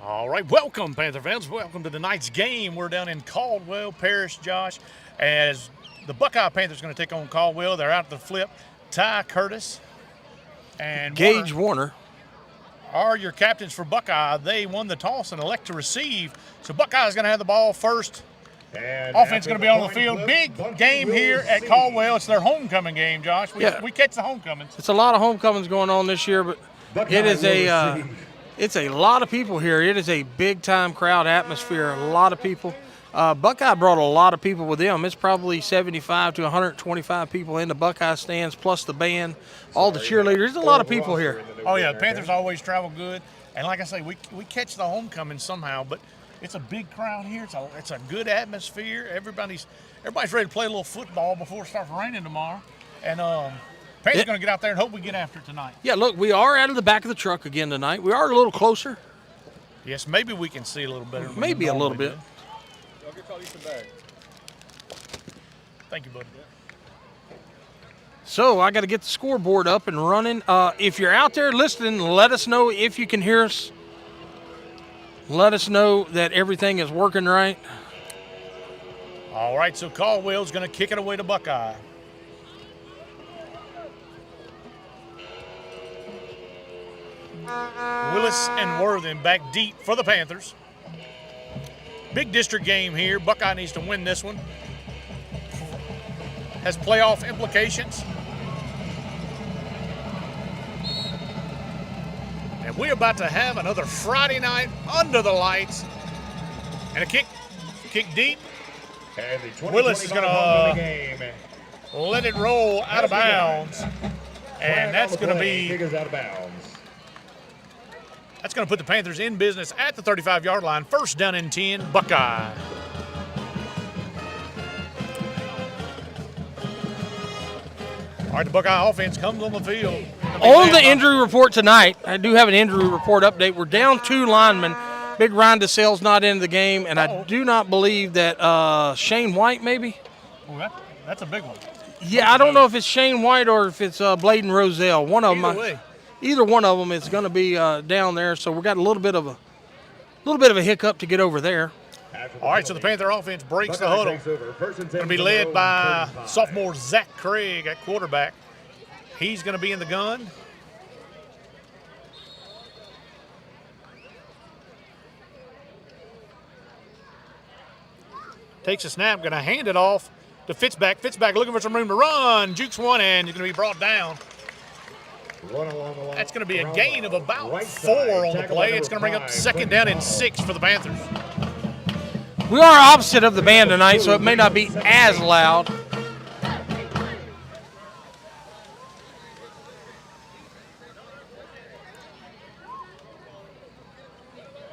All right, welcome, Panther fans. Welcome to tonight's game. We're down in Caldwell Parish, Josh, as the Buckeye Panthers going to take on Caldwell. They're out to the flip. Ty Curtis and Gage Warner are your captains for Buckeye. They won the toss and elect to receive. So Buckeye's going to have the ball first. And offense going to be on the field. Big game here at Caldwell. It's their homecoming game, Josh. We catch the homecomings. It's a lot of homecomings going on this year, but it is it's a lot of people here. It is a big-time crowd atmosphere, a lot of people. Buckeye brought a lot of people with them. It's probably 75 to 125 people in the Buckeye stands, plus the band, all the cheerleaders. There's a lot of people here. Oh, yeah, the Panthers always travel good. And like I say, we catch the homecoming somehow, but it's a big crowd here. It's a good atmosphere. Everybody's ready to play a little football before it starts raining tomorrow. And Panthers going to get out there and hope we get after it tonight. Yeah, look, we are out of the back of the truck again tonight. We are a little closer. Yes, maybe we can see a little better. Maybe a little bit. I'll get call you some bags. Thank you, buddy. So I got to get the scoreboard up and running. If you're out there listening, let us know if you can hear us. Let us know that everything is working right. All right, so Caldwell's going to kick it away to Buckeye. Willis and Worthing back deep for the Panthers. Big district game here. Buckeye needs to win this one. Has playoff implications. And we're about to have another Friday night under the lights. And a kick deep. And the Willis is going to let it roll out of bounds. And that's going to be out of bounds. That's going to put the Panthers in business at the 35-yard line. First down and 10, Buckeye. All right, the Buckeye offense comes on the field. On the injury report tonight, I do have an injury report update. We're down 2 linemen. Big Ryan DeSale's not in the game, and I do not believe that Shane White maybe. Oh, that's a big one. Yeah, I don't know if it's Shane White or if it's Bladen Roselle. One of them. Either one of them is going to be down there, so we got a little bit of a hiccup to get over there. All right, so the Panther offense breaks the huddle. Going to be led by sophomore Zach Craig at quarterback. He's going to be in the gun. Takes a snap, going to hand it off to Fitzback. Fitzback looking for some room to run. Jukes one, and he's going to be brought down. That's going to be a gain of about 4 on the play. It's going to bring up second down and 6 for the Panthers. We are opposite of the band tonight, so it may not be as loud.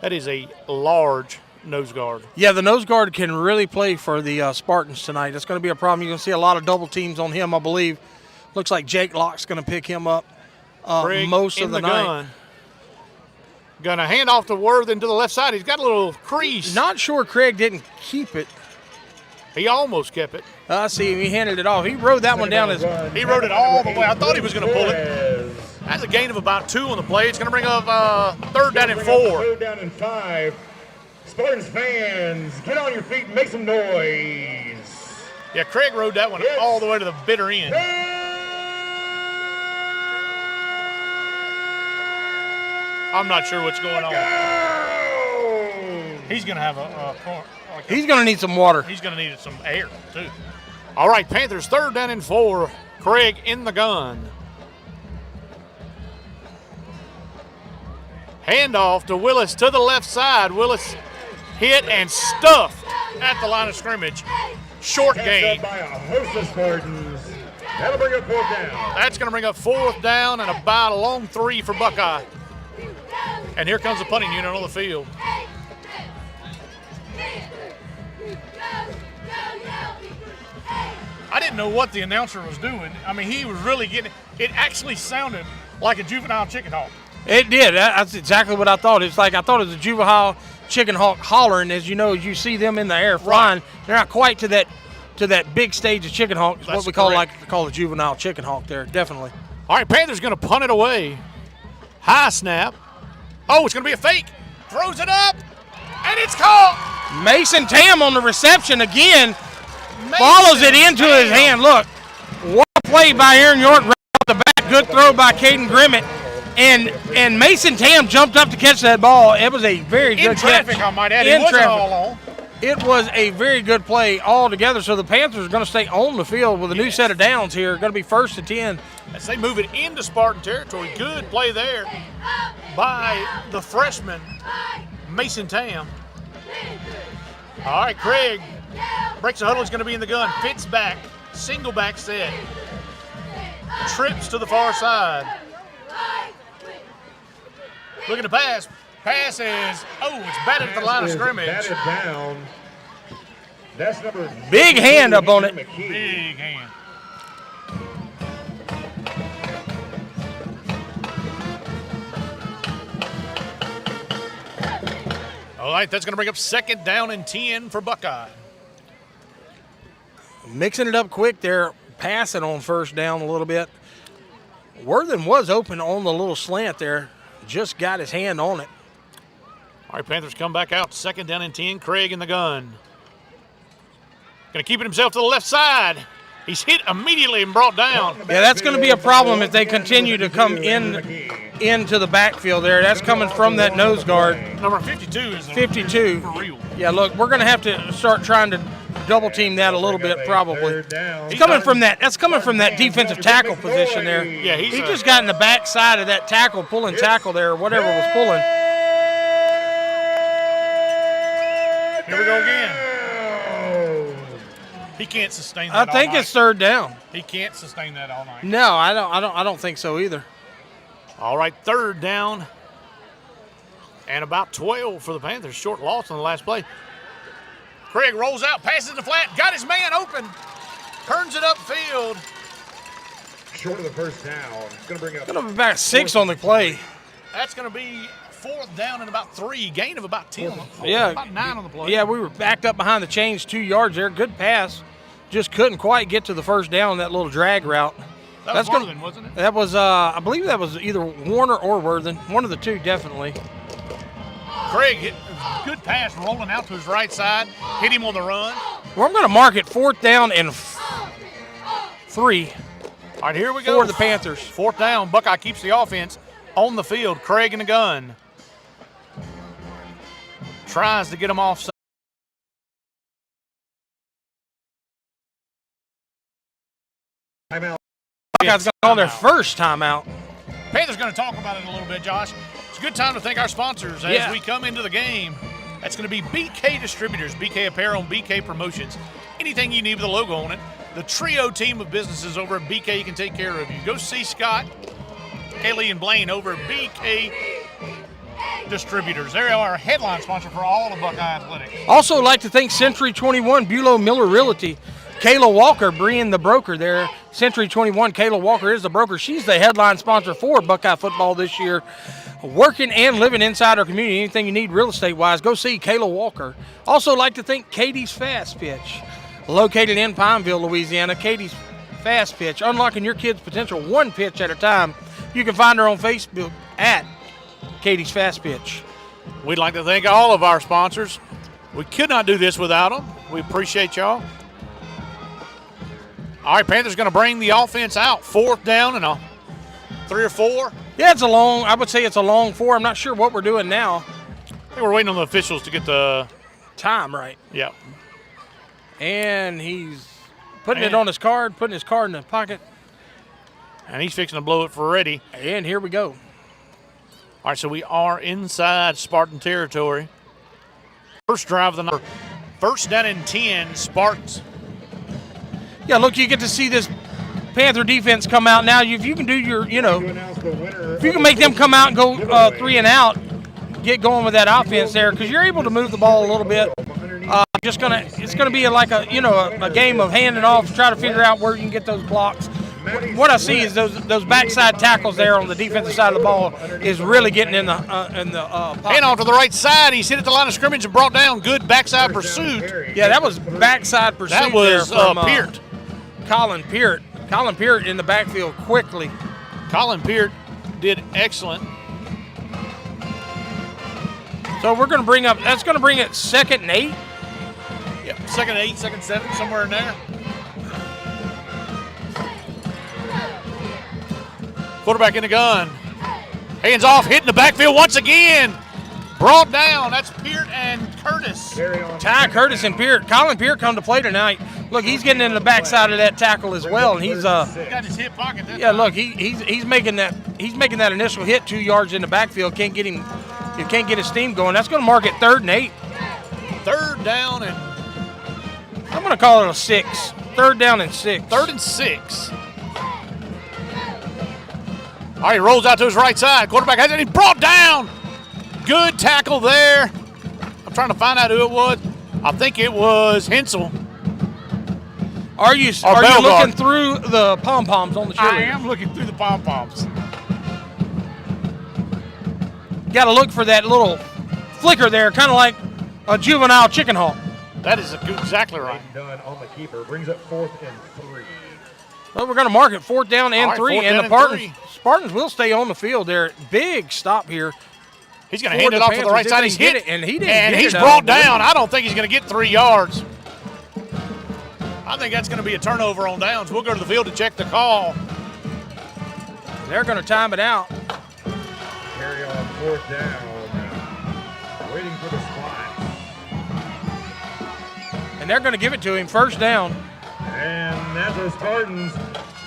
That is a large nose guard. Yeah, the nose guard can really play for the Spartans tonight. That's going to be a problem. You're going to see a lot of double teams on him, I believe. Looks like Jake Locke's going to pick him up most of the night. Going to hand off to Worthing to the left side. He's got a little crease. Not sure Craig didn't keep it. He almost kept it. I see him. He handed it off. He rode that one down. He rode it all the way. I thought he was going to pull it. That's a gain of about 2 on the play. It's going to bring up third down and 4. Third down and 5. Spartans fans, get on your feet and make some noise. Yeah, Craig rode that one all the way to the bitter end. I'm not sure what's going on. He's going to have he's going to need some water. He's going to need some air, too. All right, Panthers, third down and 4. Craig in the gun. Handoff to Willis to the left side. Willis hit and stuffed at the line of scrimmage. Short gain. By a host of Spartans. That'll bring up 4th down. That's going to bring up 4th down and about a long 3 for Buckeye. And here comes the punting unit on the field. I didn't know what the announcer was doing. I mean, he was really getting it. Actually sounded like a juvenile chicken hawk. It did. That's exactly what I thought. It's like I thought it was a juvenile chicken hawk hollering. As you know, as you see them in the air flying, they're not quite to that big stage of chicken hawk. It's what we call the juvenile chicken hawk there, definitely. All right, Panthers going to punt it away. High snap. Oh, it's going to be a fake. throws it up, and it's caught. Mason Tam on the reception again. Follows it into his hand. Look, what a play by Aaron York right off the bat. Good throw by Caden Grimmett. And Mason Tam jumped up to catch that ball. It was a very good catch. In traffic, I might add. It wasn't all on. It was a very good play altogether. So the Panthers are going to stay on the field with a new set of downs here. Going to be 1st and 10. As they move it into Spartan territory. Good play there by the freshman, Mason Tam. All right, Craig breaks the huddle. He's going to be in the gun. Fits back. Single back set. Trips to the far side. Looking to pass. Pass is, it's batted at the line of scrimmage. Batted down. That's number Big hand up on it. Big hand. All right, that's going to bring up 2nd down and 10 for Buckeye. Mixing it up quick there, passing on 1st down a little bit. Worthen was open on the little slant there. Just got his hand on it. All right, Panthers come back out. 2nd down and 10. Craig in the gun. Going to keep it himself to the left side. He's hit immediately and brought down. Yeah, that's going to be a problem if they continue to come into the backfield there. That's coming from that nose guard. Number 52 is 52. For real. Yeah, look, we're going to have to start trying to double team that a little bit probably. It's coming from that. That's coming from that defensive tackle position there. Yeah, he just got in the back side of that tackle, pulling tackle there, or whatever was pulling. Here we go again. He can't sustain that. I think it's 3rd down. He can't sustain that all night. No, I don't think so either. All right, 3rd down and about 12 for the Panthers. Short loss on the last play. Craig rolls out, passes the flat, got his man open, turns it upfield. Short of the 1st down. It's going to bring up. Going to be back 6 on the play. That's going to be 4th down and about 3. Gain of about 10. Yeah. About 9 on the play. Yeah, we were backed up behind the chains 2 yards there. Good pass. Just couldn't quite get to the 1st down, that little drag route. That was Worthen, wasn't it? That was, I believe that was either Warner or Worthen. One of the two, definitely. Craig hit a good pass rolling out to his right side. Hit him on the run. Well, I'm going to mark it 4th down and 3. All right, here we go. For the Panthers. 4th down. Buckeye keeps the offense on the field. Craig in the gun. Tries to get him off. Timeout. Buckeyes going to call their first timeout. Panthers going to talk about it a little bit, Josh. It's a good time to thank our sponsors as we come into the game. That's going to be BK Distributors, BK Apparel, and BK Promotions. Anything you need with a logo on it. The trio team of businesses over at BK can take care of you. Go see Scott, Kaylee, and Blaine over at BK Distributors. They are our headline sponsor for all of Buckeye Athletics. Also like to thank Century 21, Bulow Miller Realty. Kayla Walker being the broker there. Century 21, Kayla Walker is the broker. She's the headline sponsor for Buckeye football this year. Working and living inside our community. Anything you need real estate-wise, go see Kayla Walker. Also like to thank Katie's Fast Pitch. Located in Pineville, Louisiana, Katie's Fast Pitch. Unlocking your kid's potential one pitch at a time. You can find her on Facebook at Katie's Fast Pitch. We'd like to thank all of our sponsors. We could not do this without them. We appreciate y'all. All right, Panthers going to bring the offense out. 4th down and a 3 or 4. Yeah, I would say it's a long 4. I'm not sure what we're doing now. I think we're waiting on the officials to get the time right. Yeah. And he's putting it on his card, putting his card in the pocket. And he's fixing to blow it for ready. And here we go. All right, so we are inside Spartan territory. First drive of the number. 1st down and 10, Spartans. Yeah, look, you get to see this Panther defense come out now. If you can do your, if you can make them come out and go 3 and out, get going with that offense there, because you're able to move the ball a little bit. It's gonna be like a game of handing off, try to figure out where you can get those blocks. What I see is those backside tackles there on the defensive side of the ball is really getting in the pocket. And off to the right side, he's hit at the line of scrimmage and brought down. Good backside pursuit. Yeah, that was backside pursuit. That was there from Peart. Colin Peart. Colin Peart in the backfield quickly. Colin Peart did excellent. So we're going to bring up, that's going to bring it 2nd and 8. Yep, 2nd and 8, 2nd and 7, somewhere in there. Quarterback in the gun. Hands off, hitting the backfield once again. Brought down. That's Peart and Curtis. Ty Curtis and Peart. Colin Peart come to play tonight. Look, he's getting in the backside of that tackle as well, and he's He got his hip pocket. yeah. Look, he's making that initial hit 2 yards in the backfield. Can't get him. You can't get his steam going. That's going to mark it 3rd and 8. 3rd down and I'm going to call it a 6. 3rd down and 6. 3rd and 6. All right, he rolls out to his right side. Quarterback has it. He's brought down. Good tackle there. I'm trying to find out who it was. I think it was Hensel. Are you looking through the pom-poms on the cheerleader? I am looking through the pom-poms. Got to look for that little flicker there, kind of like a juvenile chicken hawk. That is exactly right. Done on the keeper. Brings up 4th and 3. Well, we're going to mark it 4th down and All right, 3, 4th and down the Spartans will stay on the field there. Big stop here. He's going to hand it off to the right side. He's hit it, and he didn't. And he's brought down. I don't think he's going to get 3 yards. I think that's going to be a turnover on downs. We'll go to the field to check the call. They're going to time it out. Carry on 4th down. Waiting for the spot. And they're going to give it to him. 1st down. And that's the Spartans.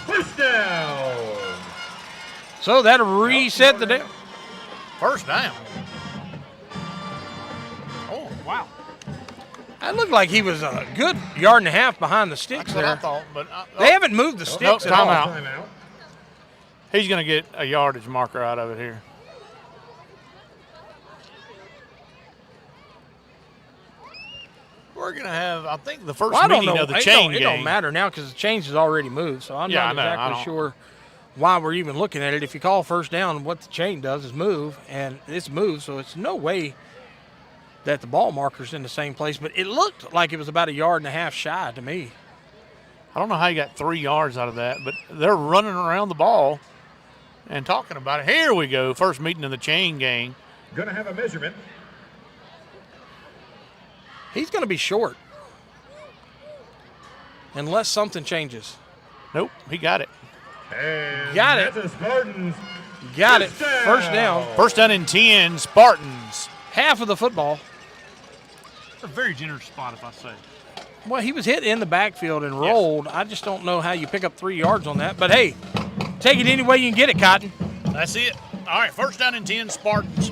1st down. So that'll reset the down. 1st down. Oh, wow. That looked like he was a good 1.5 yards behind the sticks That's what there. I thought. But They haven't moved the sticks at all. Timeout. He's going to get a yardage marker out of it here. We're going to have, I think, the first meeting of the chain game. It don't matter now because the chains has already moved, so I'm not exactly sure why we're even looking at it. If you call 1st down, what the chain does is move, and it's moved, so it's no way that the ball marker's in the same place. But it looked like it was about 1.5 yards shy to me. I don't know how you got 3 yards out of that, but they're running around the ball and talking about it. Here we go, first meeting of the chain gang. Going to have a measurement. He's going to be short unless something changes. Nope, he got it. And got it. The Spartans. Got it. 1st down. 1st down and 10, Spartans. Half of the football. It's a very generous spot, if I say. Well, he was hit in the backfield and rolled. Yes. I just don't know how you pick up 3 yards on that. But, hey, take it any way you can get it, Cotton. That's it. All right, 1st down and 10, Spartans.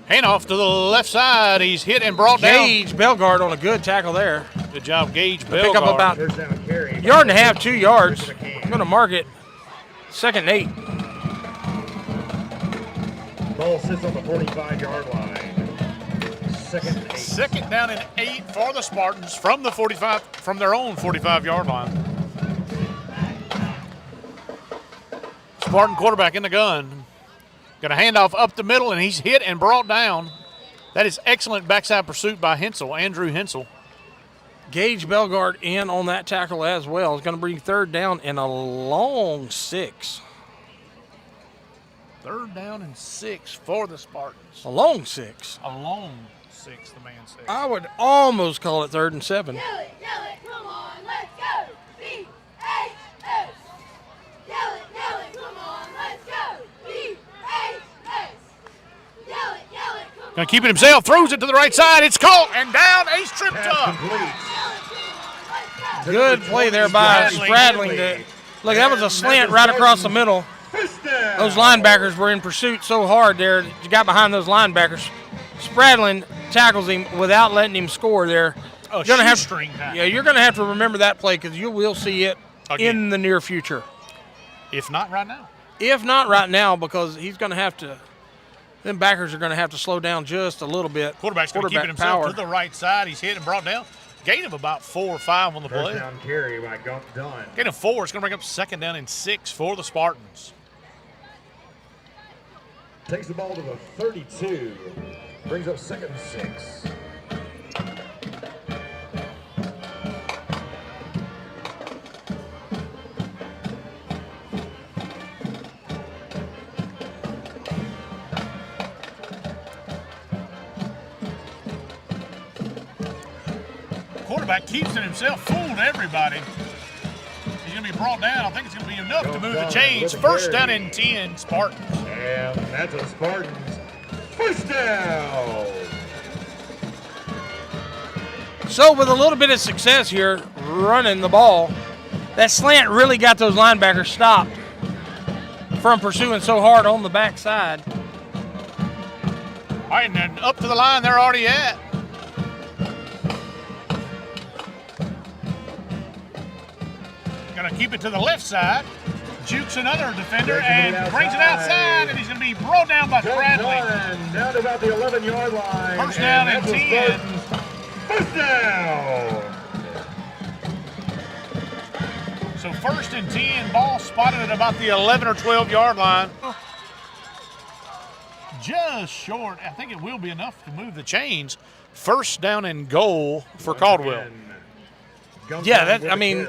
Handoff to the left side. He's hit and brought down. Gage Bellegarde on a good tackle there. Good job, Gage Bellegarde. Pick up about 1.5 yards, 2 yards. I'm going to mark it 2nd and 8. Ball sits on the 45-yard line. 2nd and 8. 2nd down and 8 for the Spartans from the 45, from their own 45-yard line. Spartan quarterback in the gun. Going to hand off up the middle, and he's hit and brought down. That is excellent backside pursuit by Hensel, Andrew Hensel. Gage Bellegarde in on that tackle as well. It's going to bring 3rd down and a long 6. 3rd down and 6 for the Spartans. A long 6. A long 6, the man said. I would almost call it 3rd and 7. Yell it, come on, let's go. B-A-S. Yell it, come on, let's go. B-A-S. Yell it, come on. Going to keep it himself, throws it to the right side. It's caught and down. Ace tripped up. Good play there by Spradling. Look, that was a slant right across the middle. Those linebackers were in pursuit so hard there. You got behind those linebackers. Spradling tackles him without letting him score there. Oh, you're gonna shoestring tackle. Yeah, you're going to have to remember that play because you will see it in the near future. If not right now. If not right now, because he's going to have to – them backers are going to have to slow down just a little bit. Quarterback's going to keep it himself power. to the right side. He's hit and brought down. Gain of about 4 or 5 on the First play. down carry by Dunn. Gain of 4. It's going to bring up 2nd down and 6 for the Spartans. Takes the ball to the 32. Brings up 2nd and 6. Quarterback keeps it himself, fooled everybody. He's going to be brought down. I think it's going to be enough to move the chains. First down and 10, Spartans. And that's a Spartans first down. So with a little bit of success here running the ball, that slant really got those linebackers stopped from pursuing so hard on the backside. All right, and then up to the line they're already at. Going to keep it to the left side. Jukes another defender and brings it outside, and he's going to be brought down by Bradley. Down to about the 11-yard line. First down and 10. First down. So 1st and 10, ball spotted at about the 11 or 12-yard line. Just short. I think it will be enough to move the chains. First down and goal for Caldwell. Yeah, I mean,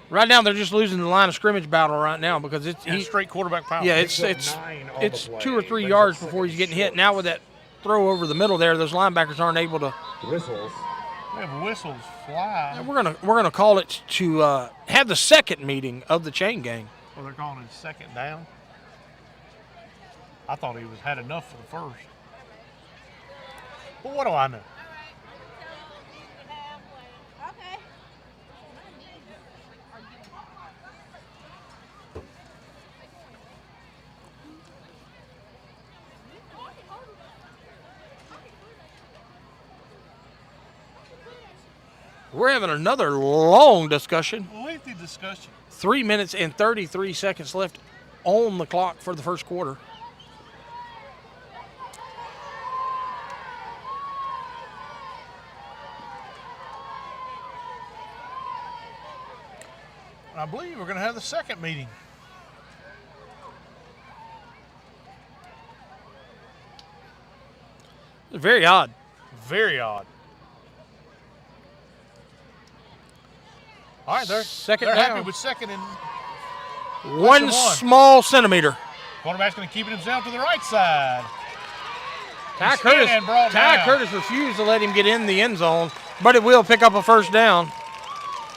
right now they're just losing the line of scrimmage battle right now because He's straight quarterback power. Yeah, it's 2 or 3 yards before he's getting hit. Now with that throw over the middle there, those linebackers aren't able to. Whistles. We have whistles fly. And we're gonna call it to have the second meeting of the chain gang. Well, they're calling it 2nd down. I thought he had enough for the first. But what do I know? We're having another long discussion. Lengthy discussion. 3 minutes and 33 seconds left on the clock for the first quarter. I believe we're going to have the second meeting. Very odd. Very odd. All right, they're Second they're down. happy with 2nd and One one. small centimeter. quarterback's going to keep it himself to the right side. Ty He's hit and brought down. Curtis refused to let him get in the end zone, but it will pick up a first down.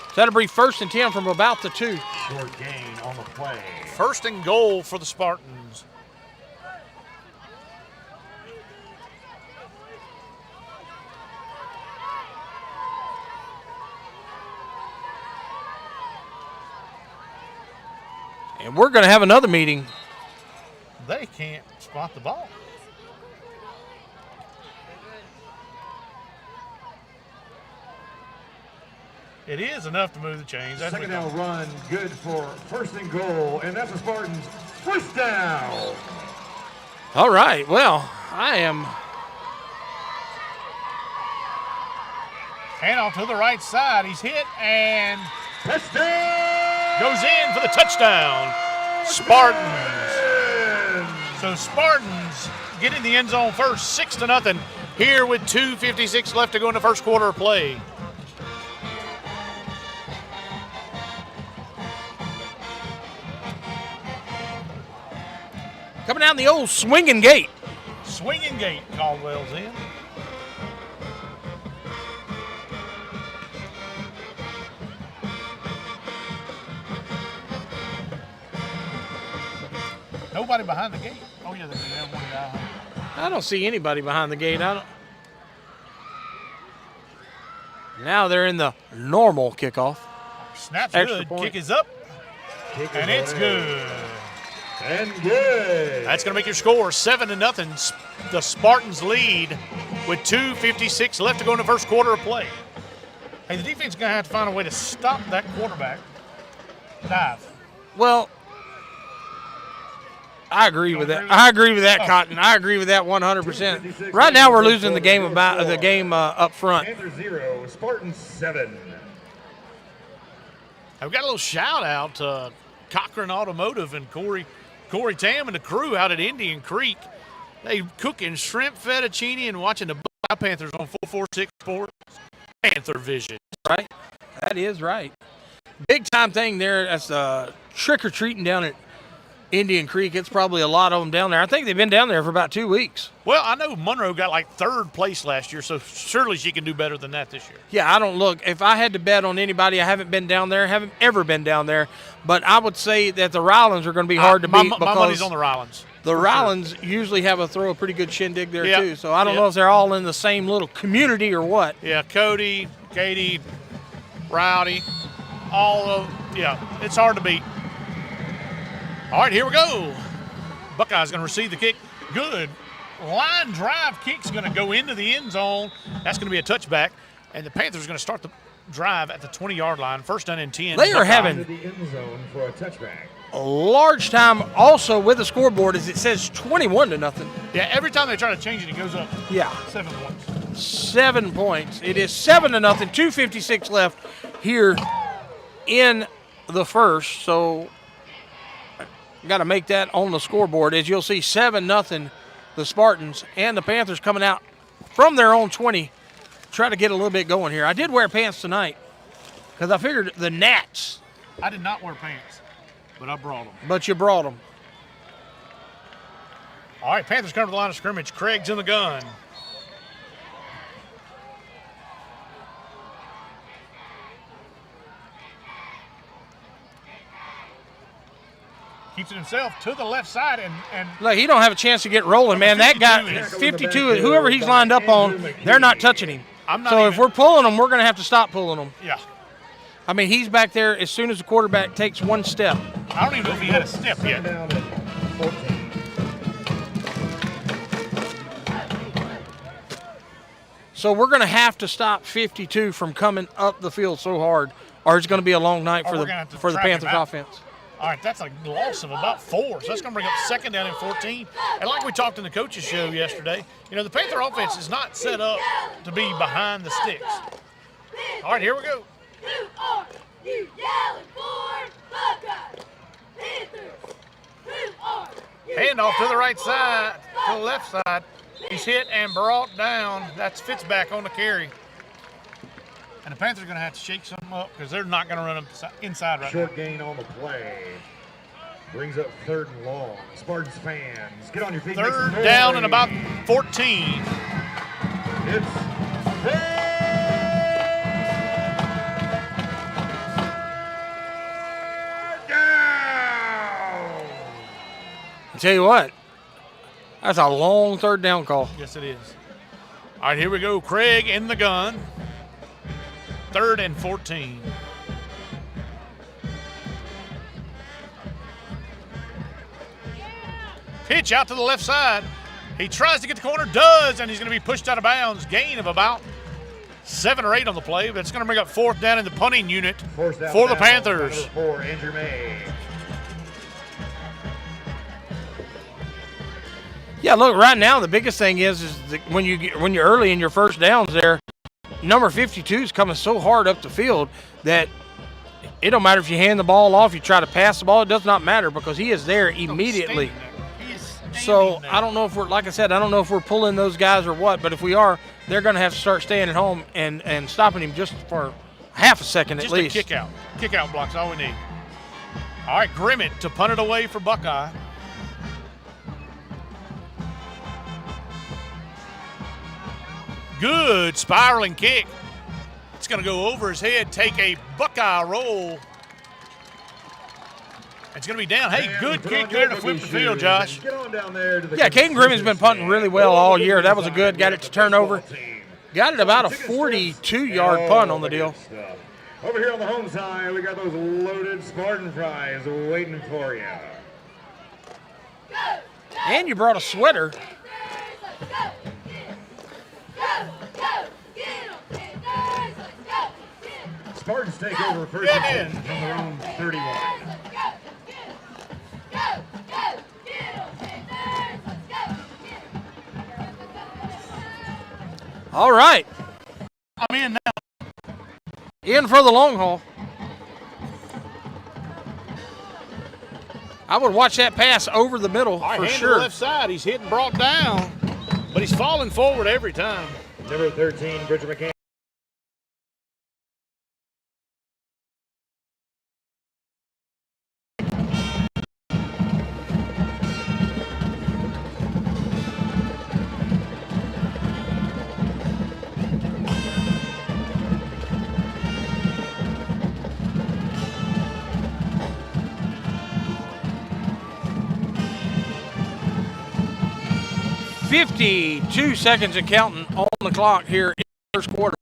So that'll be 1st and 10 from about the 2. Short gain on the play. 1st and goal for the Spartans. And we're going to have another meeting. They can't spot the ball. It is enough to move the chains. That's Second what- down run, good for 1st and goal, and that's the Spartans first down. All right. Well, I am. Handoff to the right side. He's hit and Touchdown! goes in for the touchdown. Spartans. So Spartans get in the end zone first, 6-0 here with 2:56 left to go in the first quarter of play. Coming down the old swinging gate. Swinging gate, Caldwell's in. Nobody behind the gate. Oh, yeah, they have one guy. I don't see anybody behind the gate. Now they're in the normal kickoff. Snap's Extra good. point. Kick is up, Kick is and it's away. good. And good. That's going to make your score 7-0. The Spartans lead with 2:56 left to go in the first quarter of play. Hey, the defense is going to have to find a way to stop that quarterback dive. Well, I agree with that. I agree with that, Cotton. I agree with that 100%. Right now, we're losing the game up front. Panthers 0, Spartans 7. I've got a little shout out to Cochran Automotive and Corey Tam and the crew out at Indian Creek. They cooking shrimp fettuccine and watching the Buckeye Panthers on 446 Sports. Panther Vision. Right. That is right. Big time thing there. That's trick or treating down at Indian Creek. It's probably a lot of them down there. I think they've been down there for about 2 weeks. Well, I know Monroe got like 3rd place last year, so surely she can do better than that this year. Yeah, I don't look. If I had to bet on anybody, I haven't been down there, haven't ever been down there. But I would say that the Rylands are going to be hard to beat because my money's on the Rylands. The Rylands usually have a pretty good shindig there Yep. too. So I don't know if they're all in the same little community or what. Yeah, Cody, Katie, Rowdy, all of it's hard to beat. All right, here we go. Buckeye's going to receive the kick. Good. Line drive kick's going to go into the end zone. That's going to be a touchback. And the Panthers are going to start the drive at the 20-yard line. First down and 10. They are having Into the end zone for a touchback. a large time also with the scoreboard as it says 21-0. Yeah, every time they try to change it, it goes up. Yeah. 7 points. 7 points. It is 7-0. 2:56 left here in the first. So got to make that on the scoreboard. As you'll see, 7-0 the Spartans and the Panthers coming out from their own 20. Try to get a little bit going here. I did wear pants tonight because I figured the Nats. I did not wear pants, but I brought them. But you brought them. All right, Panthers come to the line of scrimmage. Craig's in the gun. Keeps it himself to the left side and Look, he don't have a chance to get rolling, man. That guy, 52, whoever he's lined up on, they're not touching him. So if we're pulling him, we're going to have to stop pulling him. Yeah. I mean, he's back there as soon as the quarterback takes one step. I don't even know if he had a step yet. Down at 14. So we're going to have to stop 52 from coming up the field so hard, or it's going to be a long night for Or we're the gonna have to for the track him Panthers out. offense. All right, that's a loss of about 4. So that's going to bring up 2nd down and 14. And like we talked in the coaches show yesterday, the Panther offense is not set up to be behind the sticks. All right, here we go. Who are you yelling for? Buckeye! Panthers! Who are you Handoff to the right yelling side, for? to the left side. He's hit and brought down. That's Fitzback on the carry. And the Panthers are going to have to shake something up because they're not going to run them inside right now. Short gain on the play. Brings up 3rd and long. Spartans fans, get on your feet. make some 3rd down noise. and about 14. It's down. I tell you what, that's a long 3rd down call. Yes, it is. All right, here we go. Craig in the gun. 3rd and 14. Pitch out to the left side. He tries to get the corner, does, and he's going to be pushed out of bounds. Gain of about 7 or 8 on the play, but it's going to bring up 4th down in the punting unit for the Panthers. Number 4, Andrew May. Yeah, look, right now the biggest thing is that when you're early in your first downs there, number 52 is coming so hard up the field that it don't matter if you hand the ball off, you try to pass the ball, it does not matter because he is there immediately. So I don't know if we're, like I said, I don't know if we're pulling those guys or what, but if we are, they're going to have to start staying at home and stopping him just for half a second at least. Just a kick out. Kick out block's all we need. All right, Grimmett to punt it away for Buckeye. Good spiraling kick. It's going to go over his head, take a Buckeye roll. It's going to be down. Hey, good kick there to flip the field, Josh. Get on down there to the Yeah, Caden Grimmett's been punting really well all year. That was a good, got it to turn over. Got it about a 42-yard punt on the deal. Over here on the home side, we got those loaded Spartan fries waiting for you. And you brought a sweater. Spartans take over first and 10 from their own 31. All right. I'm in now. In for the long haul. I would watch that pass over the middle All right, for hand to sure. the left side. He's hitting brought down, but he's falling forward every time. Number 13, Bridger McCann. 52 seconds and counting on the clock here in the first quarter.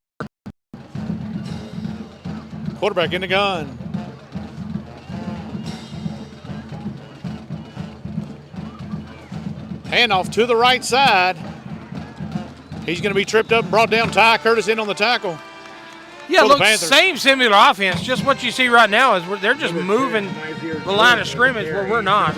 Quarterback in the gun. Handoff to the right side. He's going to be tripped up and brought down. Ty Curtis in on the tackle. Yeah, for the look, Panthers. same similar offense. Just what you see right now is they're just moving the line of scrimmage where we're not.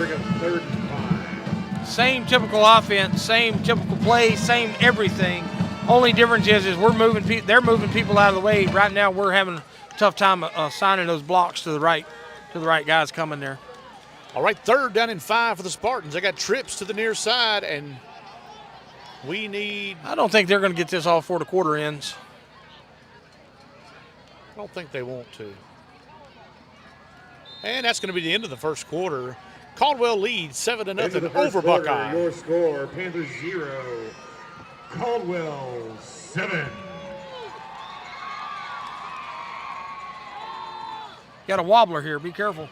Same typical offense, same typical play, same everything. Only difference is they're moving people out of the way. Right now we're having a tough time assigning those blocks to the right guys coming there. All right, 3rd down and 5 for the Spartans. They got trips to the near side, and we need. I don't think they're going to get this all before the quarter ends. I don't think they want to. And that's going to be the end of the first quarter. Caldwell leads 7-0 over Buckeye. Your score, Panthers 0, Caldwell 7. Got a wobbler here. Be careful.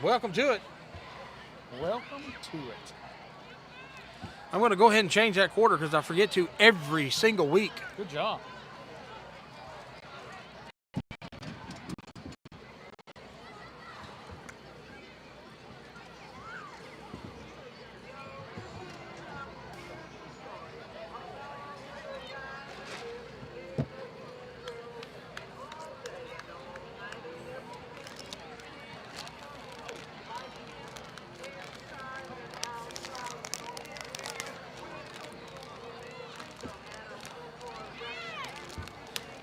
Welcome to it. Welcome to it. I'm going to go ahead and change that quarter because I forget to every single week. Good job.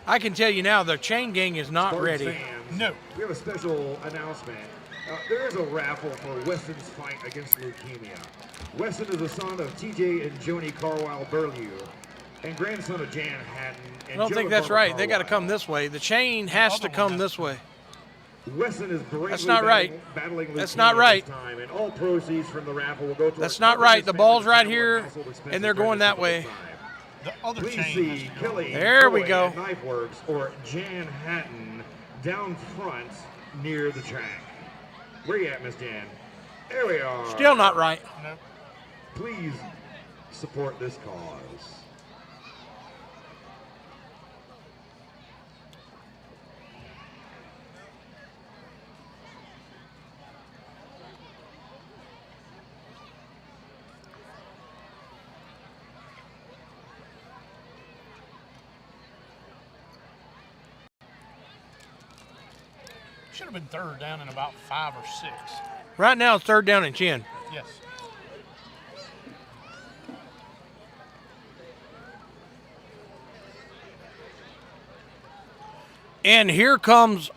I can tell you now, the chain gang is not Spartans ready. fans, No. We have a special announcement. There is a raffle for Weston's fight against leukemia. Weston is the son of TJ and Joni Carlisle Burlew and grandson of Jan Hatton. I don't think that's right. They got to come this way. The chain has to come this way. Weston is bravely That's not right. battling leukemia That's not right. this time, and all proceeds from the raffle will go to That's not right. The ball's right here, and they're going that way. The other Please chain. see Kelly There we Coy go. at Knife Works or Jan Hatton down front near the track. Where you at, Miss Jan? There we are. Still not right. No. Please support this cause. Should have been 3rd down and about 5 or 6. Right now it's 3rd down and 10. Yes. And here comes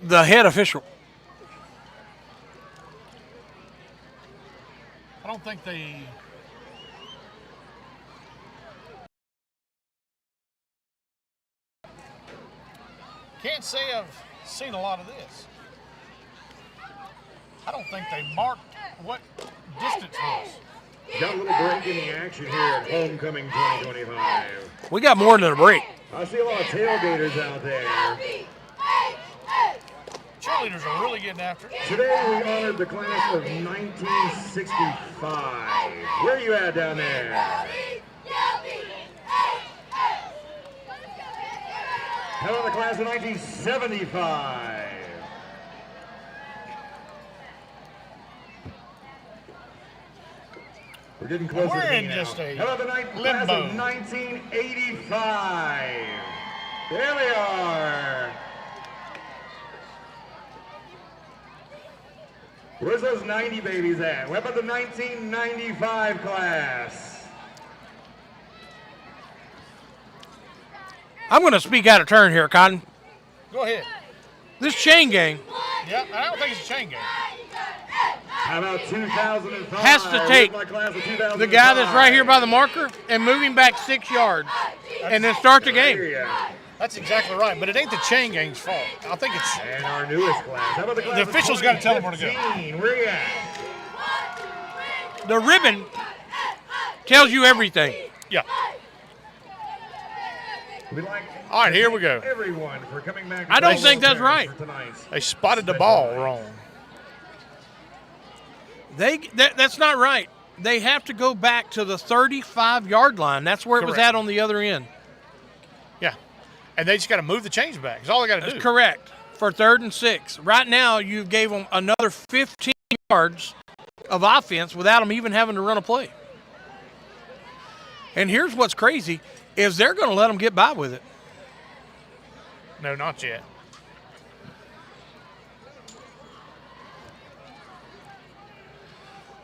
the head official. I don't think they. Can't say I've seen a lot of this. I don't think they marked what distance was. Got a little break in the action here at Homecoming 2025. We got more than a break. I see a lot of tailgaters out there. Cheerleaders are really getting after it. Today we honored the class of 1965. Where are you at down there? How about the class of 1975? We're getting closer We're to the in now. just a How about the class limbo. of 1985? There they are. Where's those 90 babies at? What about the 1995 class? I'm going to speak out of turn here, Cotton. Go ahead. This chain gang Yeah, I don't think it's a chain game. How about 2005? has to take Where's my class of 2005? the guy that's right here by the marker and move him back 6 yards and then start the game. That's exactly right, but it ain't the chain gang's fault. I think it's And our newest class. How about the class The of officials gotta tell them where to go. 2015? Where you at? The ribbon tells you everything. yeah. We'd like All right, here we go. everyone for coming back. I don't think that's right. For tonight's They spotted the ball wrong. That's not right. They have to go back to the 35-yard line. That's where it was Correct. at on the other end. Yeah, and they just got to move the chains back. That's all they got to That's do. correct. For 3rd and 6. Right now, you gave them another 15 yards of offense without them even having to run a play. And here's what's crazy is they're going to let them get by with it. No, not yet.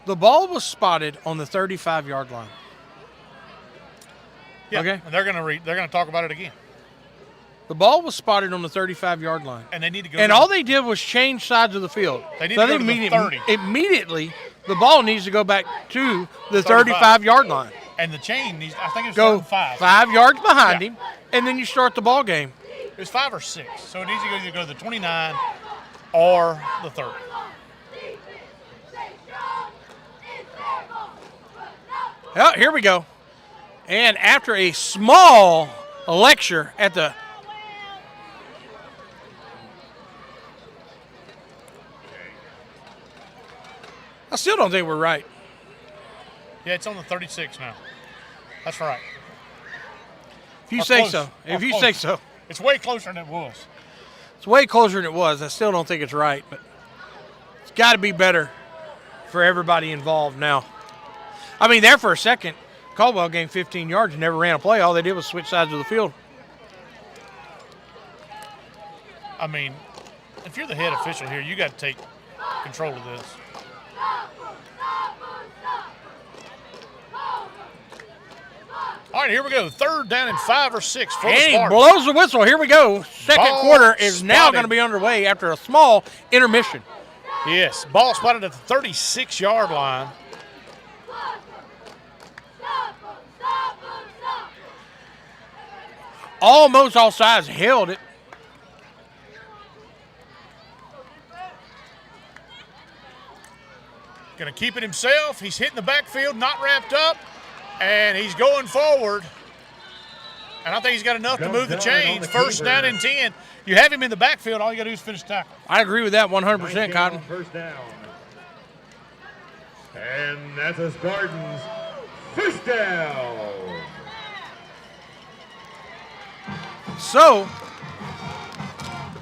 The ball was spotted on the 35-yard line. Yeah, Okay. and they're gonna talk about it again, The ball was spotted on the 35-yard line. and they need to go. And to- all they did was change sides of the field. They need So to go to the immediate- 30. Immediately, the ball needs to go back to the 35. 35-yard line. and the chain needs. I think it was Go 5. 5 yards behind Yeah. him, and then you start the ball game. It was 5 or 6, so it needs to either go to the 29 or the 30. Well, here we go. And after a small lecture at the I still don't think we're right. Yeah, it's on the 36 now. That's right. If you Or say close. so. Or If you close. say so. It's way closer than it was. It's way closer than it was. I still don't think it's right, but it's got to be better for everybody involved now. I mean, there for a second, Caldwell gained 15 yards and never ran a play. All they did was switch sides of the field. I mean, if you're the head official here, you got to take control of this. All right, here we go. 3rd down and 5 or 6 for the And he Spartans. blows the whistle. Here we go. Second Ball quarter is now spotted. going to be underway after a small intermission. Yes, ball spotted at the 36-yard line. Almost all sides held it. Going to keep it himself. He's hitting the backfield, not wrapped up, and he's going forward. And I think he's got enough to Go move the down on chains. the First keeper. down and 10. You have him in the backfield. All you got to do is finish the tackle. I agree with that 100%, 19 Cotton. on first down. And that's a Spartans first down. So,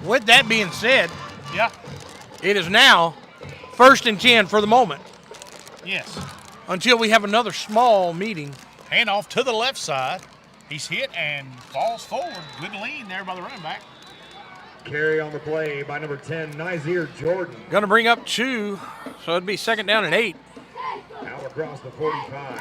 with that being said, Yeah. it is now 1st and 10 for the moment Yes. until we have another small meeting. Handoff to the left side. He's hit and falls forward. Good lean there by the running back. Carry on the play by number 10, Nazir Jordan. Going to bring up 2, so it'd be 2nd down and 8. Out across the 45.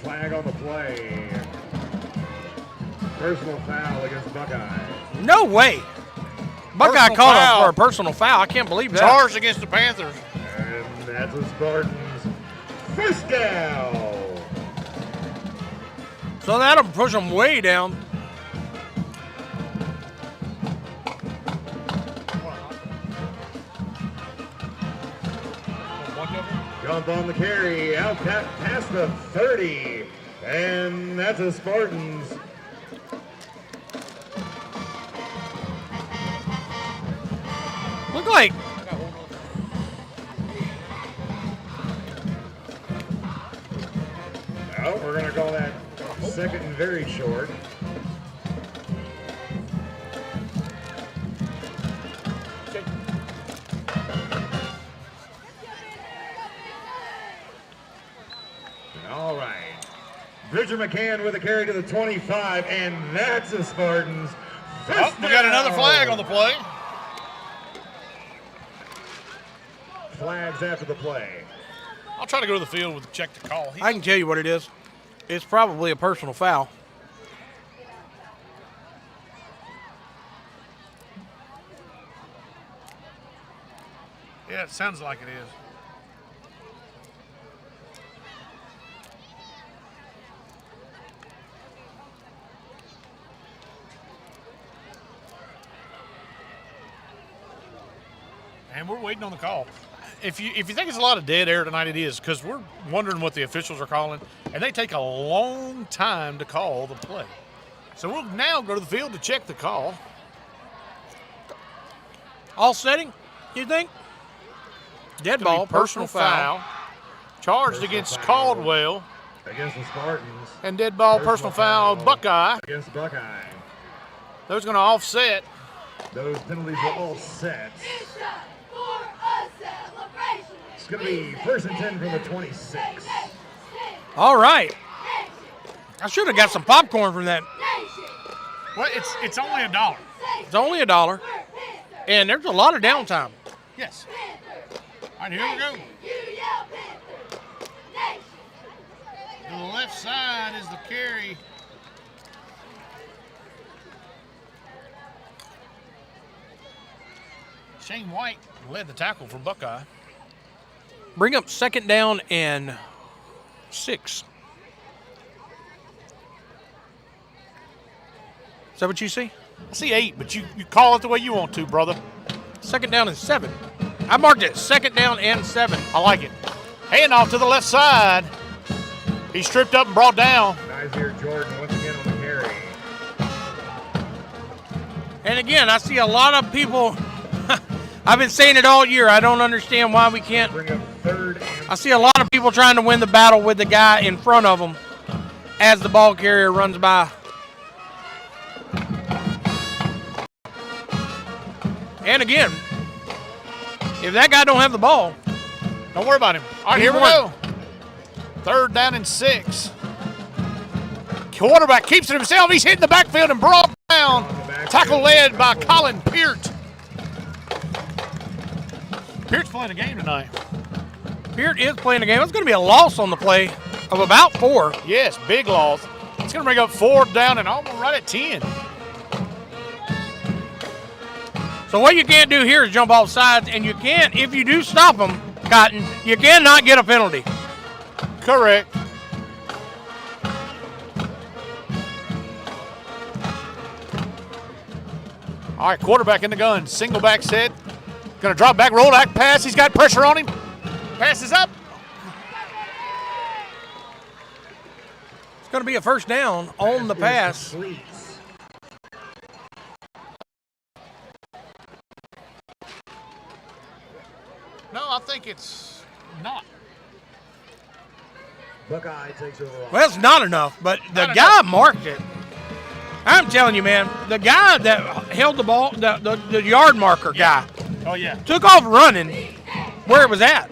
Flag on the play. Personal foul against Buckeye. No way. Buckeye Personal called foul. him for a personal foul. I can't believe that. Charged against the Panthers. And that's a Spartans first down. So that'll push them way down. Jump on the carry, out past the 30. And that's a Spartans. Look like we're going to call that second and very short. All right. Bridger McCann with a carry to the 25, and that's the Spartans. Oh, we got another flag on the play. Flags after the play. I'll try to go to the field with check the call. I can tell you what it is. It's probably a personal foul. Yeah, it sounds like it is. And we're waiting on the call. If you think it's a lot of dead air tonight, it is, because we're wondering what the officials are calling, and they take a long time to call the play. So we'll now go to the field to check the call. All setting, you think? Dead ball, personal foul. Charged against Caldwell. Against the Spartans. And dead ball, personal foul, Buckeye. Against Buckeye. Those going to offset. Those penalties were all set. It's going to be 1st and 10 from the 26. All right. I should have got some popcorn from that. Well, it's only $1. It's only $1. And there's a lot of downtime. Yes. All right, here we go. To the left side is the carry. Shane White led the tackle for Buckeye. Bring up 2nd down and 6. Is that what you see? I see 8, but you call it the way you want to, brother. 2nd down and 7. I marked it 2nd down and 7. I like it. Hand off to the left side. He's stripped up and brought down. Guys here, Jordan, once again on the carry. And again, I see a lot of people. I've been saying it all year. I don't understand why we can't. Bring up 3rd and I see a lot of people trying to win the battle with the guy in front of them as the ball carrier runs by. And again, if that guy don't have the ball, don't worry about him. All right, here we go. 3rd down and 6. Quarterback keeps it himself. He's hitting the backfield and brought down. Tackle led by Colin Peart. Peart's playing a game tonight. Peart is playing a game. It's going to be a loss on the play of about 4. Yes, big loss. It's going to bring up 4th down and almost right at 10. So what you can't do here is jump off sides, and you can't, if you do stop them, Cotton, you cannot get a penalty. Correct. All right, quarterback in the gun. Single back set. Going to drop back, roll back pass. He's got pressure on him. Passes up. It's going to be a 1st down on the pass. No, I think it's not. Buckeye takes over. Well, it's not enough, but the guy marked it. I'm telling you, man, the guy that held the ball, the yard marker guy, Oh, yeah. took off running where it was at.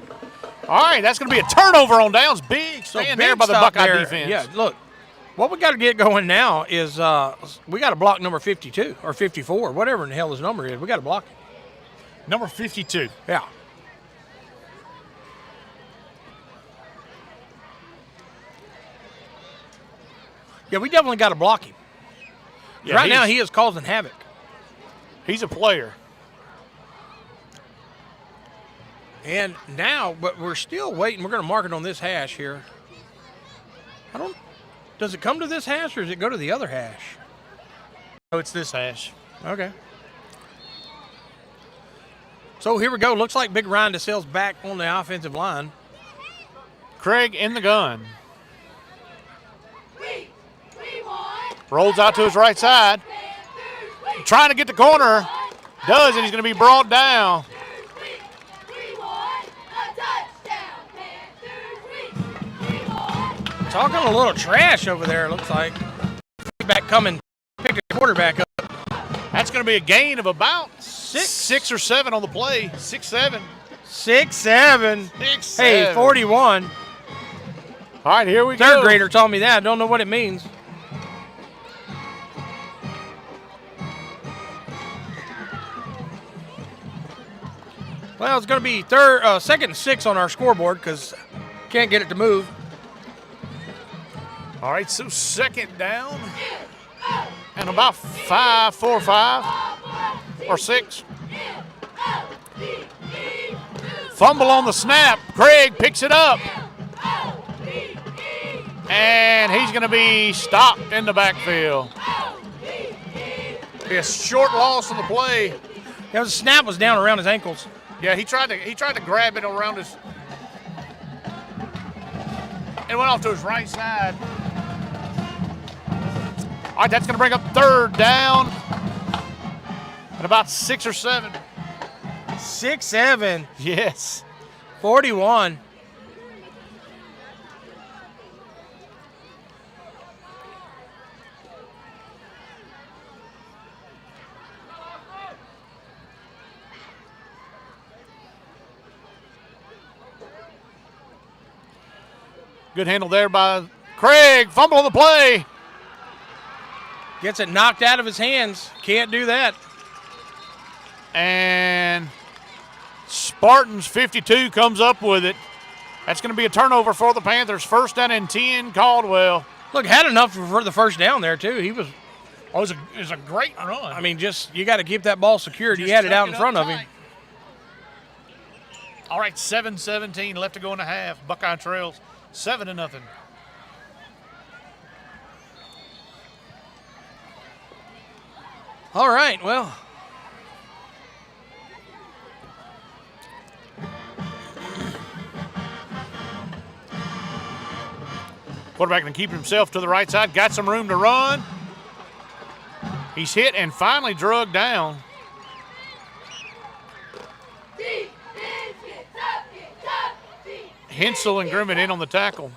All right, that's going to be a turnover on downs. Big stand there by the stop Buckeye there. defense. Yeah, look, what we got to get going now is we got to block number 52 or 54, whatever in the hell his number is. We got to block it. Number 52. Yeah. Yeah, we definitely got to block him. Yeah, Right now, he is causing havoc. He's a player. And now, but we're still waiting. We're going to mark it on this hash here. Does it come to this hash or does it go to the other hash? Oh, it's this hash. Okay. So here we go. Looks like Big Ryan DeSale's back on the offensive line. Craig in the gun. Rolls out to his right side. Trying to get the corner. Does, and he's going to be brought down. Talking a little trash over there, it looks like. Back coming, pick the quarterback up. That's going to be a gain of about six or seven on the play. 6-7. 6-7. 6-7. Hey, 41. All right, here we go. Third grader told me that. Don't know what it means. Well, it's going to be second and 6 on our scoreboard because can't get it to move. All right, so second down and about 4 or 5 or 6. Fumble on the snap. Craig picks it up. And he's going to be stopped in the backfield. Be a short loss on the play. Yeah, the snap was down around his ankles. Yeah, he tried to grab it around his. It went off to his right side. All right, that's going to bring up third down at about 6 or 7. 6-7. Yes. 41. Good handle there by Craig. Fumble on the play. Gets it knocked out of his hands. Can't do that. And Spartans 52 comes up with it. That's going to be a turnover for the Panthers. First down and 10, Caldwell. Look, had enough for the first down there, too. He was. Oh, it was a great run. I mean, you got to keep that ball secured. He had it out in front of him. All right, 7-17 left to go in the half. Buckeye trails 7-0. All right, well. Quarterback can keep himself to the right side. Got some room to run. He's hit and finally drugged down. Hensel and Grimmett in on the tackle.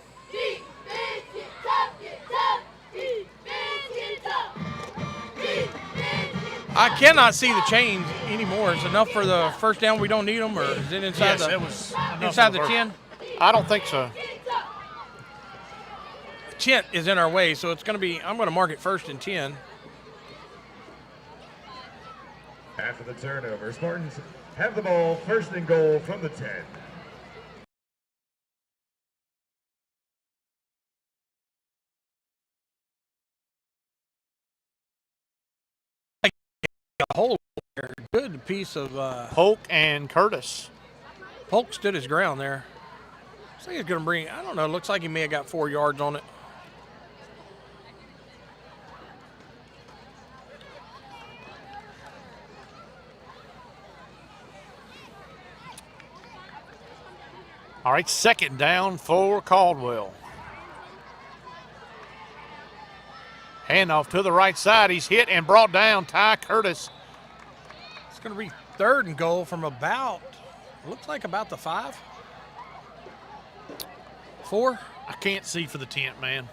I cannot see the chains anymore. Is it enough for the first down? We don't need them, or is it inside Yes, it was inside the 10? I don't think so. Chint is in our way, so it's going to be. I'm going to mark it first and 10. After the turnover, Spartans have the ball, first and goal from the 10. A hole there. Good piece of. Polk and Curtis. Polk stood his ground there. I think he's going to bring. I don't know. It looks like he may have got 4 yards on it. All right, second down for Caldwell. Handoff to the right side. He's hit and brought down. Ty Curtis. It's going to be third and goal from about, looks like about the 5. 4. I can't see for the tent, man.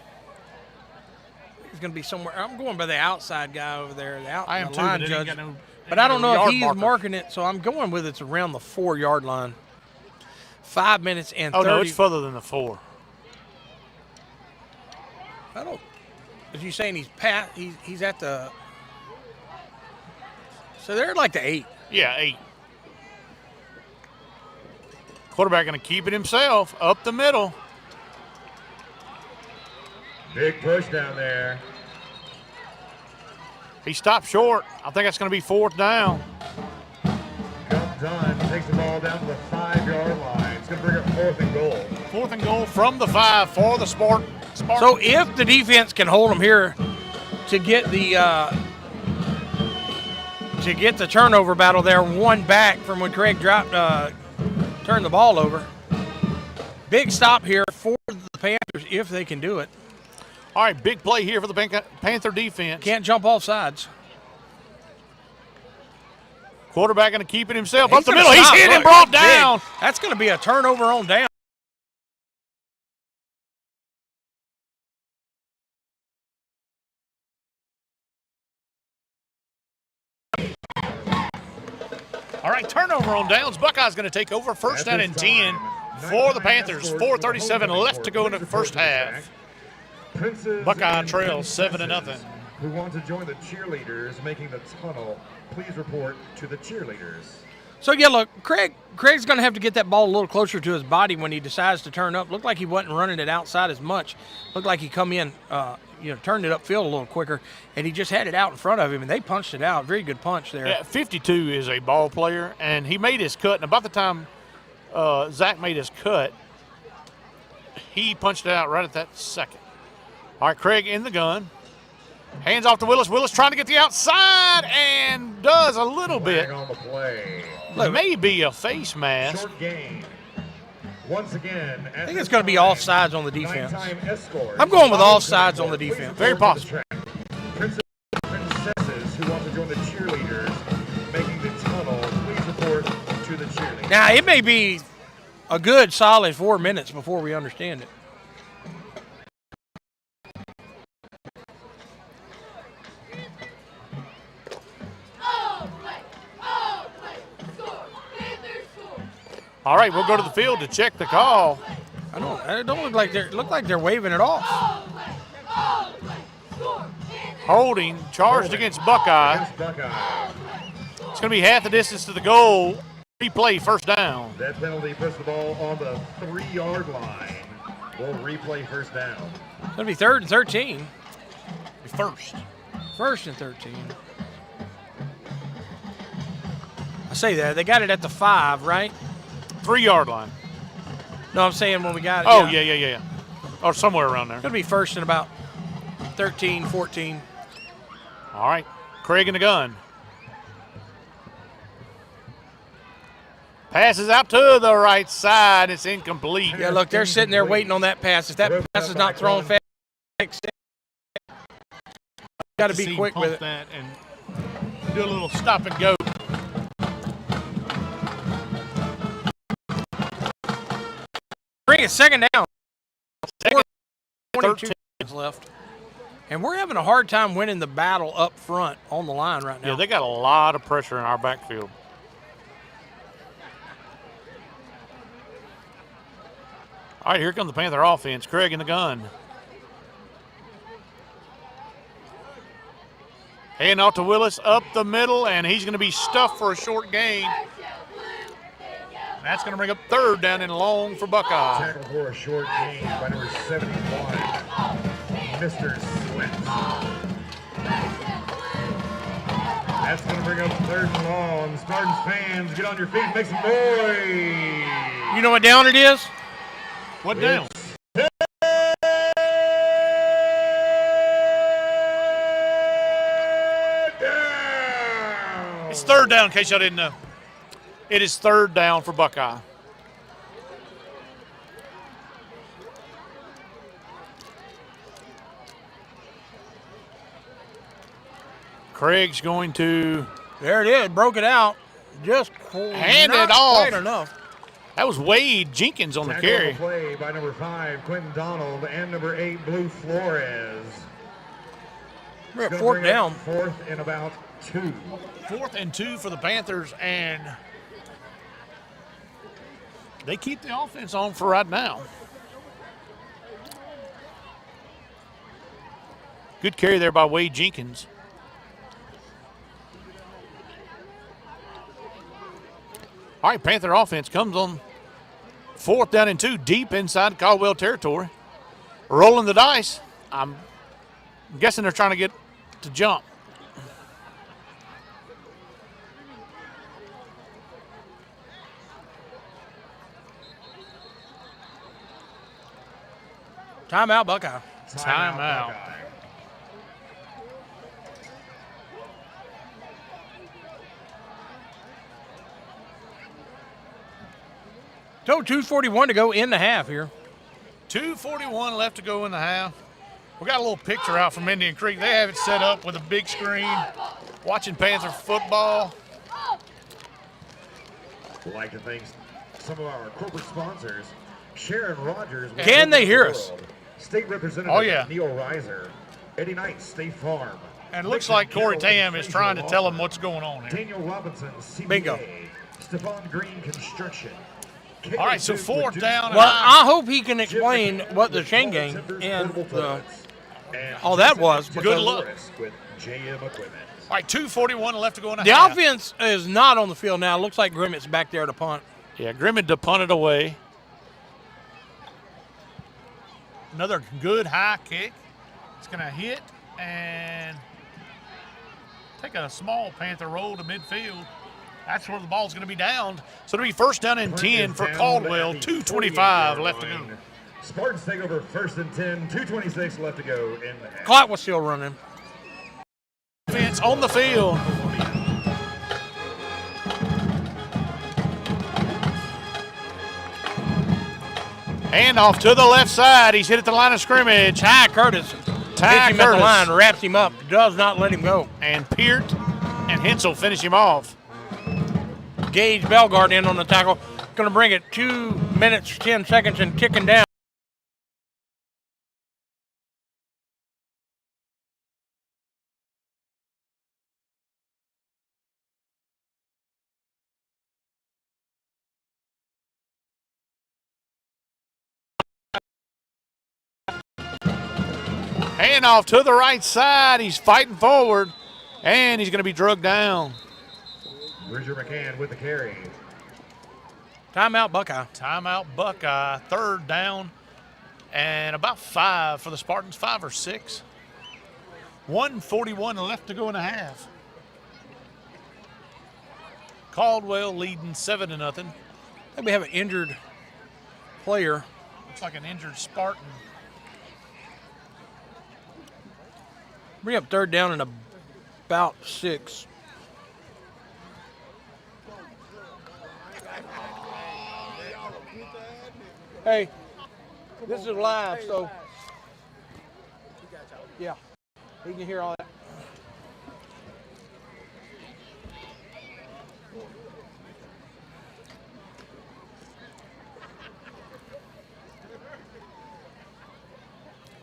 He's going to be somewhere. I'm going by the outside guy over there. I am the too, line but judge. but I don't know if he's marking it, so I'm going with it's around the 4-yard line. 5 minutes and 30. Oh, no, it's further than the 4. I don't. Is you saying he's at the. So they're at like the 8. Yeah, 8. Quarterback going to keep it himself up the middle. Big push down there. He stopped short. I think that's going to be 4th down. Comes on, takes the ball down to the 5-yard line. It's going to bring up 4th and goal. 4th and goal from the 5 for the Spartans. So if the defense can hold them here to get the turnover battle there, one back from when Craig turned the ball over. Big stop here for the Panthers if they can do it. All right, big play here for the Panther defense. Can't jump off sides. Quarterback going to keep it himself He's up the gonna middle. stop. He's hit and Look, brought big. down. That's going to be a turnover on down. All right, turnover on downs. Buckeyes going to take over. First down and 10 for the Panthers. 4:37 left to go in the first half. Buckeye trails 7-0. Who want to join the cheerleaders making the tunnel, please report to the cheerleaders. So, yeah, look, Craig's going to have to get that ball a little closer to his body when he decides to turn up. Looked like he wasn't running it outside as much. Looked like he come in, turned it upfield a little quicker, and he just had it out in front of him, and they punched it out. Very good punch there. Yeah, 52 is a ball player, and he made his cut. And about the time Zach made his cut, he punched it out right at that second. All right, Craig in the gun. Hands off to Willis. Willis trying to get the outside and does a little bit. On the play. Maybe a face mask. Short gain. Once again, I think it's going to be offsides on the defense. I'm going with offsides on the defense. Very possible. Princesses who want to join the cheerleaders making the tunnel, please report to the cheerleaders. Now, it may be a good, solid 4 minutes before we understand it. All right, we'll go to the field to check the call. It don't look like they're waving it off. Holding charged against Buckeye. It's going to be half the distance to the goal. Replay first down. That penalty puts the ball on the 3-yard line. We'll replay first down. It's going to be 3rd and 13. First and 13. I say that. They got it at the 5, right? 3-yard line. No, I'm saying when we got it. Oh, yeah. Or somewhere around there. It's going to be first and about 13, 14. All right, Craig in the gun. Passes out to the right side. It's incomplete. Yeah, look, they're sitting there waiting on that pass. If that pass is not thrown fast, got to be quick with it. That and do a little stop and go. Bring it second down. 22 seconds left. And we're having a hard time winning the battle up front on the line right now. Yeah, they got a lot of pressure in our backfield. All right, here comes the Panther offense. Craig in the gun. Hand off to Willis up the middle, and he's going to be stuffed for a short gain. That's going to bring up 3rd down and long for Buckeye. Tackle for a short gain by number 71, Mr. Sweat. That's going to bring up 3rd and long. Spartans fans, get on your feet and make some noise. You know what down it is? What down? It's 3rd down, in case y'all didn't know. It is 3rd down for Buckeye. Craig's going to. There it is. Broke it out. Just hand it off. Quite enough. That was Wade Jenkins on the carry. Play by number 5, Quentin Donald, and number 8, Blue Flores. We're at 4th down. 4th and about 2. 4th and 2 for the Panthers, and they keep the offense on for right now. Good carry there by Wade Jenkins. All right, Panther offense comes on 4th down and 2, deep inside Caldwell territory. Rolling the dice. I'm guessing they're trying to get to jump. Timeout, Buckeye. Timeout. Buckeye. So 2:41 to go in the half here. 2:41 left to go in the half. We got a little picture out from Indian Creek. They have it set up with a big screen, watching Panther football. We'd like to thank some of our corporate sponsors. Sharon Rogers. Can they hear us? State Representative Oh, yeah. Neil Reiser. Eddie Knight, State Farm. And it looks like Corey Tam is trying to tell them what's going on here. Daniel Robinson, CBA. Bingo. Stephon Green Construction. All right, so fourth down. Well, I hope he can explain what the chain gang and all that was. Good luck. With JM Equipment. All right, 2:41 left to go in the The half. offense is not on the field now. It looks like Grimmett's back there to punt. Yeah, Grimmett to punt it away. Another good high kick. It's going to hit and take a small Panther roll to midfield. That's where the ball's going to be downed. So it'll be first down and 10 for Caldwell. 2:25 left to go. Spartans take over first and 10. 2:26 left to go in the half. Clock was still running. Offense on the field. And off to the left side. He's hit at the line of scrimmage. Ty Curtis hits him at the line, wraps him up, does not let him go. And Peart and Hensel finish him off. Gage Belgard in on the tackle. Going to bring it 2 minutes, 10 seconds, and ticking down. And off to the right side. He's fighting forward, and he's going to be drugged down. Bridger McCann with the carry. Timeout, Buckeye. Timeout, Buckeye. Third down and about 5 for the Spartans, 5 or 6. 1:41 left to go in the half. Caldwell leading 7-0. I think we have an injured player. Looks like an injured Spartan. Bring up third down and about 6. Hey, this is live, so yeah, he can hear all that.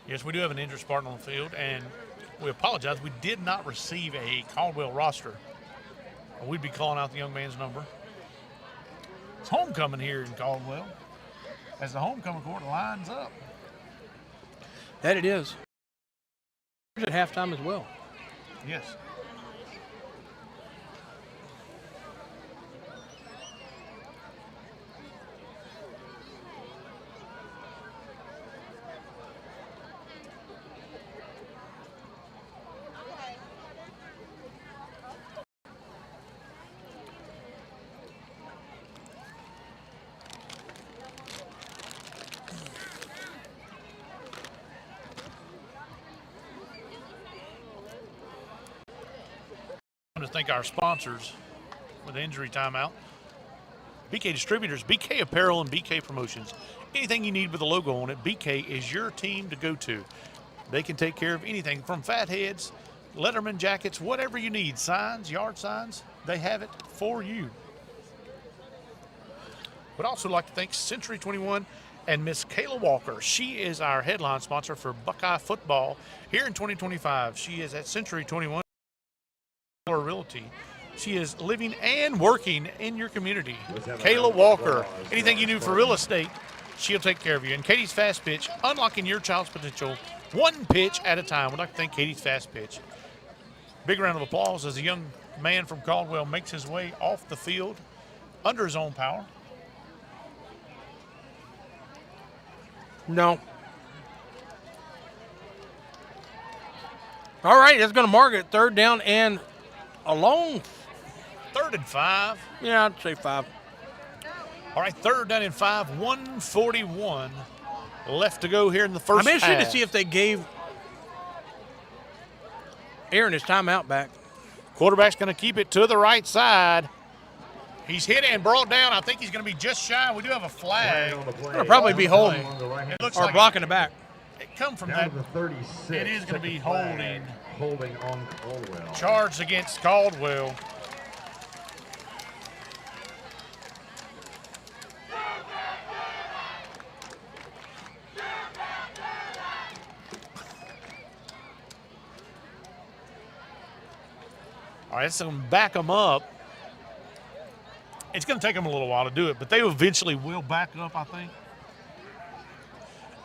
Yes, we do have an injured Spartan on the field, and we apologize. We did not receive a Caldwell roster. We'd be calling out the young man's number. It's homecoming here in Caldwell as the homecoming court lines up. That it is. At halftime as well. Yes. I want to thank our sponsors with the injury timeout. BK Distributors, BK Apparel, and BK Promotions. Anything you need with a logo on it, BK is your team to go to. They can take care of anything from fatheads, Letterman jackets, whatever you need, signs, yard signs, they have it for you. Would also like to thank Century 21 and Miss Kayla Walker. She is our headline sponsor for Buckeye Football here in 2025. She is at Century 21 Realty. She is living and working in your community. Kayla Walker, anything you do for real estate, she'll take care of you. And Katie's Fast Pitch, unlocking your child's potential one pitch at a time. We'd like to thank Katie's Fast Pitch. Big round of applause as a young man from Caldwell makes his way off the field under his own power. No. All right, that's going to mark it. Third down and a long. 3rd and 5. Yeah, I'd say 5. All right, 3rd down and 5, 1:41 left to go here in the first I'm interested half. to see if they gave Aaron his timeout back. Quarterback's going to keep it to the right side. He's hit and brought down. I think he's going to be just shy. We do have a flag. It'll probably be holding It looks or like blocking the back. it come from Down that. to the 36. It is gonna be Second flag. holding. Holding on Caldwell. Charged against Caldwell. All right, so back them up. It's going to take them a little while to do it, but they eventually will back up, I think.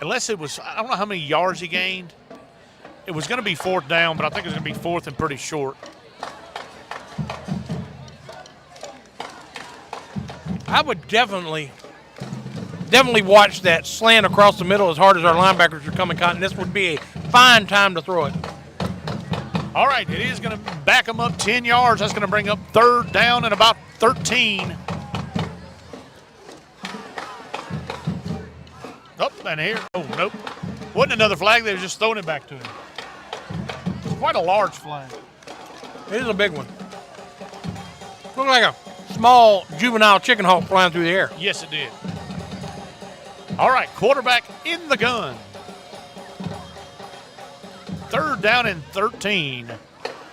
Unless it was, I don't know how many yards he gained. It was going to be 4th down, but I think it was going to be 4th and pretty short. I would definitely watch that slant across the middle as hard as our linebackers are coming, Cotton. This would be a fine time to throw it. All right, it is going to back them up 10 yards. That's going to bring up 3rd down and about 13. Oh, and here, oh, nope. Wasn't another flag. They were just throwing it back to him. It's quite a large flag. It is a big one. Looked like a small juvenile chicken hawk flying through the air. Yes, it did. All right, quarterback in the gun. 3rd down and 13.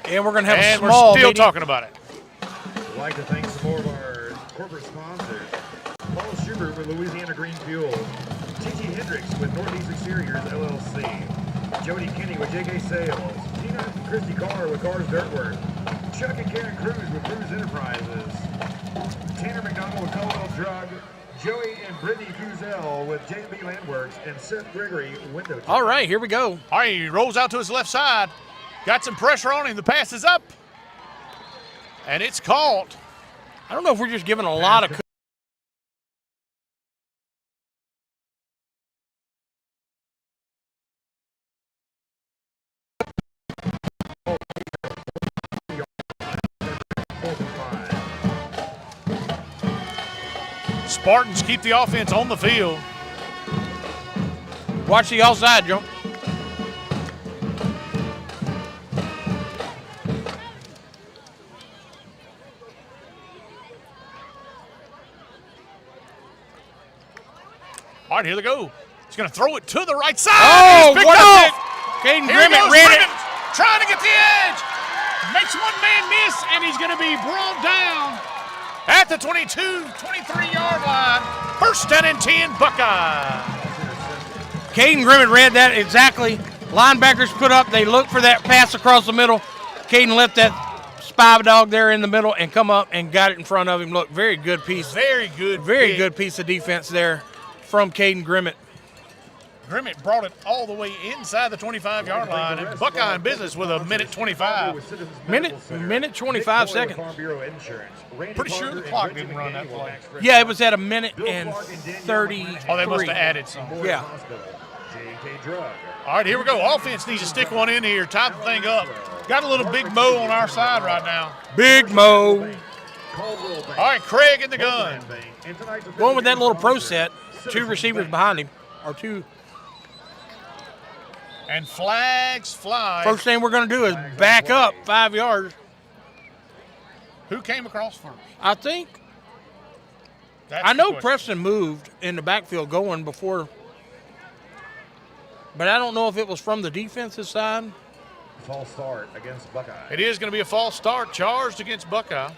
And we're going to have and a small we're still meeting. talking about it. I'd like to thank some more of our corporate sponsors. Paul Schubert with Louisiana Green Fuel. T.T. Hendricks with Northeast Exteriors, LLC. Jody Kinney with JK Sales. Tina and Christy Carr with Cars Dirtwork. Chuck and Karen Cruz with Cruz Enterprises. Tanner McDonald with Colwell Drug. Joey and Brittany Kuzel with J&B Landworks, and Seth Gregory, Window Tech. All right, here we go. All right, he rolls out to his left side. Got some pressure on him. The pass is up. And it's caught. I don't know if we're just giving a lot of Spartans keep the offense on the field. Watch the outside, Joe. All right, here they go. He's going to throw it to the right side. Oh, He's picked what up up? Caden Here he Grimmett goes, read it. Grimmett trying to get the edge. Makes one man miss, and he's going to be brought down at the 22, 23-yard line. 1st down and 10, Buckeye. Caden Grimmett read that exactly. Linebackers put up. They looked for that pass across the middle. Caden left that spy dog there in the middle and come up and got it in front of him. Look, very good piece. Very good. Very pick. good piece of defense there from Caden Grimmett. Grimmett brought it all the way inside the 25-yard line, and Buckeye in business with a minute 25. Minute 25 seconds. Pretty sure the clock didn't run that play. Yeah, it was at a minute and 33. Oh, they must have added some. Yeah. All right, here we go. Offense needs to stick one in here, tie the thing up. Got a little Big Mo on our side right now. Big Mo. All right, Craig in the gun. Going with that little pro set. 2 receivers behind him. Or 2. And flags fly. First thing we're going to do is back up 5 yards. Who came across first? I think. That's I know the question. Preston moved in the backfield going before. But I don't know if it was from the defensive side. False start against Buckeye. It is going to be a false start charged against Buckeye.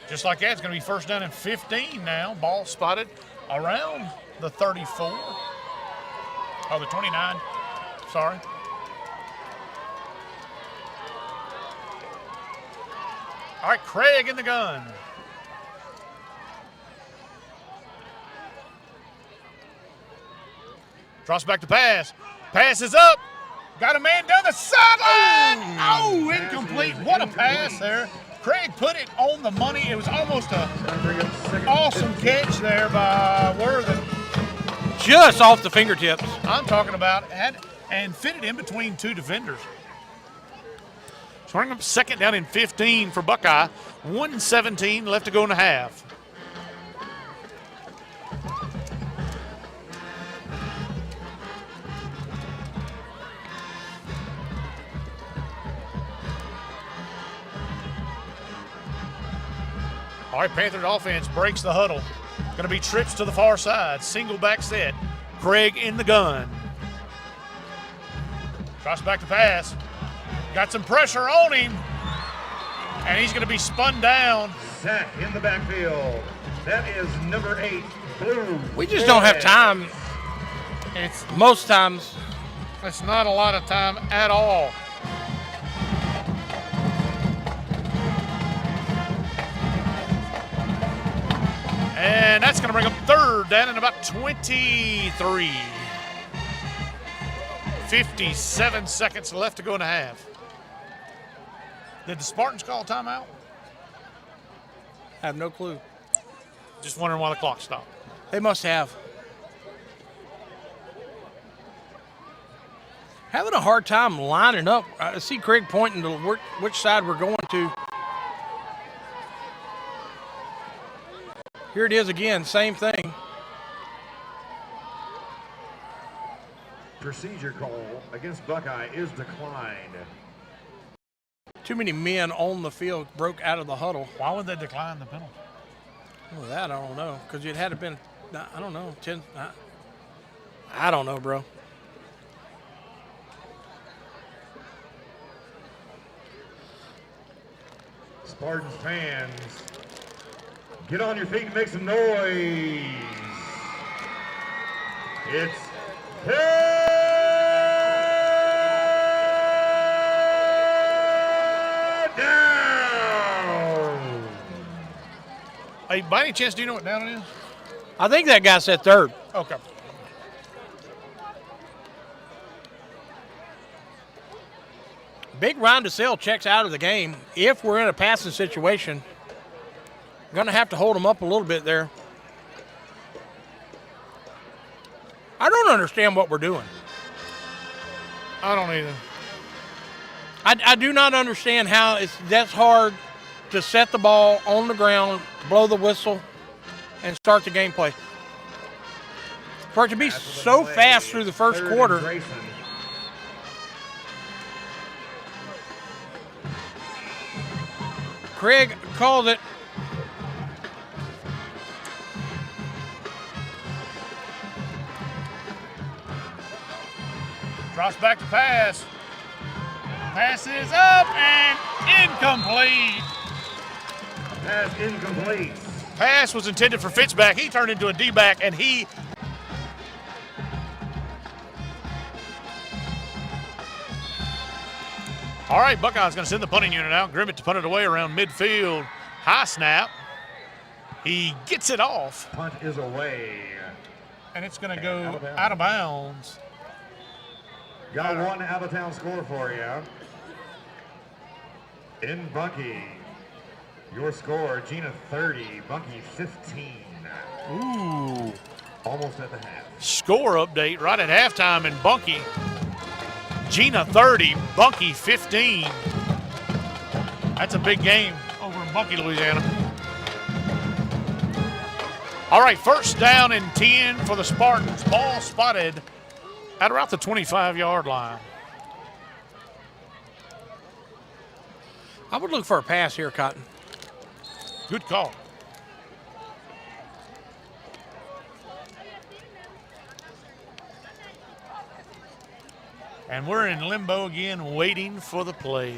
Just like that, it's going to be 1st down and 15 now. Ball spotted around the 34. Oh, the 29. Sorry. All right, Craig in the gun. Drops back to pass. Pass is up. Got a man down the sideline. Oh, incomplete. What a pass there. Craig put it on the money. It was almost an awesome catch there by Worthen. Just off the fingertips. I'm talking about and fitted in between 2 defenders. So bring up 2nd down and 15 for Buckeye. 1:17 left to go in the half. All right, Panthers offense breaks the huddle. Going to be trips to the far side. Single back set. Craig in the gun. Drops back to pass. Got some pressure on him. And he's going to be spun down. Sack in the backfield. That is number 8, Blue. We just don't have time. It's Most times. not a lot of time at all. And that's going to bring up third down and about 23. 57 seconds left to go in the half. Did the Spartans call a timeout? I have no clue. Just wondering why the clock stopped. They must have. Having a hard time lining up. I see Craig pointing to which side we're going to. Here it is again, same thing. Procedure call against Buckeye is declined. Too many men on the field broke out of the huddle. Why would they decline the penalty? Well, that I don't know, because it had to been, I don't know, 10. I don't know, bro. Spartans fans, get on your feet and make some noise. It's down. Hey, by any chance, do you know what down it is? I think that guy said third. Okay. Big Ron DeSale checks out of the game. If we're in a passing situation, going to have to hold him up a little bit there. I don't understand what we're doing. I don't either. I do not understand how that's hard to set the ball on the ground, blow the whistle, and start the gameplay. For it to be so fast through the first quarter. Craig called it. Drops back to pass. Pass is up and incomplete. Pass incomplete. Pass was intended for Fitzback. He turned into a D-back, and he... All right, Buckeye's going to send the punting unit out. Grimmett to punt it away around midfield. High snap. He gets it off. Punt is away. And it's going to go out of bounds. Got one out-of-town score for you. In Bunkie, your score, Gina 30, Bunkie 15. Ooh. Almost at the half. Score update right at halftime in Bunkie. Gina 30, Bunkie 15. That's a big game over in Bunkie, Louisiana. All right, first down and 10 for the Spartans. Ball spotted at about the 25-yard line. I would look for a pass here, Cotton. Good call. And we're in limbo again, waiting for the play.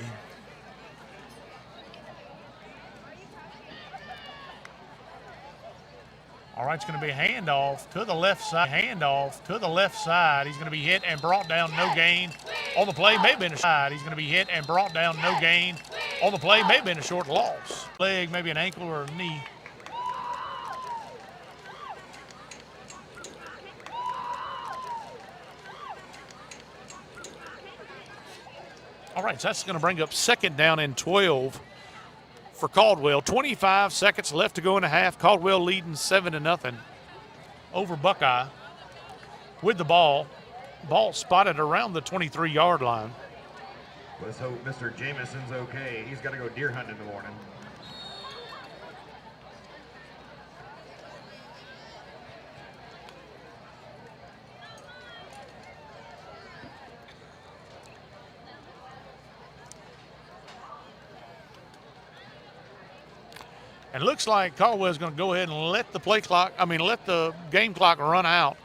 All right, it's going to be a handoff to the left side. Handoff to the left side. He's going to be hit and brought down, no gain. On the play, may have been a side. He's going to be hit and brought down, no gain. On the play, may have been a short loss. Leg, maybe an ankle or a knee. All right, so that's going to bring up second down and 12 for Caldwell. 25 seconds left to go in the half. Caldwell leading 7-0 over Buckeye with the ball. Ball spotted around the 23-yard line. Let's hope Mr. Jameson's okay. He's got to go deer hunting in the morning. And it looks like Caldwell's going to go ahead and let the game clock run out.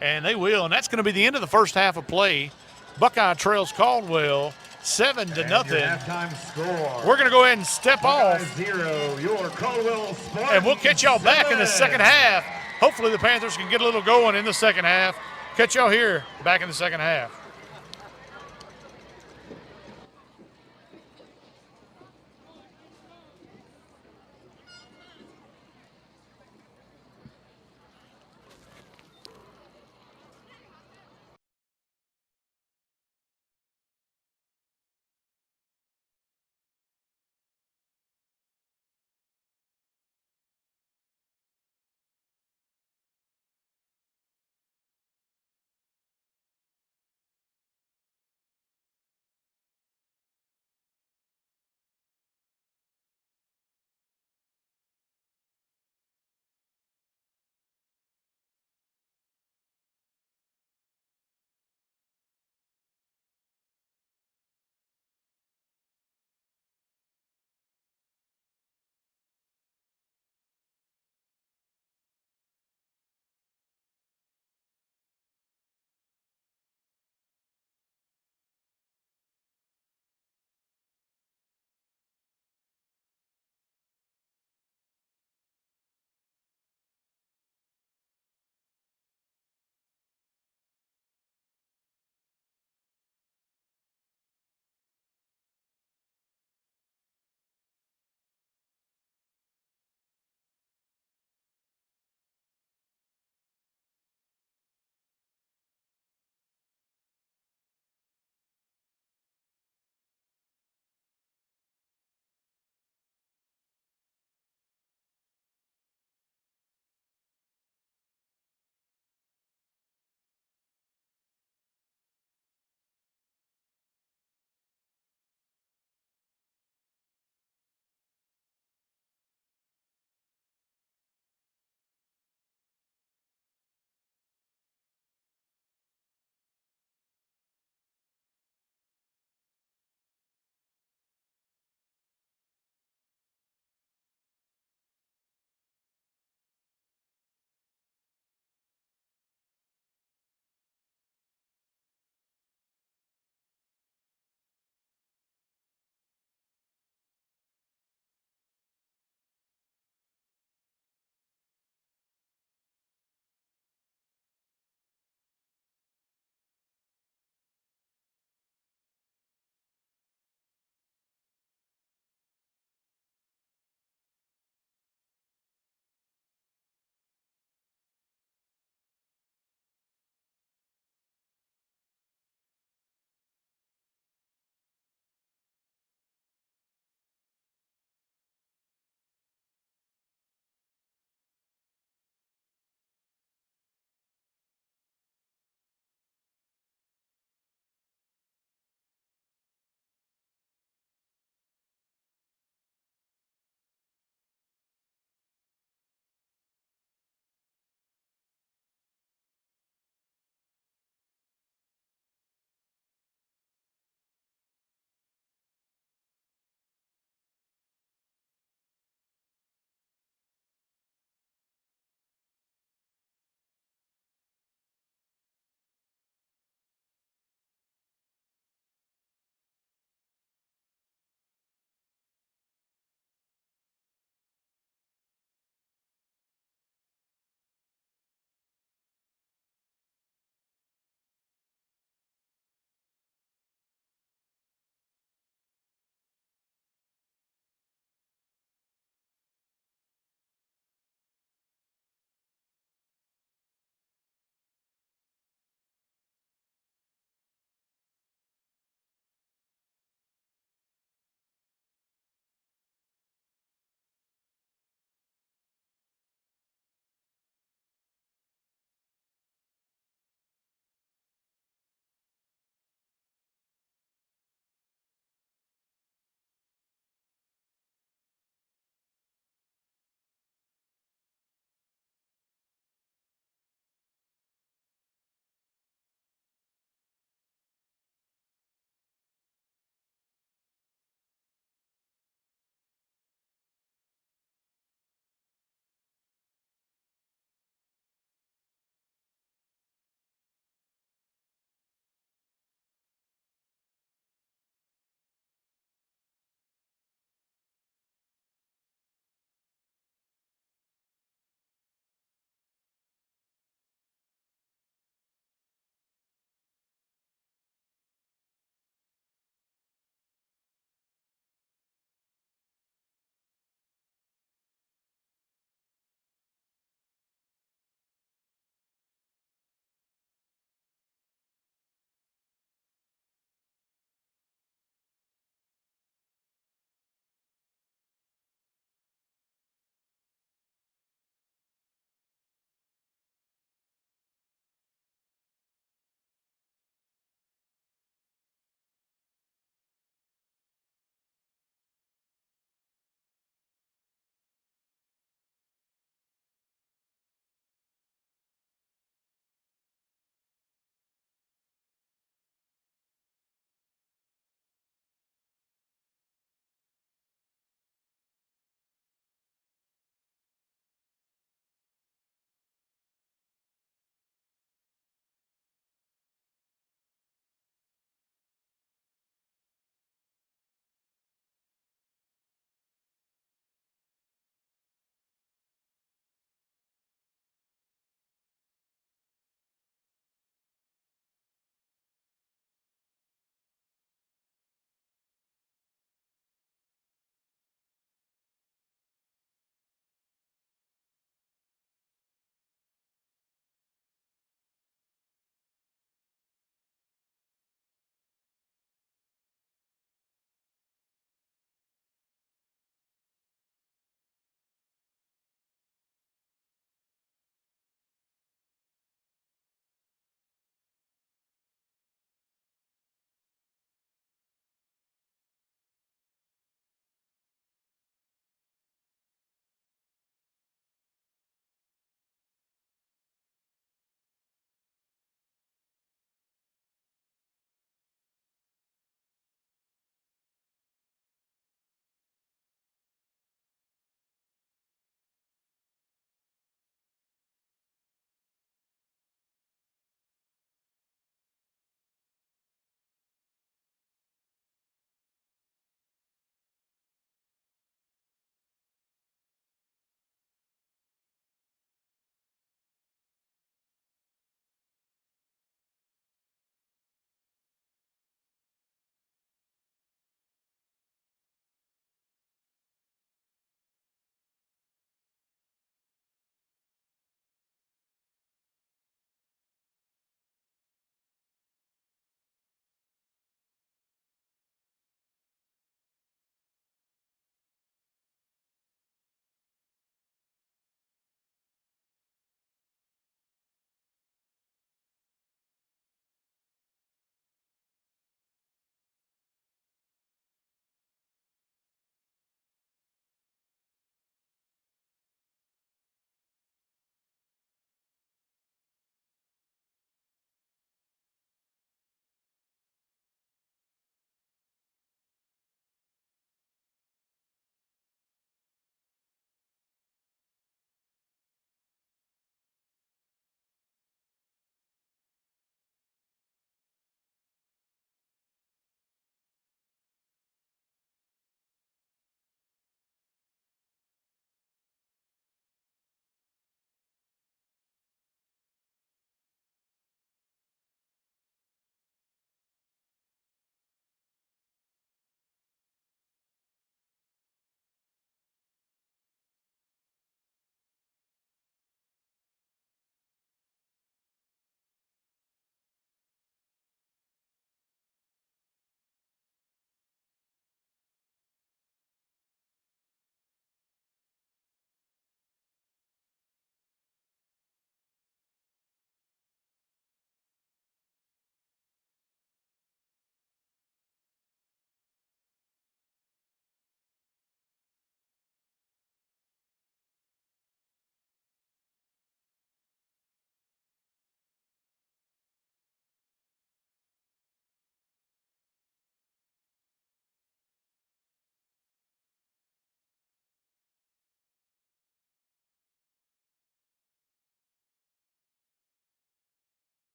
And they will. And that's going to be the end of the first half of play. Buckeye trails Caldwell 7-0. Halftime score. We're going to go ahead and step Buckeye off. 0, your Caldwell Spartans. And we'll catch y'all back in the second half. Hopefully the Panthers can get a little going in the second half. Catch y'all here back in the second half.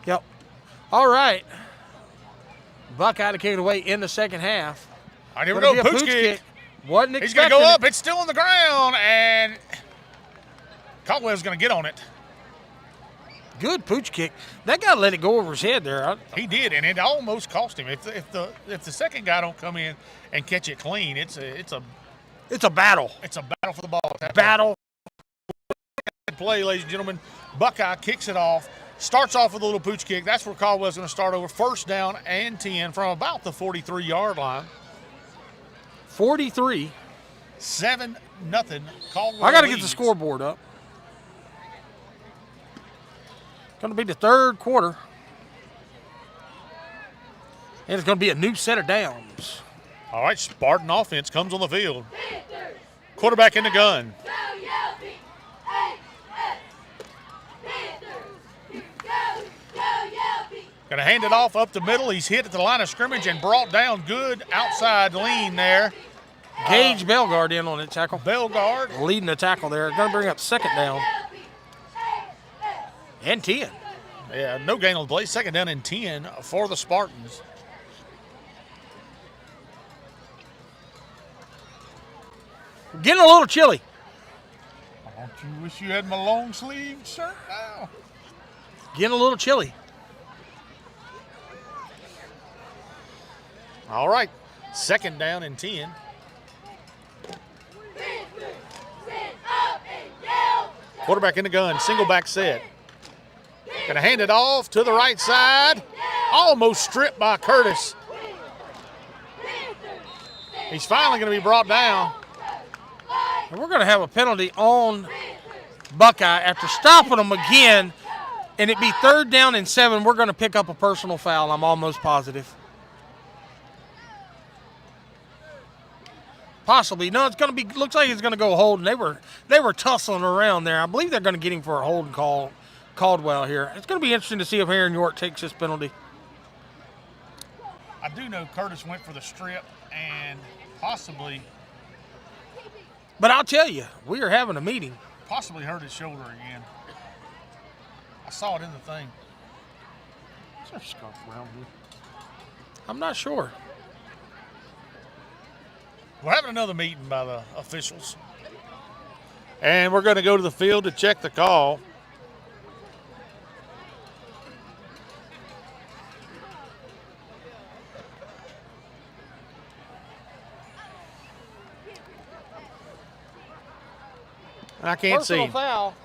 Yep. All right. Buckeye to kick it away in the second half. All right, here we go. Gonna be a Pooch kick. Wasn't He's going expecting to go up. it. It's still on the ground, and Caldwell's going to get on it. Good pooch kick. That guy let it go over his head there. He did, and it almost cost him. If the second guy don't come in and catch it clean, it's a battle. It's a battle for the ball. It's that Battle. play, ladies and gentlemen. Buckeye kicks it off. Starts off with a little pooch kick. That's where Caldwell's going to start over. First down and 10 from about the 43-yard line. 43. 7-0. Caldwell I got to get the leads. scoreboard up. Going to be the third quarter. And it's going to be a new set of downs. All right, Spartan offense comes on the field. Quarterback in the gun. Go Yellow Feet! Panthers! Go Yellow Feet! Going to hand it off up the middle. He's hit at the line of scrimmage and brought down. Good outside lean there. Gage Belgard in on that tackle. Belgard. Leading the tackle there. Going to bring up second down. And 10. Yeah, no gain on the play. Second down and 10 for the Spartans. Getting a little chilly. Don't you wish you had my long sleeve shirt now? Getting a little chilly. All right, second down and 10. Quarterback in the gun, single back set. Gonna hand it off to the right side. Almost stripped by Curtis. He's finally gonna be brought down. And we're going to have a penalty on Buckeye after stopping them again. And it be third down and 7. We're going to pick up a personal foul. I'm almost positive. Possibly. No, it's going to be. Looks like it's going to go holding. They were tussling around there. I believe they're going to get him for a holding call. Caldwell here. It's going to be interesting to see if Aaron York takes this penalty. I do know Curtis went for the strip and possibly But I'll tell you, we are having a meeting. hurt his shoulder again. I saw it in the thing. Is there a scarf around here? I'm not sure. We're having another meeting by the officials. And we're going to go to the field to check the call. I can't Personal see. foul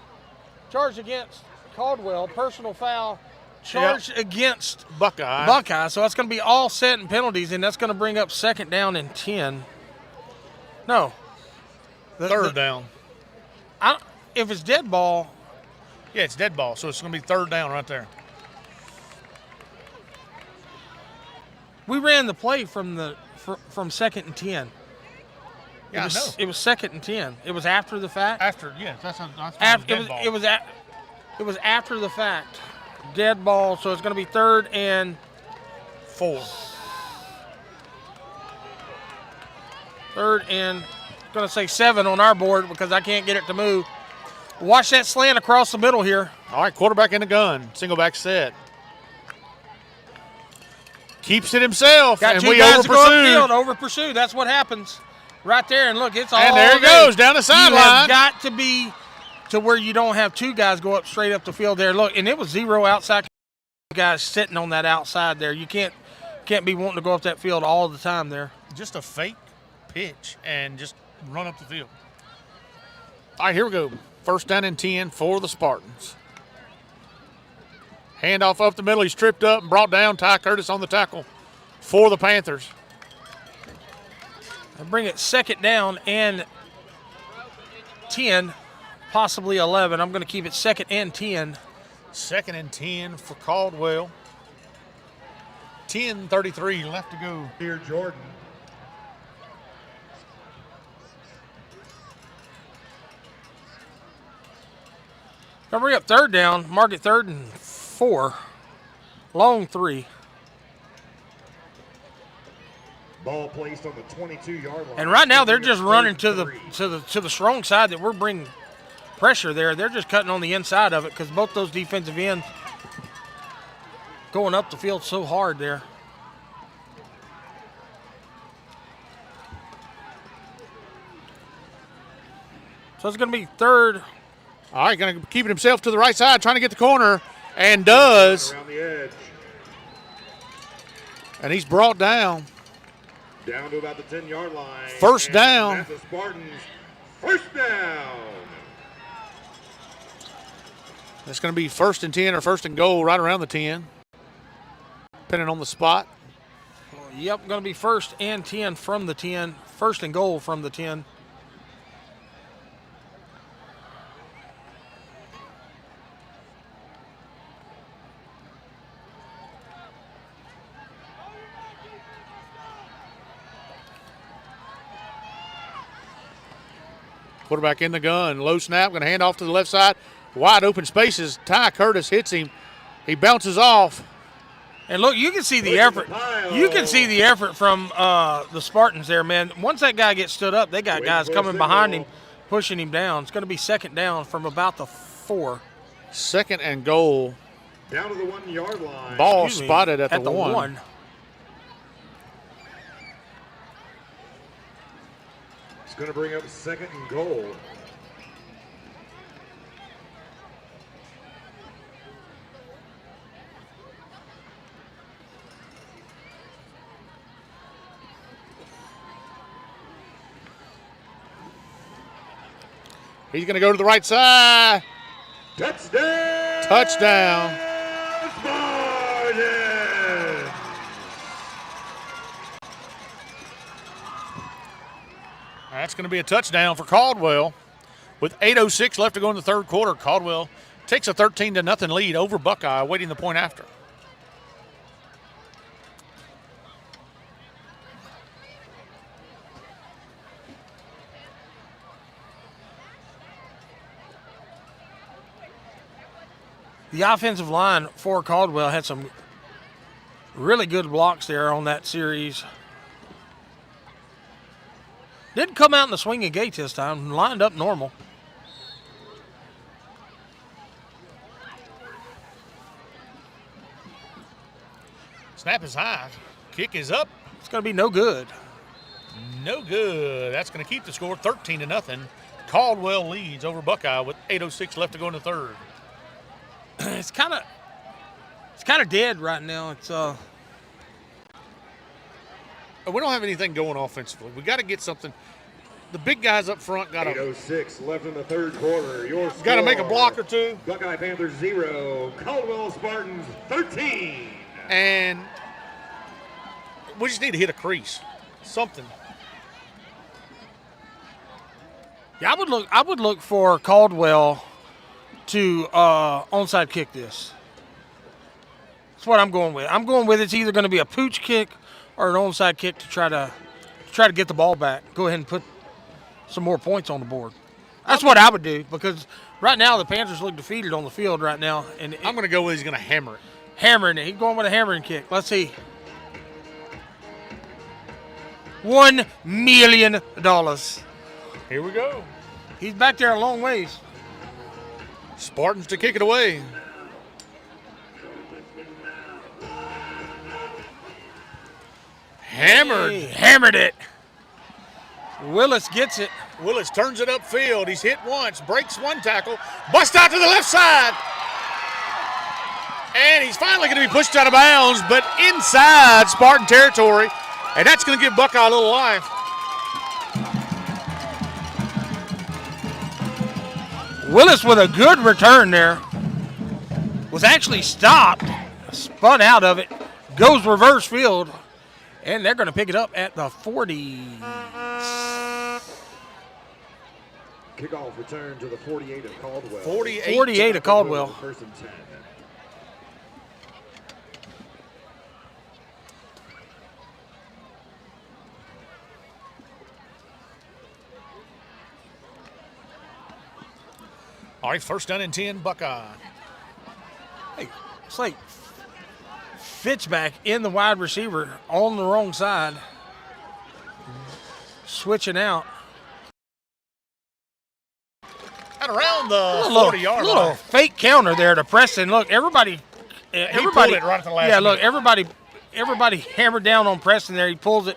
charged against Caldwell. Personal foul charged against Buckeye. So that's going to be all set and penalties, and that's going to bring up second down and 10. No. Third down. If it's dead ball. Yeah, it's dead ball, so it's going to be third down right there. We ran the play from second and 10. Yeah, I know. It was second and 10. It was after the fact. That's It was after the fact. Dead ball, so it's going to be third and 4. Third and going to say 7 on our board because I can't get it to move. Watch that slant across the middle here. All right, quarterback in the gun, single back set. Keeps it himself, Got and two we guys to go over-pursued. upfield, over pursue. That's what happens right there. And look, it's all And there he day. goes, down the You sideline. have got to be to where you don't have two guys go up straight up the field there. Look, and it was 0 outside guys sitting on that outside there. You can't be wanting to go up that field all the time there. Just a fake pitch and just run up the field. All right, here we go. First down and 10 for the Spartans. Handoff up the middle. He's tripped up and brought down. Ty Curtis on the tackle for the Panthers. I bring it second down and 10, possibly 11. I'm going to keep it second and 10. Second and 10 for Caldwell. 10:33 left to go. Here, Jordan. Gonna bring up third down, mark it third and 4. Long 3. Ball placed on the 22-yard line. And right now they're just running to the strong side that we're bringing pressure there. They're just cutting on the inside of it because both those defensive ends going up the field so hard there. So it's going to be third. All right, going to keep himself to the right side, trying to get the corner, and does. Around the edge. And he's brought down. Down to about the 10-yard line. First down. That's the Spartans. First down. That's going to be 1st and 10 or 1st and goal right around the 10, depending on the spot. Yep, going to be 1st and 10 from the 10. 1st and goal from the 10. Quarterback in the gun, low snap, going to hand off to the left side. Wide open spaces. Ty Curtis hits him. He bounces off. And look, you can see the effort. You can see the effort from the Spartans there, man. Once that guy gets stood up, they got guys coming behind him, pushing him down. It's going to be 2nd down from about the 4. 2nd and goal. Down to the 1-yard line. Ball spotted at the 1. It's going to bring up 2nd and goal. He's going to go to the right side. Touchdown! Touchdown. Spartans! That's going to be a touchdown for Caldwell. With 8:06 left to go in the 3rd quarter, Caldwell takes a 13-0 lead over Buckeye, awaiting the point after. The offensive line for Caldwell had some really good blocks there on that series. Didn't come out in the swinging gate this time, lined up normal. Snap is high. Kick is up. It's going to be no good. No good. That's going to keep the score 13-0. Caldwell leads over Buckeye with 8:06 left to go in the 3rd. It's kind of dead right now. It's We don't have anything going offensively. We got to get something. The big guys up front got to 8:06 left in the 3rd quarter. Your score, got to make a block or two. Buckeye Panthers 0, Caldwell Spartans 13. And we just need to hit a crease. Something. Yeah, I would look for Caldwell to onside kick this. That's what I'm going with. I'm going with it's either going to be a pooch kick or an onside kick to try to get the ball back. Go ahead and put some more points on the board. That's what I would do, because right now the Panthers look defeated on the field right now. And I'm going to go with he's going to hammer it. Hammering it. He's going with a hammering kick. Let's see. $1 million. Here we go. He's back there a long ways. Spartans to kick it away. Hammered. Hey, hammered it. Willis gets it. Willis turns it upfield. He's hit once, breaks one tackle, busts out to the left side. And he's finally going to be pushed out of bounds, but inside Spartan territory. And that's going to give Buckeye a little life. Willis with a good return there. Was actually stopped, spun out of it, goes reverse field, and they're going to pick it up at the 40. Kickoff return to the 48 of Caldwell. 48 of Caldwell. First and 10. All right, 1st down and 10, Buckeye. Hey, it's like Fitzback in the wide receiver on the wrong side, switching out. And around the 40-yard line. Little fake counter there to Preston. Look, everybody pulled it right at the last Yeah, look, minute. everybody hammered down on Preston there. He pulls it,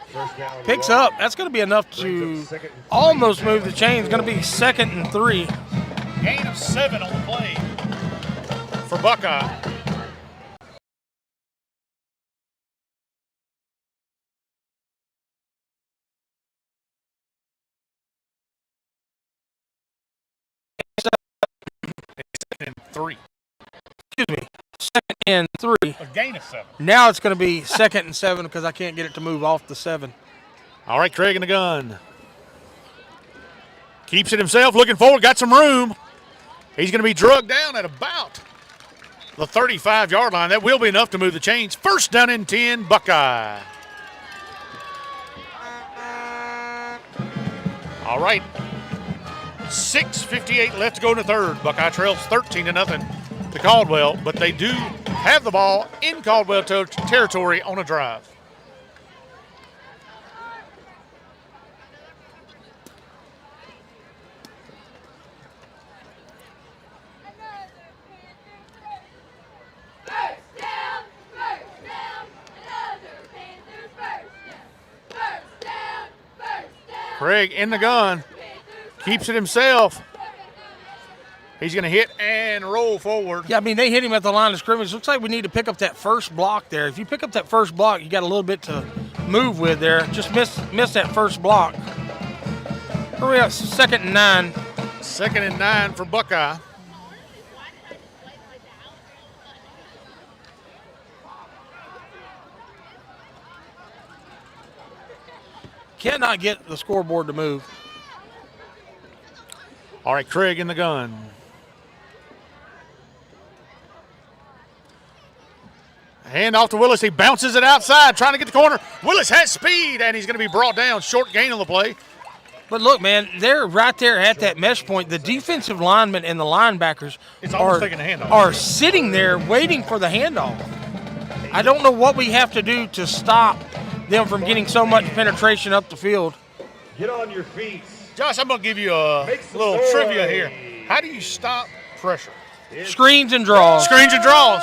picks up. That's going to be enough to almost move the chain. It's going to be 2nd and 3. Gain of 7 on the play for Buckeye. And 3. Excuse me, 2nd and 3. A gain of 7. Now it's going to be 2nd and 7 because I can't get it to move off the 7. All right, Craig in the gun. Keeps it himself, looking forward, got some room. He's going to be drugged down at about the 35-yard line. That will be enough to move the chains. 1st down and 10, Buckeye. All right. 6:58 left to go in the 3rd. Buckeye trails 13-0 to Caldwell, but they do have the ball in Caldwell territory on a drive. Craig in the gun, keeps it himself. He's going to hit and roll forward. Yeah, I mean, they hit him at the line of scrimmage. Looks like we need to pick up that first block there. If you pick up that first block, you got a little bit to move with there. Just miss that first block. Hurry up, 2nd and 9. 2nd and 9 for Buckeye. Cannot get the scoreboard to move. All right, Craig in the gun. Hand off to Willis. He bounces it outside, trying to get the corner. Willis has speed, and he's going to be brought down. Short gain on the play. But look, man, they're right there at that mesh point. The defensive linemen and the linebackers are sitting there waiting for the handoff. I don't know what we have to do to stop them from getting so much penetration up the field. Get on your feet. Josh, I'm going to give you a little trivia here. How do you stop pressure? Screens and draws. Screens and draws.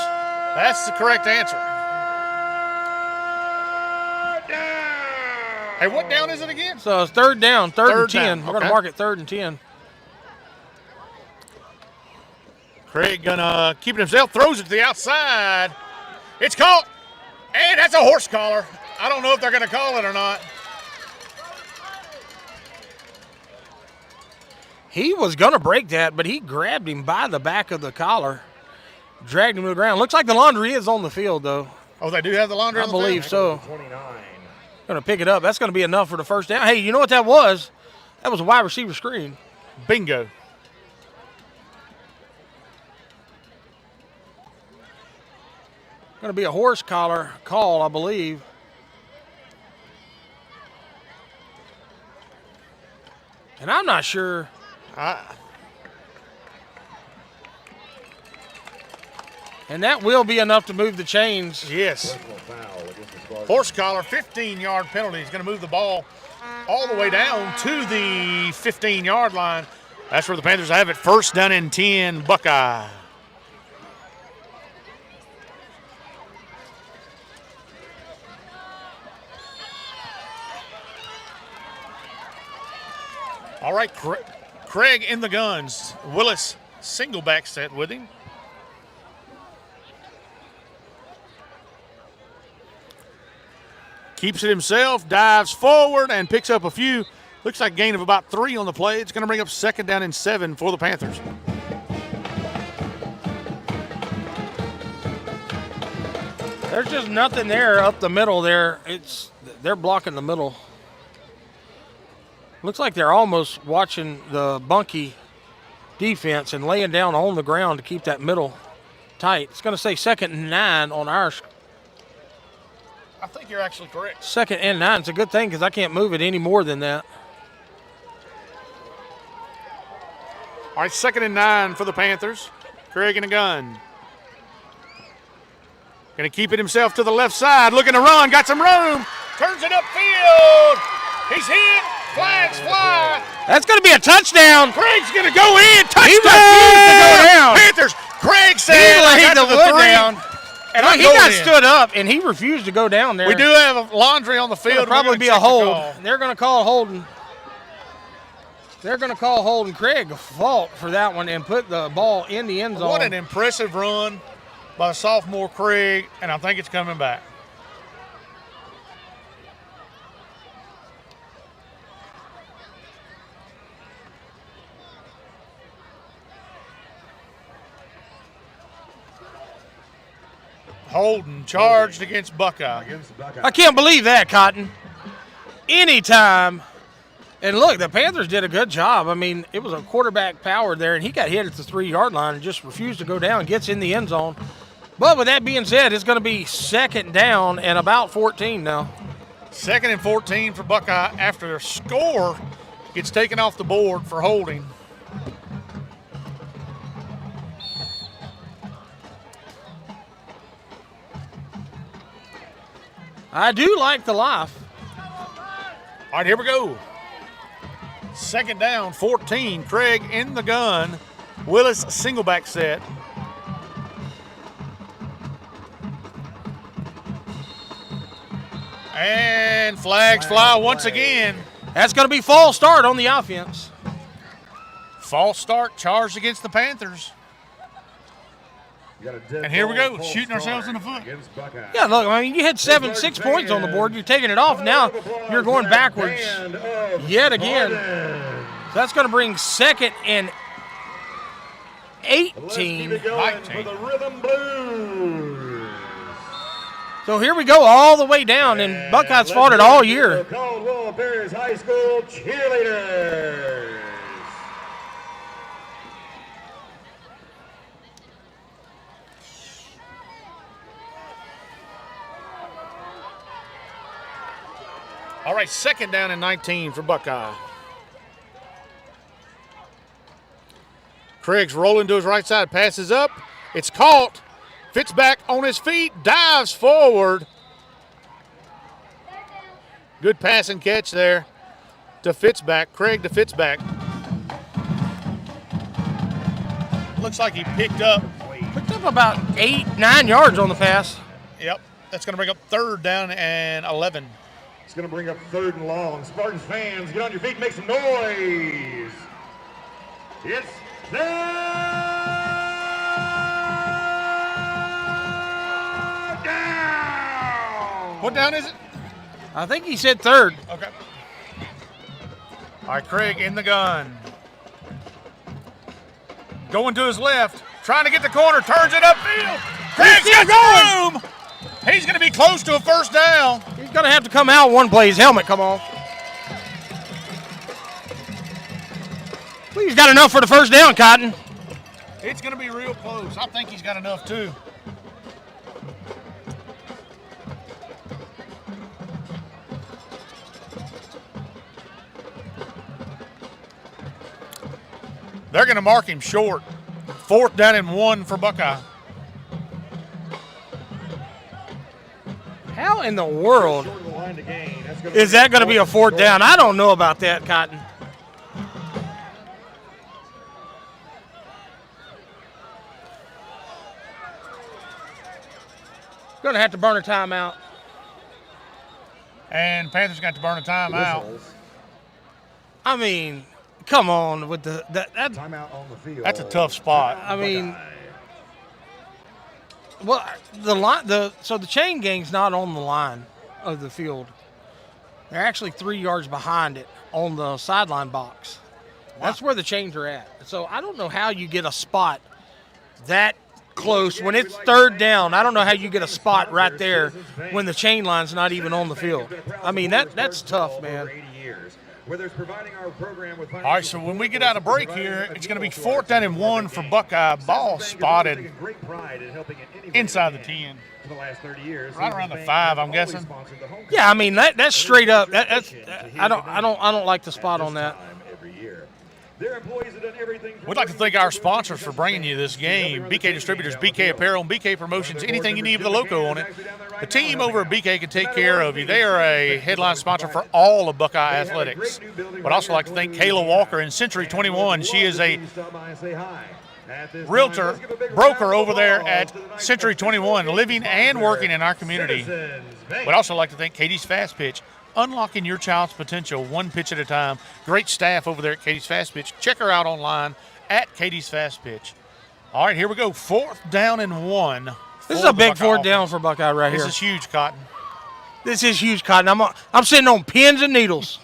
That's the correct answer. Hey, what down is it again? So it's 3rd down, 3rd and 10. down. We're going to mark it 3rd and 10. Craig gonna keep it himself, throws it to the outside. It's caught, and that's a horse collar. I don't know if they're gonna call it or not. He was going to break that, but he grabbed him by the back of the collar, dragged him to the ground. Looks like the laundry is on the field, though. Oh, they do have the laundry I on the field? believe so. 29. Going to pick it up. That's going to be enough for the 1st down. Hey, you know what that was? That was a wide receiver screen. Bingo. Going to be a horse collar call, I believe. And I'm not sure. And that will be enough to move the chains. Yes. Horse collar, 15-yard penalty. He's going to move the ball all the way down to the 15-yard line. That's where the Panthers have it. 1st down and 10, Buckeye. All right, Craig in the guns. Willis single back set with him. Keeps it himself, dives forward, and picks up a few. Looks like a gain of about 3 on the play. It's going to bring up 2nd down and 7 for the Panthers. There's just nothing there up the middle there. They're blocking the middle. Looks like they're almost watching the bunkie defense and laying down on the ground to keep that middle tight. It's going to say 2nd and 9 on ours. I think you're actually correct. 2nd and 9. It's a good thing because I can't move it any more than that. All right, 2nd and 9 for the Panthers. Craig in a gun. Going to keep it himself to the left side. Looking to run. Got some room. Turns it upfield. He's hit. Flags fly. That's going to be a touchdown. Craig's going to go in. Touchdown. He refused to go down. Panthers. Craig said, He I laid got the to wood 3. down. And He got stood up, and he refused to go down there. We do have laundry on the field. It'll probably be a hold. They're going to call holding. They're going to call holding Craig a fault for that one and put the ball in the end zone. What an impressive run by sophomore Craig, and I think it's coming back. Holden charged against Buckeye. I can't believe that, Cotton. Anytime. And look, the Panthers did a good job. I mean, it was a quarterback power there, and he got hit at the 3-yard line and just refused to go down, gets in the end zone. But with that being said, it's going to be 2nd down and about 14 now. 2nd and 14 for Buckeye after their score gets taken off the board for holding. I do like the life. All right, here we go. 2nd down, 14. Craig in the gun. Willis single back set. And flags fly once again. That's going to be false start on the offense. False start charged against the Panthers. And here we go, shooting ourselves in the foot. Yeah, look, I mean, you had 6 points on the board. You're taking it off. Now you're going backwards yet again. So that's going to bring 2nd and 18. 19. So here we go all the way down, and Buckeyes fought it all year. Caldwell Bears High School cheerleaders. All right, 2nd down and 19 for Buckeye. Craig's rolling to his right side, passes up. It's caught. Fits back on his feet, dives forward. Good pass and catch there to Fitzback. Craig to Fitzback. Looks like he picked up about 8-9 yards on the pass. Yep, that's going to bring up 3rd down and 11. It's going to bring up 3rd and long. Spartans fans, get on your feet and make some noise. It's down. What down is it? I think he said 3rd. Okay. All right, Craig in the gun. Going to his left, trying to get the corner, turns it upfield. Craig's got room. He's going to be close to a 1st down. He's going to have to come out one play. His helmet come off. Well, he's got enough for the 1st down, Cotton. It's going to be real close. I think he's got enough, too. They're going to mark him short. 4th down and 1 for Buckeye. How in the world is that going to be a 4th down? I don't know about that, Cotton. Going to have to burn a timeout. And Panthers got to burn a timeout. I mean, come on with that timeout on the field. That's a tough spot. I mean, well, so the chain gang's not on the line of the field. They're actually 3 yards behind it on the sideline box. That's where the chains are at. So I don't know how you get a spot that close when it's 3rd down. I don't know how you get a spot right there when the chain line's not even on the field. I mean, that's tough, man. All right, so when we get out of break here, it's going to be 4th down and 1 for Buckeye. Ball spotted inside the 10. Right around the 5, I'm guessing. Yeah, I mean that's straight up. I don't like the spot on that. We'd like to thank our sponsors for bringing you this game. BK Distributors, BK Apparel, and BK Promotions. Anything you need with the logo on it. The team over at BK can take care of you. They are a headline sponsor for all of Buckeye Athletics. But also like to thank Kayla Walker in Century 21. She is a realtor, broker over there at Century 21, living and working in our community. We'd also like to thank Katie's Fast Pitch, unlocking your child's potential one pitch at a time. Great staff over there at Katie's Fast Pitch. Check her out online at Katie's Fast Pitch. All right, here we go. 4th down and 1. This is a big 4th down for Buckeye right here. This is huge, Cotton. This is huge, Cotton. I'm sitting on pins and needles.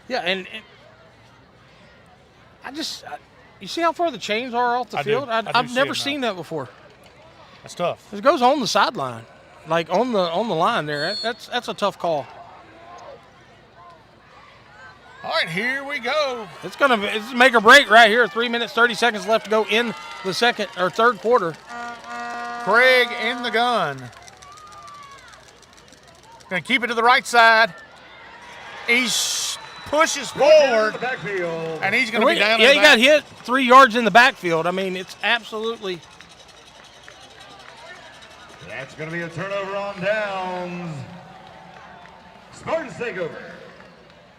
Yeah, and you see how far the chains are off the field? I've never seen that before. That's tough. It goes on the sideline, like on the line there. That's a tough call. All right, here we go. It's make or break right here. 3 minutes, 30 seconds left to go in the second or third quarter. Craig in the gun. Going to keep it to the right side. He pushes forward, and he's going to be down in the back. Yeah, he got hit 3 yards in the backfield. I mean, it's absolutely. That's going to be a turnover on downs. Spartans take over.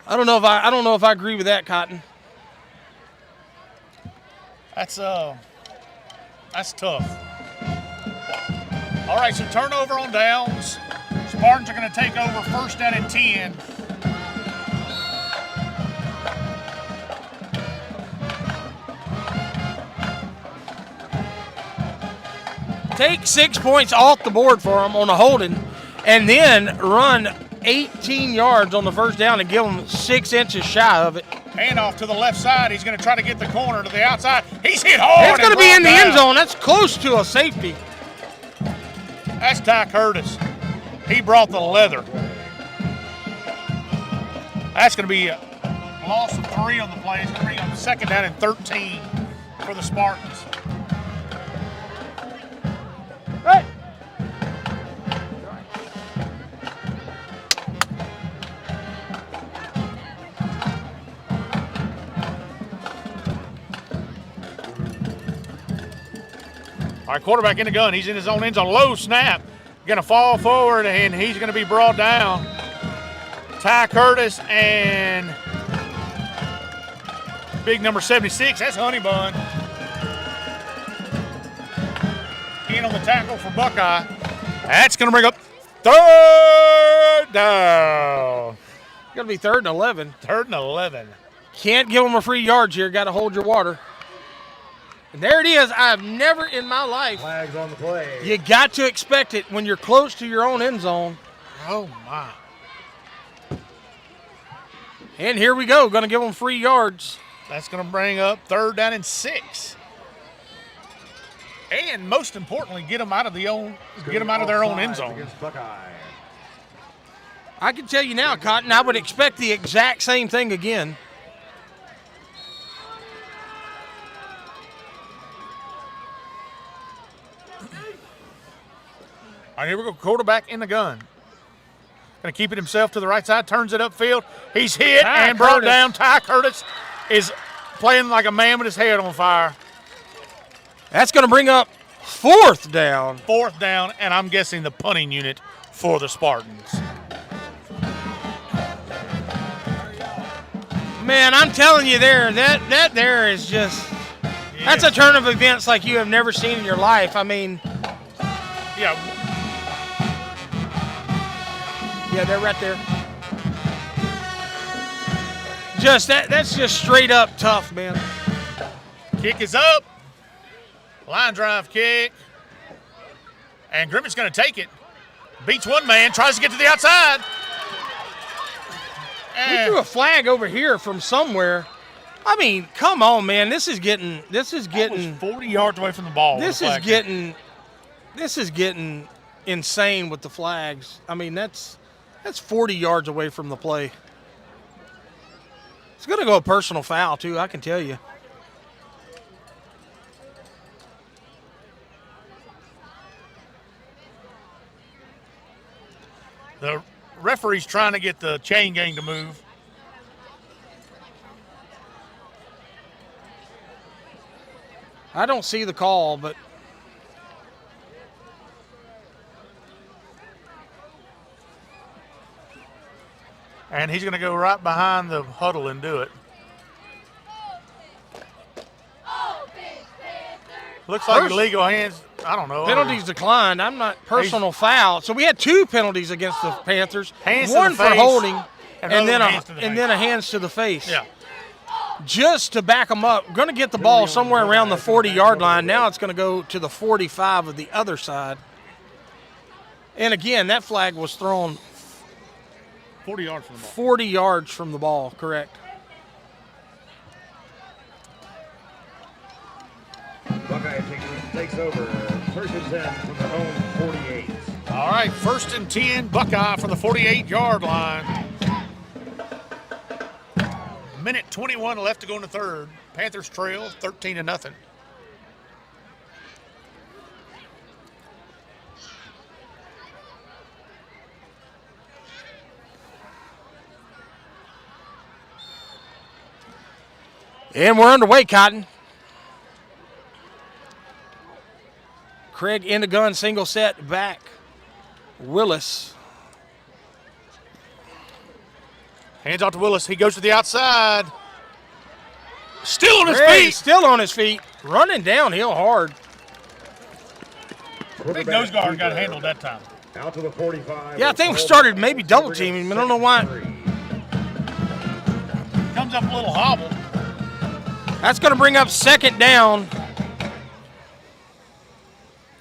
I don't know if I agree with that, Cotton. That's tough. All right, so turnover on downs. Spartans are going to take over 1st down and 10. Take 6 points off the board for them on a holding, and then run 18 yards on the 1st down and give them 6 inches shy of it. Handoff to the left side. He's going to try to get the corner to the outside. He's hit hard. It's going to be in the end zone. That's close to a safety. That's Ty Curtis. He brought the leather. That's going to be a loss of 3 on the play. It's going to bring up 2nd down and 13 for the Spartans. Hey. All right, quarterback in the gun. He's in his own end zone. Low snap. Going to fall forward, and he's going to be brought down. Ty Curtis and big number 76. That's Honey Bun. In on the tackle for Buckeye. That's going to bring up 3rd down. Going to be 3rd and 11. 3rd and 11. Can't give them a free yards here. Got to hold your water. And there it is. I've never in my life. Flags on the play. You got to expect it when you're close to your own end zone. Oh, my. And here we go. Going to give them free yards. That's going to bring up 3rd down and 6. And most importantly, get them out of their own end zone. I can tell you now, Cotton, I would expect the exact same thing again. All right, here we go. Quarterback in the gun. Going to keep it himself to the right side. Turns it upfield. He's hit and brought down. Ty Curtis is playing like a man with his head on fire. That's going to bring up 4th down. 4th down, and I'm guessing the punting unit for the Spartans. Man, I'm telling you that there is just – that's a turn of events like you have never seen in your life. I mean – Yeah. Yeah, they're right there. That's just straight up tough, man. Kick is up. Line drive kick. And Grimmett's going to take it. Beats one man, tries to get to the outside. He threw a flag over here from somewhere. I mean, come on, man. This is getting That was 40 yards away from the ball. This is getting insane with the flags. I mean, that's 40 yards away from the play. It's going to go a personal foul, too, I can tell you. The referee's trying to get the chain gang to move. I don't see the call, but and he's going to go right behind the huddle and do it. Looks like illegal hands. I don't know. Penalties declined. I'm not personal foul. So we had 2 penalties against the Panthers. Hands to one the for face, holding, and then a hands to the face. Yeah. Just to back them up. Going to get the ball somewhere around the 40-yard line. Now it's going to go to the 45 of the other side. And again, that flag was thrown 40 yards from the ball. 40 yards from the ball, correct. Buckeye takes over. First and 10 from the home 48. All right, 1st and 10, Buckeye from the 48-yard line. Minute 21 left to go in the third. Panthers trail 13-0. And we're underway, Cotton. Craig in the gun, single set back. Willis. Hands off to Willis. He goes to the outside. Still on his Craig feet. still on his feet. Running downhill hard. I think nose guard got handled that time. Out to the 45. Yeah, I think we started maybe double teaming. I don't know why. Comes up a little hobble. That's going to bring up 2nd down.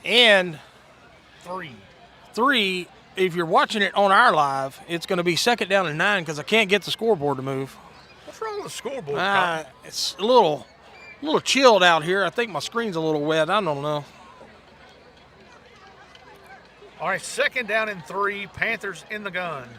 And 3. If you're watching it on our live, it's going to be 2nd down and 9 because I can't get the scoreboard to move. What's wrong with the scoreboard? It's a little chilled out here. I think my screen's a little wet. I don't know. All right, 2nd down and 3. Panthers in the gun.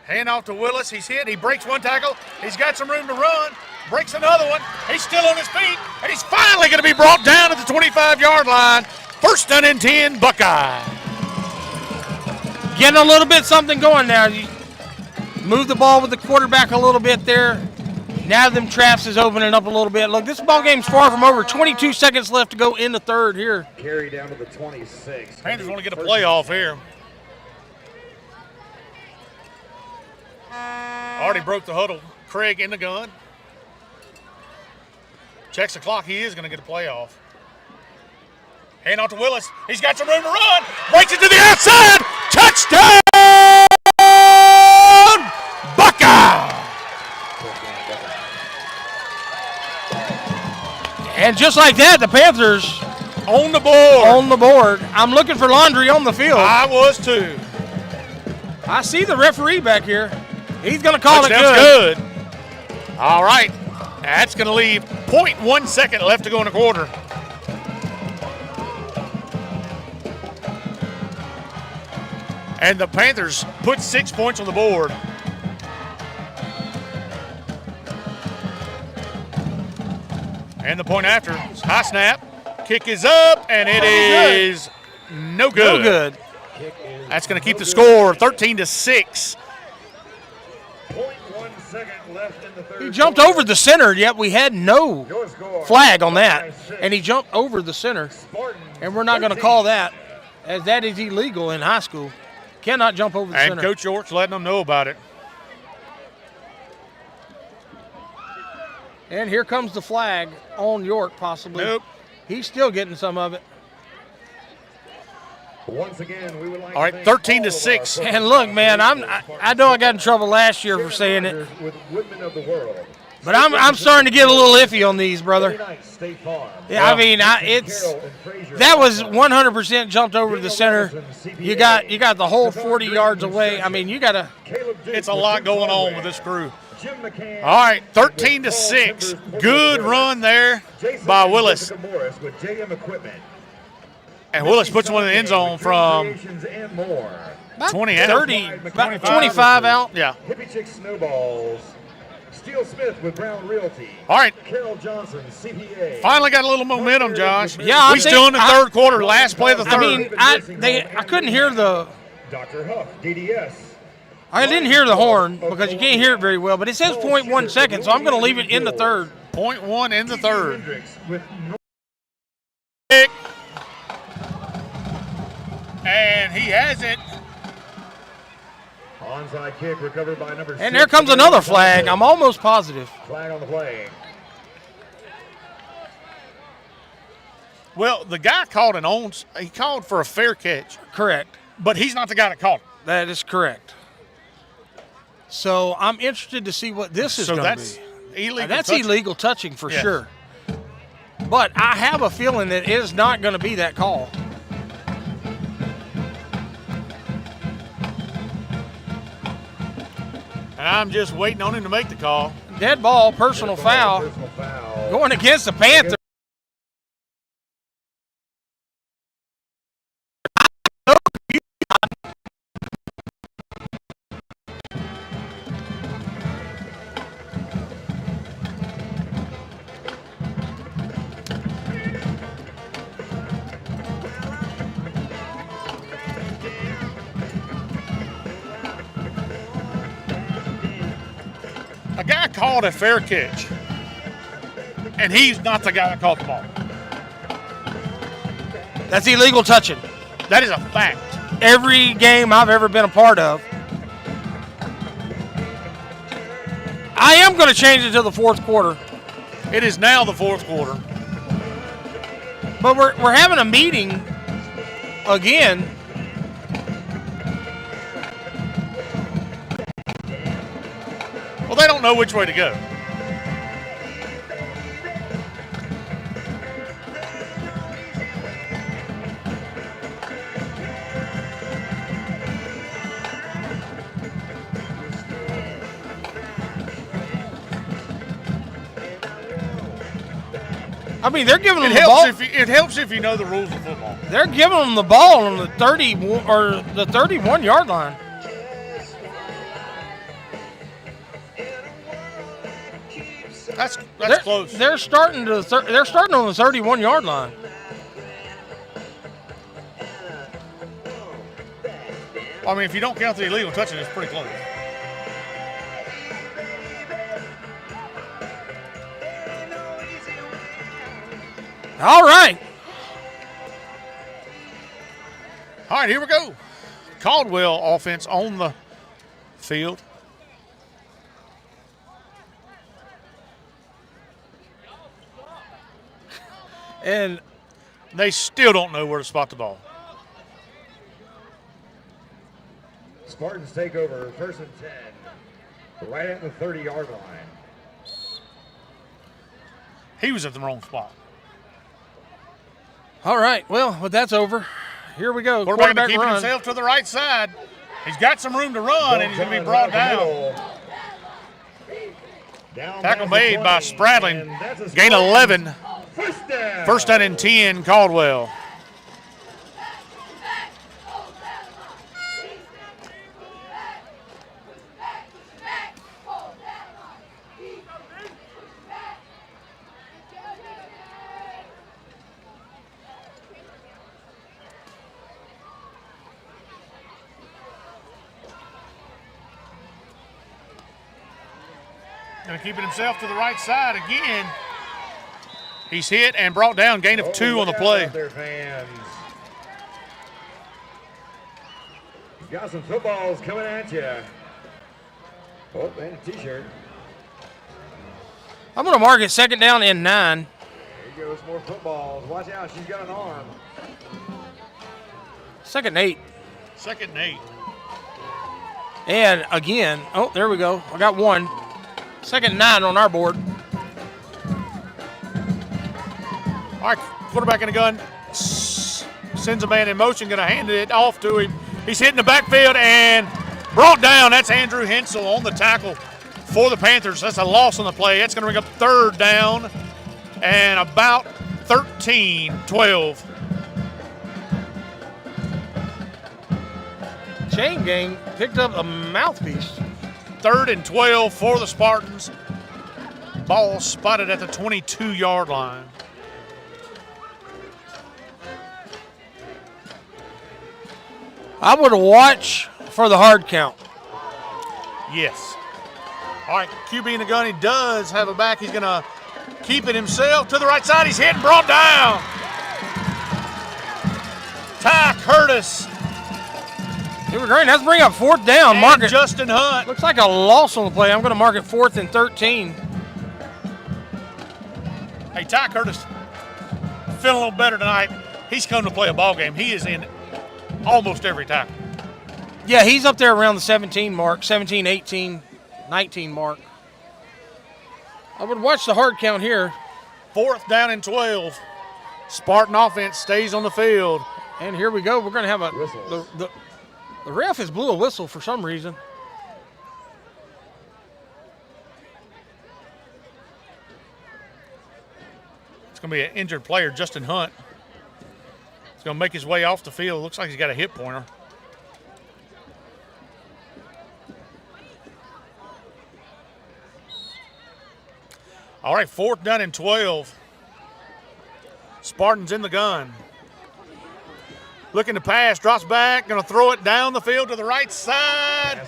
Hand off to Willis. He's hit. He breaks one tackle. He's got some room to run. Breaks another one. He's still on his feet. And he's finally going to be brought down at the 25-yard line. 1st and 10, Buckeye. Getting a little bit something going now. You move the ball with the quarterback a little bit there. Now them traps is opening up a little bit. Look, this ball game's far from over. 22 seconds left to go in the third here. Carry down to the 26. Panthers want to get a playoff here. Already broke the huddle. Craig in the gun. Checks the clock. He is going to get a playoff. Hand off to Willis. He's got some room to run. Breaks it to the outside. Touchdown, Buckeye! And just like that, the Panthers On the board. on the board. I'm looking for Laundry on the field. I was too. I see the referee back here. He's going to call it Touchdown's good. All right. That's going to leave 0.1 second left to go in the quarter. And the Panthers put 6 points on the board. And the point after, high snap, kick is up, and it is no good. No good. That's going to keep the score 13-6. 0.1 second left in the third. He jumped over the center, yet we had no flag on that. And he jumped over the center. And we're not going to call that, as that is illegal in high school. Cannot jump over the And center. Coach York's letting them know about it. And here comes the flag on York, possibly. Nope. He's still getting some of it. Once again, we would like All right, 13-6. And look, man, I know I got in trouble last year for saying it, with Woodman of the World. but I'm starting to get a little iffy on these, brother. State Farm. Yeah, I mean, that was 100% jumped over the center. You got the whole 40 yards away. I mean, you got to. It's a lot going on with this crew. Jim McCann. All right, 13-6. Good run there by Willis. Morris with JM Equipment. And Willis puts one in the end zone from And more. About 20 out. 30, about 25 out. Yeah. Hippie Chick Snowballs. Steel Smith with Brown Realty. All right. Carol Johnson, CPA. Finally got a little momentum, Josh. Yeah, we still in the third quarter. Last play of the third. I mean, I couldn't hear the. Dr. Huff, DDS. I didn't hear the horn because you can't hear it very well, but it says 0.1 seconds, so I'm going to leave it in the third. 0.1 in the third. Hendricks with Kick. And he has it. onside kick recovered by number 6. And there comes another flag. I'm almost positive. Flag on the play. Well, the guy called he called for a fair catch, Correct. but he's not the guy that called it. That is correct. So I'm interested to see what this is So going to that's be. illegal. That's touching. illegal touching for Yes. sure. But I have a feeling that it is not going to be that call. And I'm just waiting on him to make the call. Dead ball, personal foul, Personal foul. going against the Panthers. A guy called a fair catch, and he's not the guy that caught the ball. That's illegal touching. That is a fact. Every game I've ever been a part of. I am going to change it to the fourth quarter. It is now the fourth quarter. But we're having a meeting again. Well, they don't know which way to go. I mean, they're giving them It the ball. helps if you know the rules of football. They're giving them the ball on the 30 or the 31-yard line. That's They're close. They're starting on the 31-yard line. I mean, if you don't count the illegal touching, it's pretty close. All right. All right, here we go. Caldwell offense on the field. And They still don't know where to spot the ball. Spartans take over 1st and 10. Right at the 30-yard line. He was at the wrong spot. all right, well, but that's over. Here we go. Quarterback Quarterback keeping run. himself to the right side. He's got some room to run, and he's going to be brought down. Tackle made by Spradling. Gain 11. First down and 10, Caldwell. Going to keep it himself to the right side again. He's hit and brought down. Gain of 2 on the play. Their fans. Got some footballs coming at you. Oh, and a T-shirt. I'm going to mark it 2nd down and 9. There goes more footballs. Watch out, she's got an arm. 2nd and 8. 2nd and 8. And again, oh, there we go. I got 1. 2nd and 9 on our board. All right, quarterback in the gun. Sends a man in motion, going to hand it off to him. He's hitting the backfield and brought down. That's Andrew Hensel on the tackle for the Panthers. That's a loss on the play. That's going to bring up 3rd down and about 13-12. Chain gang picked up a mouthpiece. 3rd and 12 for the Spartans. Ball spotted at the 22-yard line. I would watch for the hard count. Yes. All right, QB in the gun. He does have a back. He's going to keep it himself to the right side. He's hit and brought down. Ty Curtis. Here we go. Let's bring up 4th down. And Mark it. Justin Hunt. Looks like a loss on the play. I'm going to mark it 4th and 13. Hey, Ty Curtis feeling a little better tonight. He's come to play a ball game. He is in almost every tackle. Yeah, he's up there around the 17 mark, 17, 18, 19 mark. I would watch the hard count here. 4th down and 12. Spartan offense stays on the field. And here we go. We're going to have the ref has blew a whistle for some reason. It's going to be an injured player, Justin Hunt. He's going to make his way off the field. Looks like he's got a hip pointer. All right, 4th down and 12. Spartans in the gun. Looking to pass, drops back, going to throw it down the field to the right side.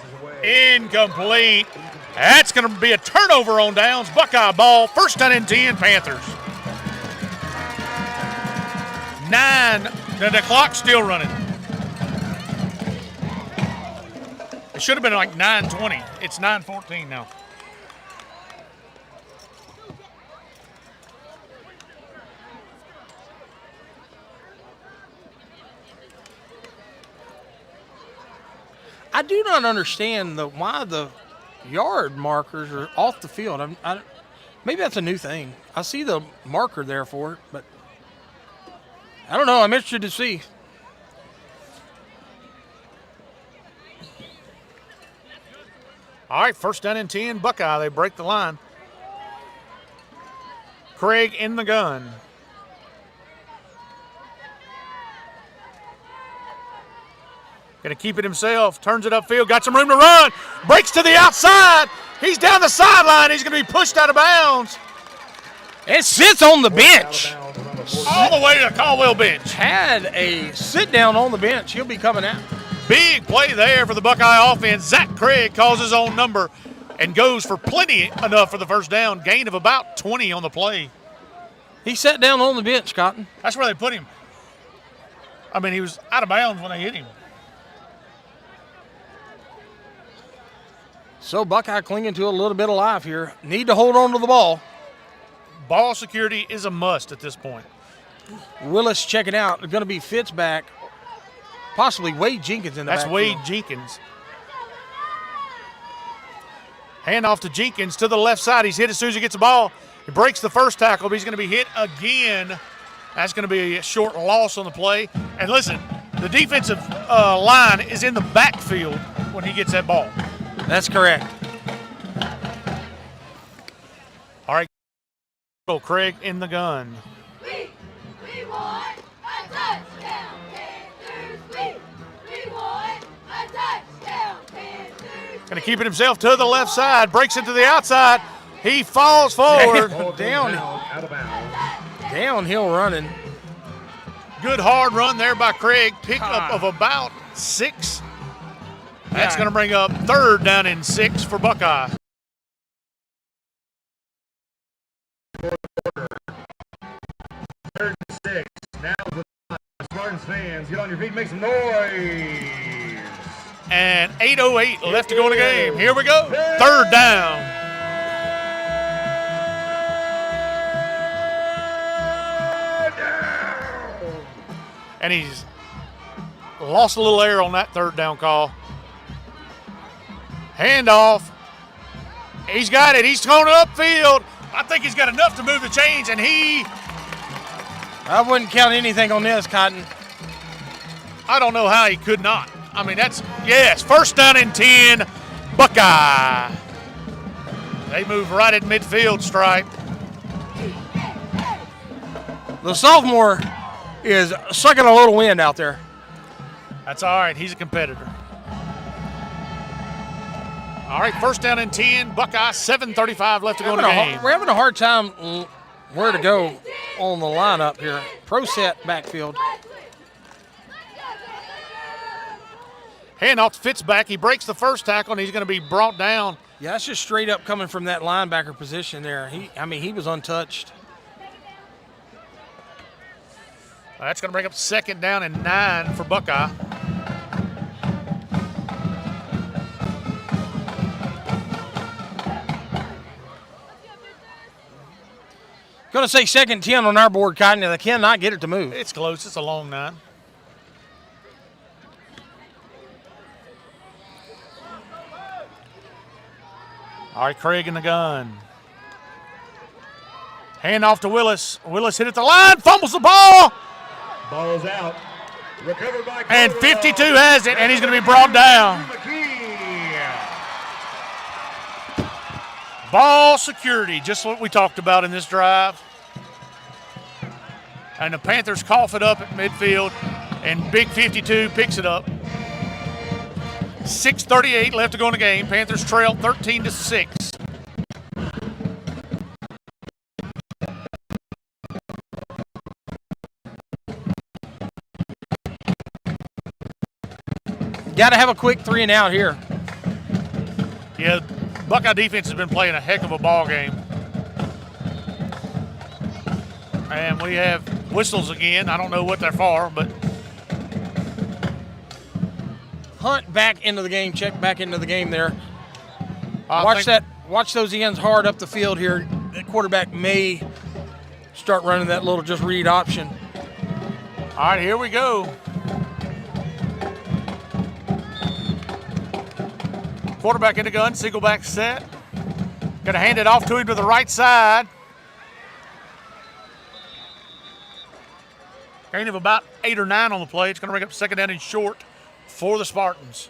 Incomplete. That's going to be a turnover on downs. Buckeye ball, 1st down and 10, Panthers. 9, the clock's still running. It should have been like 9:20. It's 9:14 now. I do not understand why the yard markers are off the field. Maybe that's a new thing. I see the marker there for it, but I don't know. I'm interested to see. All right, 1st down and 10, Buckeye. They break the line. Craig in the gun. Going to keep it himself. Turns it upfield. Got some room to run. Breaks to the outside. He's down the sideline. He's going to be pushed out of bounds. It sits on the bench. All the way to the Caldwell bench. Had a sit down on the bench. He'll be coming out. Big play there for the Buckeye offense. Zach Craig calls his own number and goes for plenty enough for the 1st down. Gain of about 20 on the play. He sat down on the bench, Cotton. That's where they put him. I mean, he was out of bounds when they hit him. So Buckeye clinging to a little bit of life here. Need to hold on to the ball. Ball security is a must at this point. Willis checking out. Going to be Fitz back. Possibly Wade Jenkins in the That's backfield. Wade Jenkins. Hand off to Jenkins to the left side. He's hit as soon as he gets the ball. He breaks the 1st tackle, but he's going to be hit again. That's going to be a short loss on the play. And listen, the defensive line is in the backfield when he gets that ball. That's correct. All right, Craig in the gun. We want a touchdown, Panthers. We want a touchdown, Panthers. Going to keep it himself to the left side. Breaks it to the outside. He falls forward. Out of bounds. Downhill running. Good hard run there by Craig. Pickup of about 6. That's going to bring up 3rd down and 6 for Buckeye. Third and 6. Now the Spartans fans, get on your feet, make some noise. And 8:08 left to go in the game. Here we go. 3rd down. And he's lost a little air on that 3rd down call. Handoff. He's got it. He's going upfield. I think he's got enough to move the chains, and I wouldn't count anything on this, Cotton. I don't know how he could not. I mean, yes, 1st down and 10, Buckeye. They move right at midfield stripe. The sophomore is sucking a little wind out there. That's all right. He's a competitor. All right, 1st down and 10, Buckeye, 7:35 left to go in the game. We're having a hard time where to go on the lineup here. Pro set backfield. Hand off to Fitzback. He breaks the 1st tackle, and he's going to be brought down. Yeah, that's just straight up coming from that linebacker position there. He was untouched. That's going to bring up 2nd down and 9 for Buckeye. Going to say 2nd and 10 on our board, Cotton, and they cannot get it to move. It's close. It's a long 9. All right, Craig in the gun. Hand off to Willis. Willis hit at the line, fumbles the ball. Ball's out. Recovered by And Caldwell. 52 has it, and he's going to be brought down. Ball security, just what we talked about in this drive. And the Panthers cough it up at midfield, and Big 52 picks it up. 6:38 left to go in the game. Panthers trail 13-6. Got to have a quick 3 and out here. Yeah, Buckeye defense has been playing a heck of a ball game. And we have whistles again. I don't know what they're for, but Hunt back into the game. Check back into the game there. I think Watch those ends hard up the field here. The quarterback may start running that little just read option. All right, here we go. Quarterback in the gun, single back set. Gonna hand it off to him to the right side. Gain of about 8 or 9 on the play. It's gonna bring up 2nd down and short for the Spartans.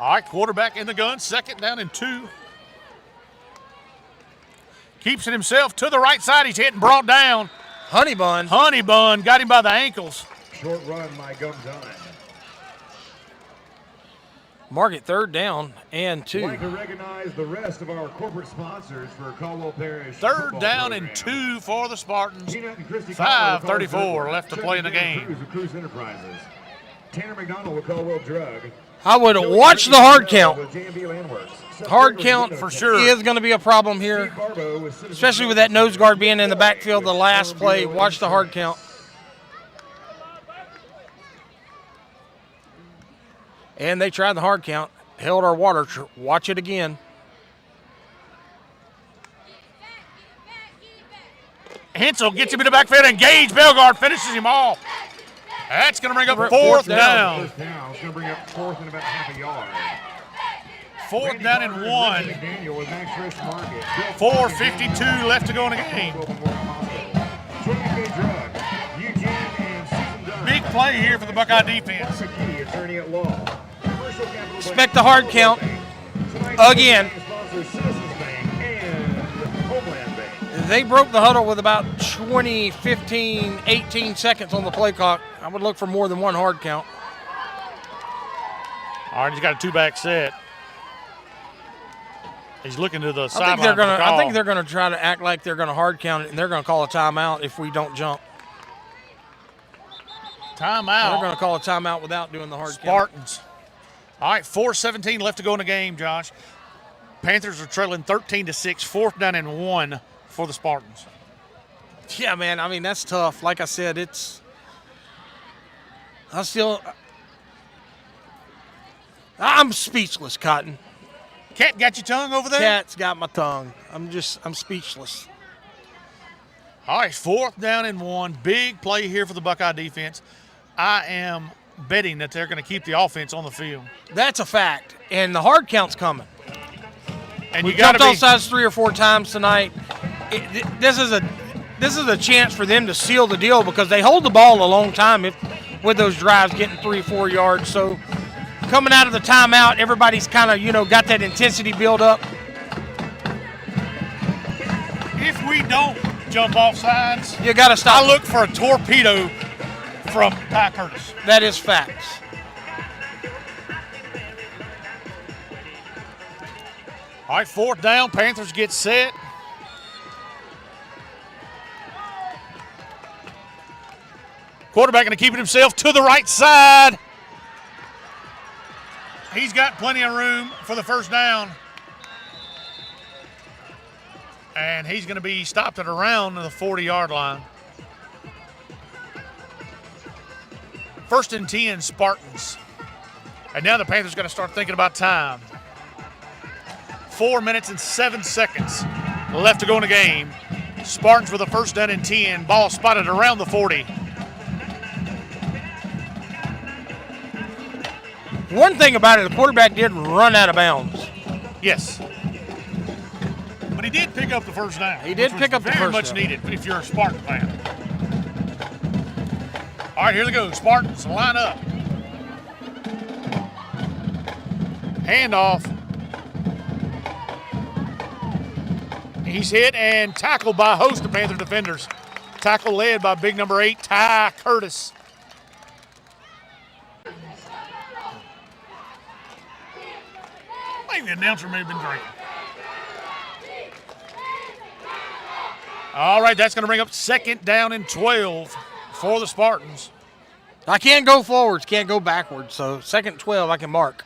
All right, quarterback in the gun, 2nd down and 2. Keeps it himself to the right side. He's hit and brought down. Honey Bun. Honey Bun got him by the ankles. Short run, my gum done. Mark it 3rd down and 2. I'd like to recognize the rest of our corporate sponsors for Caldwell Parish. 3rd down program. and 2 for the Spartans. Peanut and Christy 5:34 left to play in the game. Cruz of Cruz Enterprises. Tanner McDonald with Caldwell Drug. I would watch the hard count. With JMB Landworks. Hard count for sure. is going to be a problem here, especially with that nose guard being in the backfield the last play. Watch the hard count. And they tried the hard count, held our water. Watch it again. Hensel gets him in the backfield, and Gage Bellegarde finishes him off. That's going to bring up 4th down. First down. It's going to bring up 4th and about half a yard. 4th down and 1. McDaniel with Max Frisch Market. 4:52 left to go in the game. Big play here for the Buckeye defense. Attorney at law. Expect the hard count again. They broke the huddle with about 20, 15, 18 seconds on the play clock. I would look for more than one hard count. All right, he's got a 2-back set. He's looking to the I sideline. think they're gonna try to act like they're gonna hard count it, and they're gonna call a timeout if we don't jump. Timeout. They're gonna call a timeout without doing the hard count. Spartans. All right, 4:17 left to go in the game, Josh. Panthers are trailing 13-6, 4th down and 1 for the Spartans. Yeah, man. I mean, that's tough. Like I said, I'm speechless, Cotton. Cat got your tongue over there? Cat's got my tongue. I'm speechless. All right, 4th down and 1. Big play here for the Buckeye defense. I am betting that they're going to keep the offense on the field. That's a fact. And the hard count's coming. And we you got to jumped be off sides 3 or 4 times tonight. This is a chance for them to seal the deal because they hold the ball a long time with those drives getting 3-4 yards. So coming out of the timeout, everybody's kind of, got that intensity build up. If we don't jump off sides, You got to stop. I look for a torpedo from Ty Curtis. That is facts. All right, 4th down. Panthers get set. Quarterback going to keep it himself to the right side. He's got plenty of room for the first down. And he's going to be stopped at around the 40-yard line. 1st and 10, Spartans. And now the Panthers got to start thinking about time. 4 minutes and 7 seconds left to go in the game. Spartans with a 1st down and 10. Ball spotted around the 40. One thing about it, the quarterback did run out of bounds. Yes. But he did pick up the first down. He did pick up the first down. Very much needed if you're a Spartan fan. All right, here they go. Spartans, line up. Handoff. He's hit and tackled by a host of Panther defenders. Tackle led by big number 8, Ty Curtis. I think the announcer may have been drinking. All right, that's going to bring up 2nd down and 12 for the Spartans. I can't go forwards, can't go backwards. So 2nd and 12, I can mark.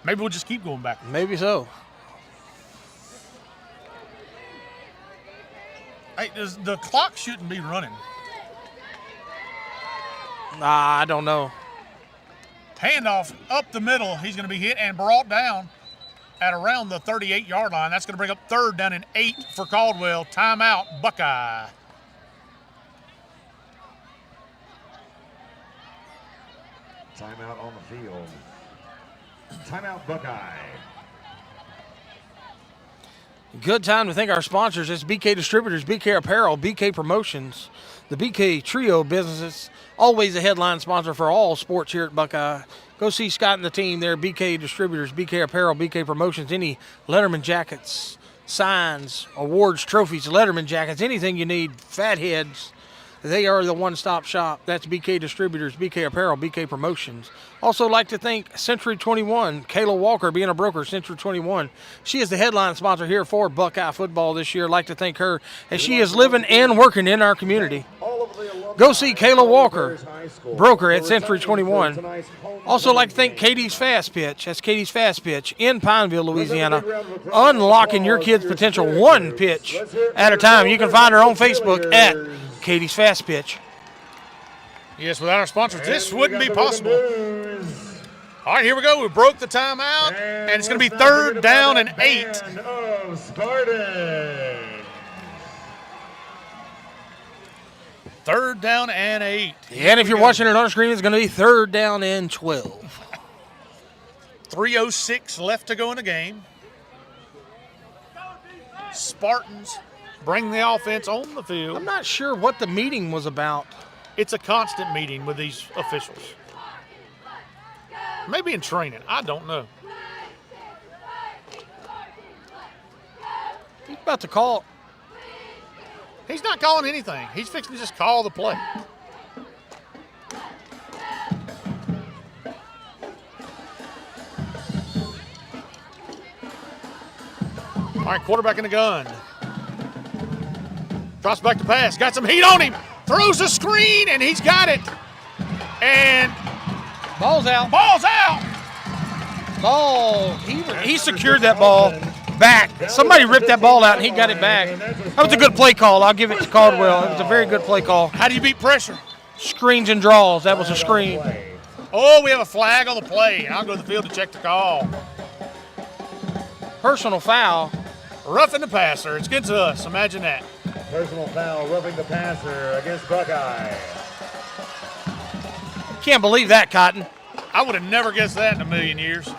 Maybe we'll just keep going back. Maybe so. Hey, the clock shouldn't be running. I don't know. Handoff up the middle. He's going to be hit and brought down at around the 38-yard line. That's going to bring up 3rd down and 8 for Caldwell. Timeout, Buckeye. Timeout on the field. Timeout, Buckeye. Good time to thank our sponsors. It's BK Distributors, BK Apparel, BK Promotions, the BK Trio businesses. Always a headline sponsor for all sports here at Buckeye. Go see Scott and the team there, BK Distributors, BK Apparel, BK Promotions, any Letterman jackets, signs, awards, trophies, Letterman jackets, anything you need, fatheads. They are the one-stop shop. That's BK Distributors, BK Apparel, BK Promotions. Also like to thank Century 21, Kayla Walker being a broker, Century 21. She is the headline sponsor here for Buckeye Football this year. Like to thank her as she is living and working in our community. Go see Kayla Walker, broker at Century 21. Also like to thank Katie's Fast Pitch. That's Katie's Fast Pitch in Pineville, Louisiana. Unlocking your kid's potential one pitch at a time. You can find her on Facebook at Katie's Fast Pitch. Yes, without our sponsors, this wouldn't be possible. All right, here we go. We broke the timeout, and it's going to be 3rd down and 8. Of Spartans. 3rd down and 8. And if you're watching it on screen, it's going to be 3rd down and 12. 3:06 left to go in the game. Spartans bring the offense on the field. I'm not sure what the meeting was about. It's a constant meeting with these officials. Maybe in training. I don't know. He's about to call. He's not calling anything. He's fixing to just call the play. All right, quarterback in the gun. Drops back to pass. Got some heat on him. Throws a screen, and he's got it. And Ball's out. ball's out. Ball. He secured that ball back. Somebody ripped that ball out, and he got it back. That was a good play call. I'll give it to Caldwell. It was a very good play call. How do you beat pressure? Screens and draws. That was a screen. Oh, we have a flag on the play. I'll go to the field to check the call. Personal foul. Roughing the passer. It's good to us. Imagine that. Personal foul, roughing the passer against Buckeye. Can't believe that, Cotton. I would have never guessed that in a million years.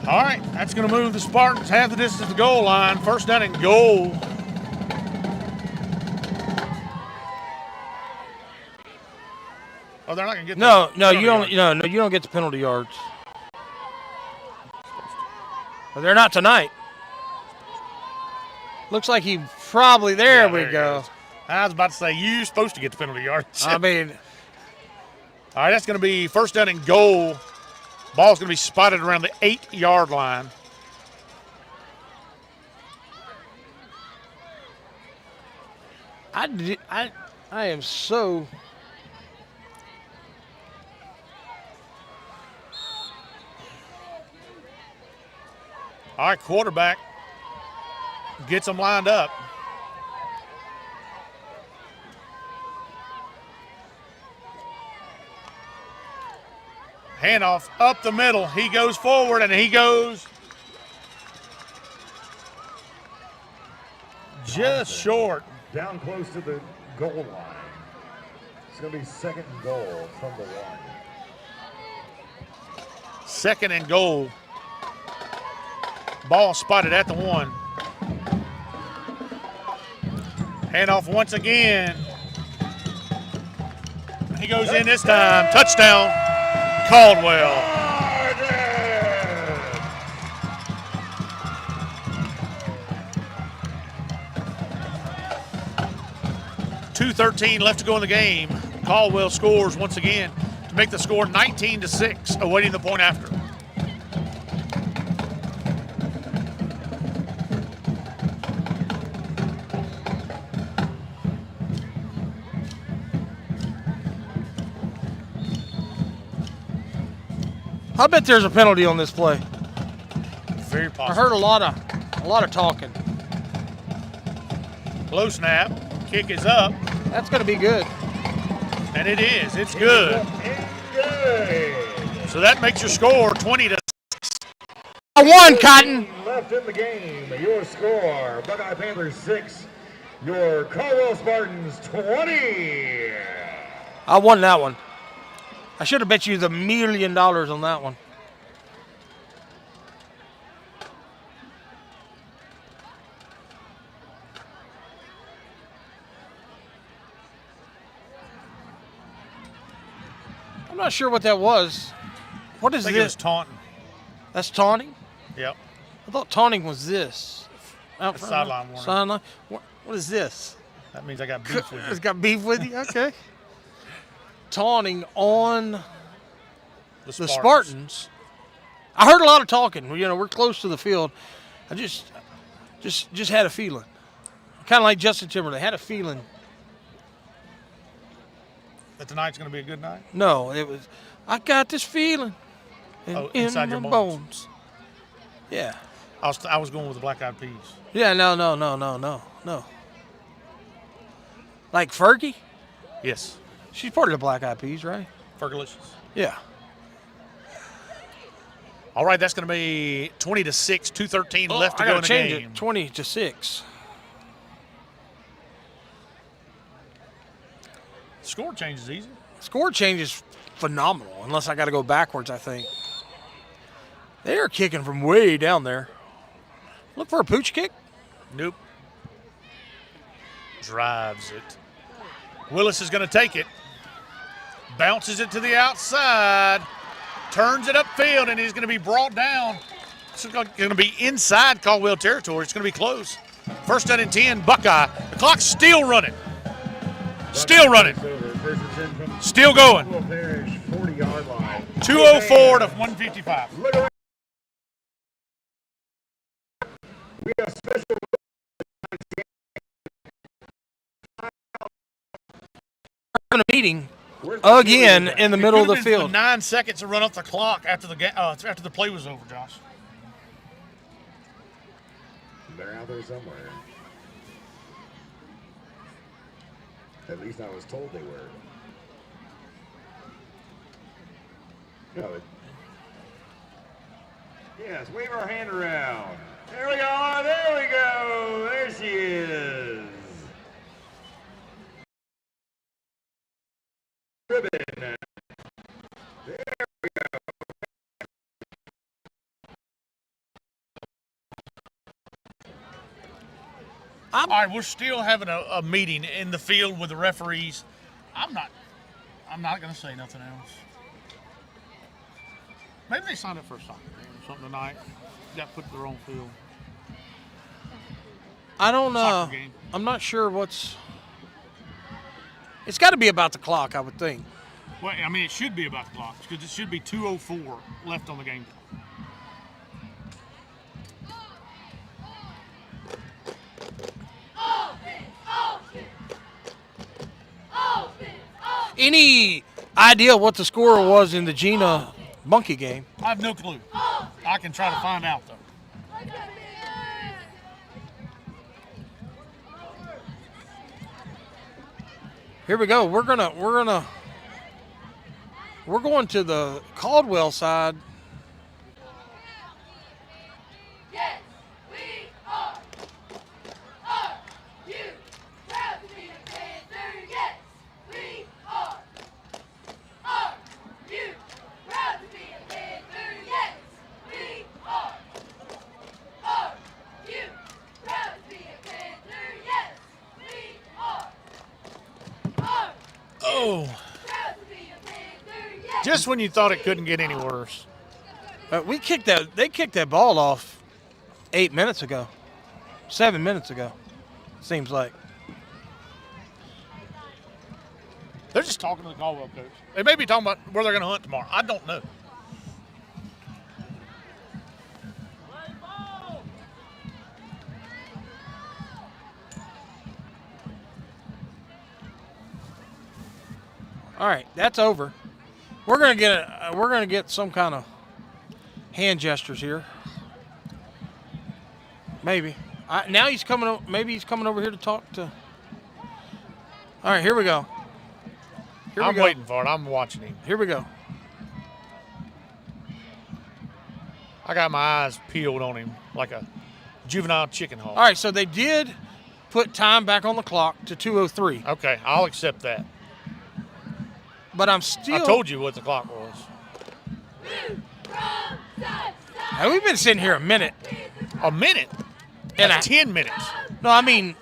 All right, that's going to move the Spartans half the distance to the goal line. 1st down and goal. Oh, they're not going to get No, the no, penalty you don't. yard. No, you don't get the penalty yards. Well, they're not tonight. Looks like he probably. There Yeah, we there he go. goes. I was about to say, you're supposed to get the penalty yards. I mean, All right, that's going to be 1st down and goal Ball's going to be spotted around the 8-yard line. I am so. All right, quarterback gets them lined up. Handoff up the middle. He goes forward, and he goes just short. Down close to the goal line. It's going to be 2nd and goal from the 1. 2nd and goal. Ball spotted at the 1. Handoff once again. He goes in this time. Touchdown, Caldwell. 2:13 left to go in the game. Caldwell scores once again to make the score 19-6, awaiting the point after. I bet there's a penalty on this play. Very possible. I heard a lot of talking. Low snap. Kick is up. That's going to be good. And it is. It's good. So that makes your score 20-6. I won, Cotton. Left in the game. Your score, Buckeye Panthers 6. Your Caldwell Spartans 20. I won that one. I should have bet you the $1 million on that one. I'm not sure what that was. What is I think it was this? taunting. That's taunting? Yep. I thought taunting was this. Out That's front. sideline warning. Sideline. What is this? That means I got beef with It's you. got beef with you? Okay. Taunting on the Spartans. I heard a lot of talking. You know, we're close to the field. I just had a feeling. Kind of like Justin Timberlake. Had a feeling. That tonight's going to be a good night? No, it was, I got this feeling in inside my your bones. Yeah. I was going with the Black Eyed Peas. Yeah, no. Like Fergie? Yes. She's part of the Black Eyed Peas, right? Fergalicious. Yeah. All right, that's going to be 20-6, 2:13 left to I go gotta in the change game. it. 20-6. Score change is easy. Score change is phenomenal, unless I got to go backwards, I think. They are kicking from way down there. Look for a pooch kick. Nope. Drives it. Willis is going to take it. Bounces it to the outside. Turns it upfield, and he's going to be brought down. It's going to be inside Caldwell territory. It's going to be close. 1st down and 10, Buckeye. The clock's still running. Still running. Still going. 40-yard line. 2:04 to 1:55. Look around. We have special Having a meeting again in the middle of the field. 9 seconds to run off the clock after the play was over, Josh. They're out there somewhere. At least I was told they were. No, yes, wave our hand around. There we go. There we go. There she is. Ribbon. There we go. All right, we're still having a meeting in the field with the referees. I'm not going to say nothing else. Maybe they signed up for a soccer game or something tonight. Got put to the wrong field. I don't know. Soccer game. I'm not sure what's. It's got to be about the clock, I would think. Well, I mean, it should be about the clock because it should be 2:04 left on the game clock. Any idea what the score was in the Gina Monkey game? I have no clue. I can try to find out though. Here we go. We're going to the Caldwell side. Yes, we are. Are you proud to be a Panther? Yes, we are. Are you proud to be a Panther? Yes, we are. Are you proud to be a Panther? Yes, we are. Are Oh, proud to be a Panther? Yes. just when you thought it couldn't get any worse. They kicked that ball off 8 minutes ago, 7 minutes ago, seems like. They're just talking to the Caldwell coach. They may be talking about where they're going to hunt tomorrow. I don't know. All right, that's over. We're gonna get some kind of hand gestures here. Maybe. Now he's coming. Maybe he's coming over here to talk to. All right, here we go. I'm waiting for it. I'm watching him. Here we go. I got my eyes peeled on him like a juvenile chicken hawk. All right, so they did put time back on the clock to 2:03, Okay, I'll accept that. but I'm still. I told you what the clock was. Hey, we've been sitting here a minute. A minute? And That's 10 minutes. No, I mean,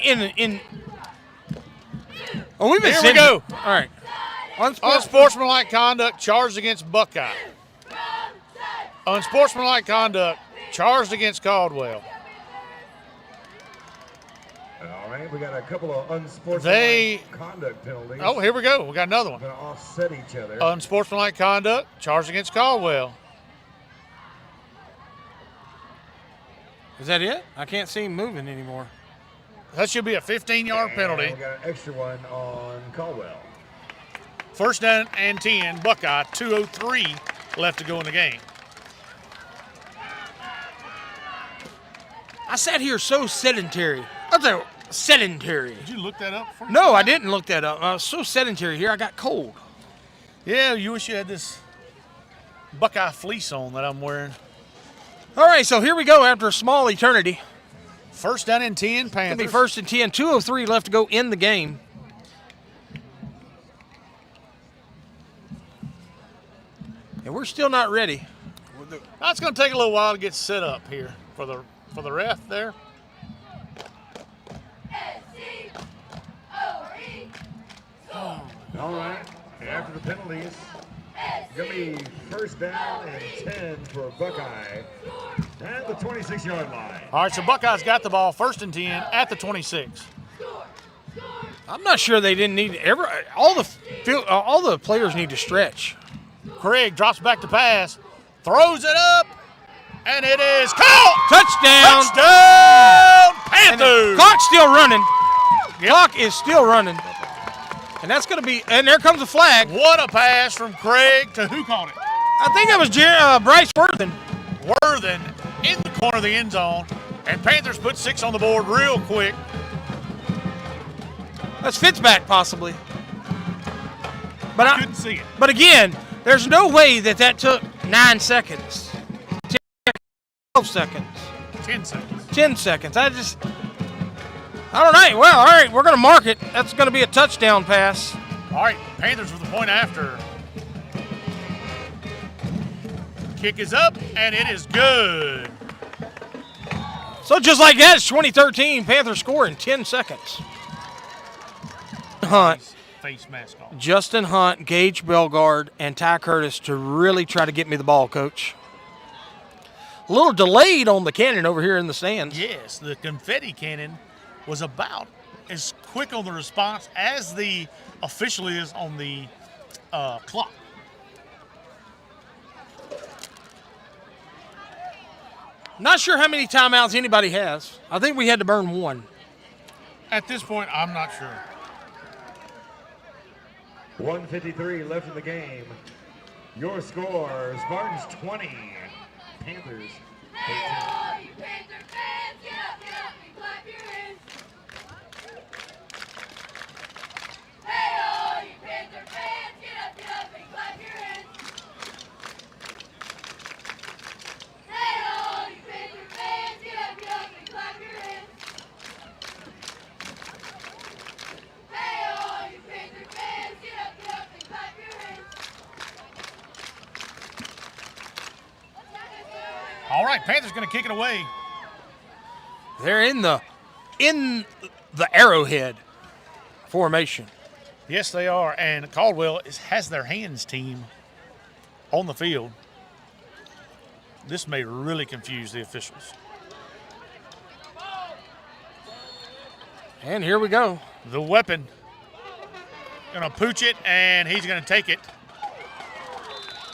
in. Oh, we've been Here we sitting. go. All right. Unsportsmanlike conduct charged against Buckeye. Unsportsmanlike conduct charged against Caldwell. All right, we got a couple of unsportsmanlike conduct penalties. Oh, here we go. We got another one. Going to offset each other. Unsportsmanlike conduct charged against Caldwell. Is that it? I can't see him moving anymore. That should be a 15-yard penalty. And we got an extra one on Caldwell. First down and 10, Buckeye, 2:03 left to go in the game. I sat here so sedentary. I was sedentary. Did you look that up for me? No, I didn't look that up. I was so sedentary here, I got cold. Yeah, you wish you had this Buckeye fleece on that I'm wearing. All right, so here we go after a small eternity. First down and 10, It's Panthers. going to be first and 10, 2:03 left to go in the game. And we're still not ready. Now, it's going to take a little while to get set up here for the ref there. All right, after the penalties, going to be first down and 10 for Buckeye at the 26-yard line. All right, so Buckeyes got the ball first and 10 at the 26. I'm not sure they didn't need all the players need to stretch. Craig drops back to pass, throws it up, and it is caught! Touchdown! Touchdown, And the Panthers! clock's still running. Yep. Clock is still running. And that's going to be, and there comes the flag. What a pass from Craig to who caught it? I think that was Bryce Worthen. Worthen in the corner of the end zone, and Panthers put 6 on the board real quick. That's Fitzback possibly. But Couldn't see it. But again, there's no way that took 9 seconds. 12 seconds. 10 seconds. 10 seconds. I don't know. Well, all right, we're going to mark it. That's going to be a touchdown pass. All right, Panthers with the point after. Kick is up, and it is good. So just like that, it's 2013. Panthers score in 10 seconds. Hunt, Face mask off. Justin Hunt, Gage Belgard, and Ty Curtis to really try to get me the ball, Coach. A little delayed on the cannon over here in the stands. Yes, the confetti cannon was about as quick on the response as the official is on the clock. Not sure how many timeouts anybody has. I think we had to burn one. At this point, I'm not sure. 1:53 left in the game. Your score, Spartans 20, Panthers 18. Hey, all you Panther fans, get up and clap your hands. Hey, all you Panther fans, get up and clap your hands. Hey, all you Panther fans, get up and clap your hands. Hey, all you Panther fans, get up and clap your hands. All right, Panthers going to kick it away. They're in the arrowhead formation. Yes, they are. And Caldwell has their hands team on the field. This may really confuse the officials. And here we go. The weapon. Going to pooch it, and he's going to take it.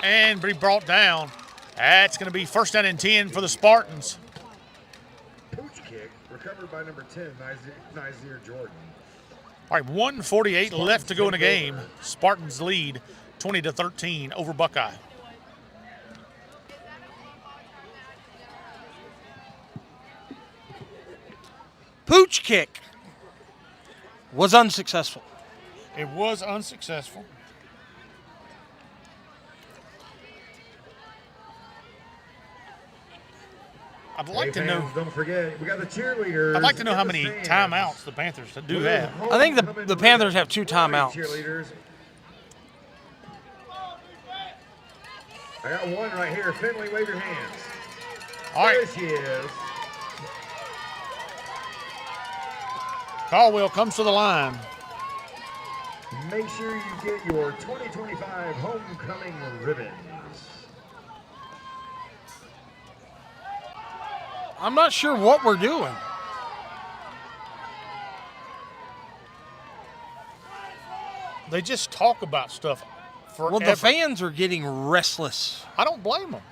And be brought down. That's going to be first down and 10 for the Spartans. Pooch kick recovered by number 10, Nazir Jordan. All right, 1:48 left to go in the game. Spartans lead 20-13 over Buckeye. Pooch kick was unsuccessful. It was unsuccessful. I'd like to know. Don't forget, we got the cheerleaders. I'd like to know in how the many stands. timeouts the Panthers do have. I think the Panthers have 2 timeouts. Cheerleaders. I got one right here. Finley, wave your hands. All right, There she is. Caldwell comes to the line. Make sure you get your 2025 homecoming ribbons. I'm not sure what we're doing. They just talk about stuff forever. Well, the fans are getting restless. I don't blame them.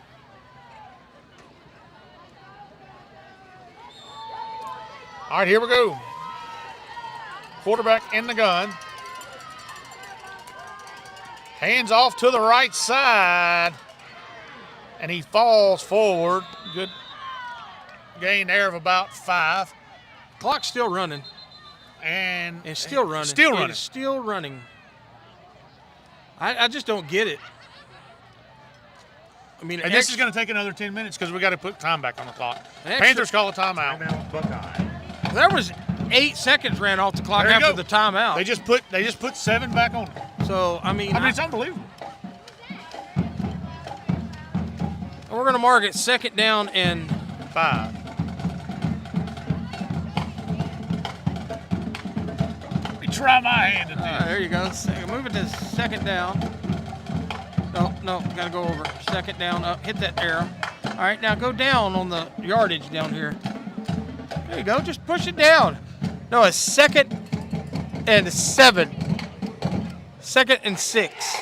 All right, here we go. Quarterback in the gun. Hands off to the right side. And he falls forward. Good gain there of about 5. Clock's still running. And It's still running. Still It running. is still running. I just don't get it. I mean, And this is going to take another 10 minutes because we got to put time back on the clock. Extra- Panthers call a timeout. Timeout Buckeye. there was 8 seconds ran off the clock There you after go. the timeout. They just put 7 back on. So I mean, It's unbelievable. we're going to mark it 2nd down and 5. Let me try my hand at this. there you go. Move it to 2nd down. No, got to go over. 2nd down, up, hit that arrow. All right, now go down on the yardage down here. There you go. Just push it down. No, it's 2nd and 7. 2nd and 6.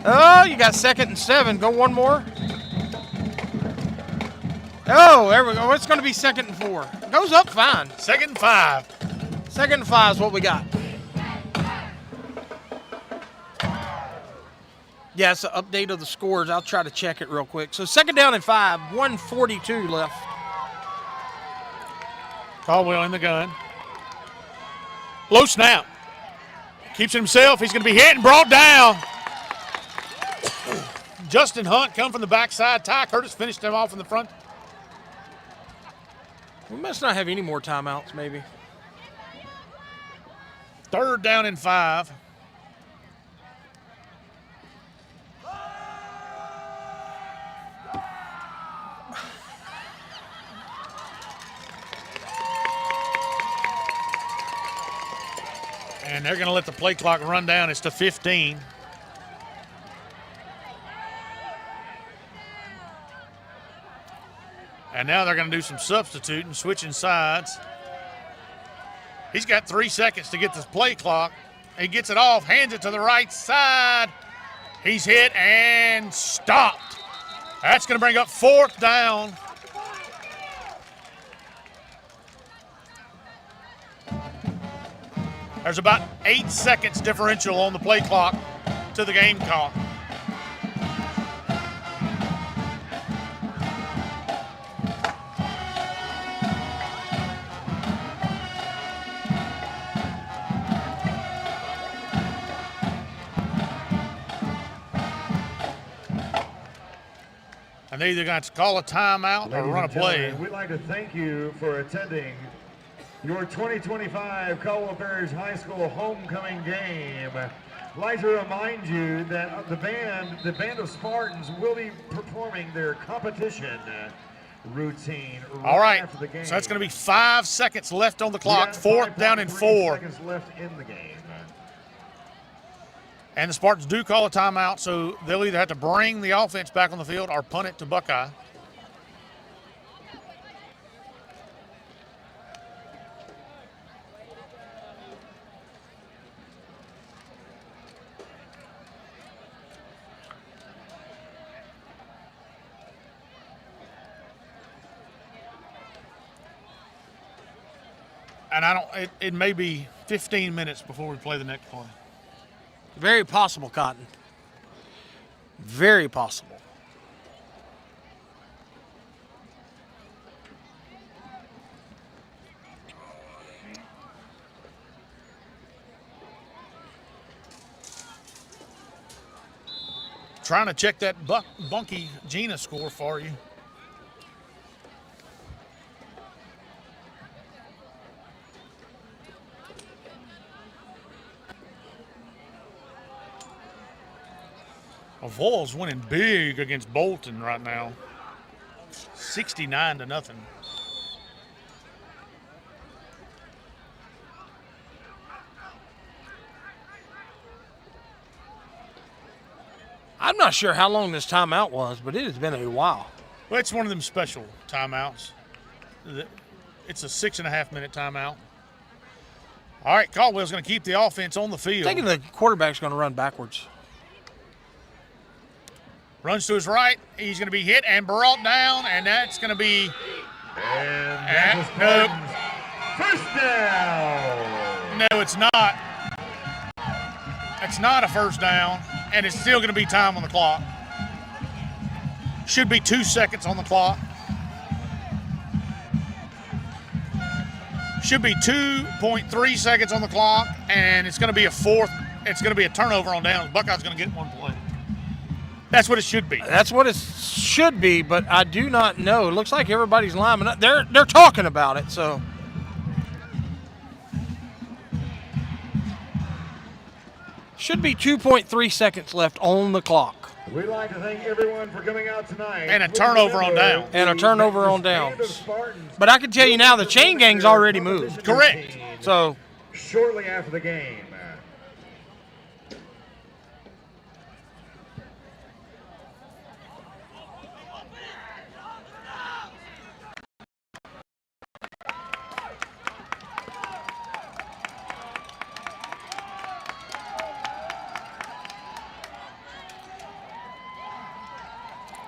Oh, you got 2nd and 7. Go one more. Oh, there we go. It's going to be 2nd and 4. Goes up fine. 2nd and 5. 2nd and 5 is what we got. Yeah, it's an update of the scores. I'll try to check it real quick. So 2nd down and 5, 1:42 left. Caldwell in the gun. Low snap. Keeps it himself. He's going to be hit and brought down. Justin Hunt come from the backside. Ty Curtis finished him off in the front. We must not have any more timeouts, maybe. 3rd down and 5. And they're going to let the play clock run down. It's to 15. And now they're going to do some substituting, switching sides. He's got 3 seconds to get this play clock. He gets it off, hands it to the right side. He's hit and stopped. That's going to bring up 4th down. There's about 8 seconds differential on the play clock to the game clock. And they're either going to call a timeout or run a play. We'd like to thank you for attending your 2025 Caldwell Parish High School homecoming game. I'd like to remind you that the band of Spartans will be performing their competition routine after the game. So that's going to be 5 seconds left on the clock, 4th down and 4. Seconds left in the game. And the Spartans do call a timeout, so they'll either have to bring the offense back on the field or punt it to Buckeye. And it may be 15 minutes before we play the next play. Very possible, Cotton. Very possible. Trying to check that Bunky Gina score for you. Well, Voyle's winning big against Bolton right now. 69-0. I'm not sure how long this timeout was, but it has been a while. Well, it's one of them special timeouts. It's a 6.5-minute timeout. All right, Caldwell's going to keep the offense on the field. I'm thinking the quarterback's going to run backwards. Runs to his right. He's going to be hit and brought down, and that's going to be nope. First down. No, it's not. It's not a first down, and it's still going to be time on the clock. Should be 2 seconds on the clock. Should be 2.3 seconds on the clock, and it's going to be it's going to be a turnover on downs. Buckeye's going to get one play. That's what it should be. That's what it should be, but I do not know. It looks like everybody's lining up. They're talking about it, so. Should be 2.3 seconds left on the clock. We'd like to thank everyone for coming out tonight. And a turnover on downs. And a turnover on downs. But I can tell you now, the chain gang's already moved. Correct. So. Shortly after the game.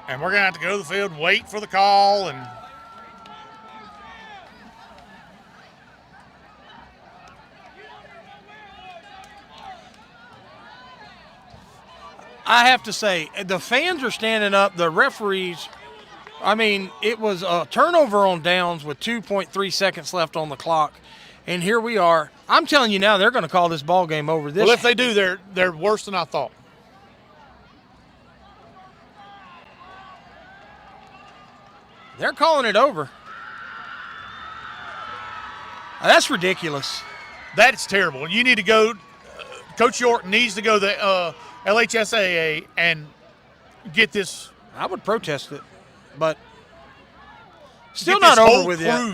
And we're going to have to go to the field and wait for the call. And I have to say, the fans are standing up. The referees, I mean, it was a turnover on downs with 2.3 seconds left on the clock. And here we are. I'm telling you now, they're going to call this ball game over. Well, if they do, they're worse than I thought. They're calling it over. That's ridiculous. That's terrible. You need to go. Coach York needs to go to the LHSAA and get this. I would protest it, but still not over with yet.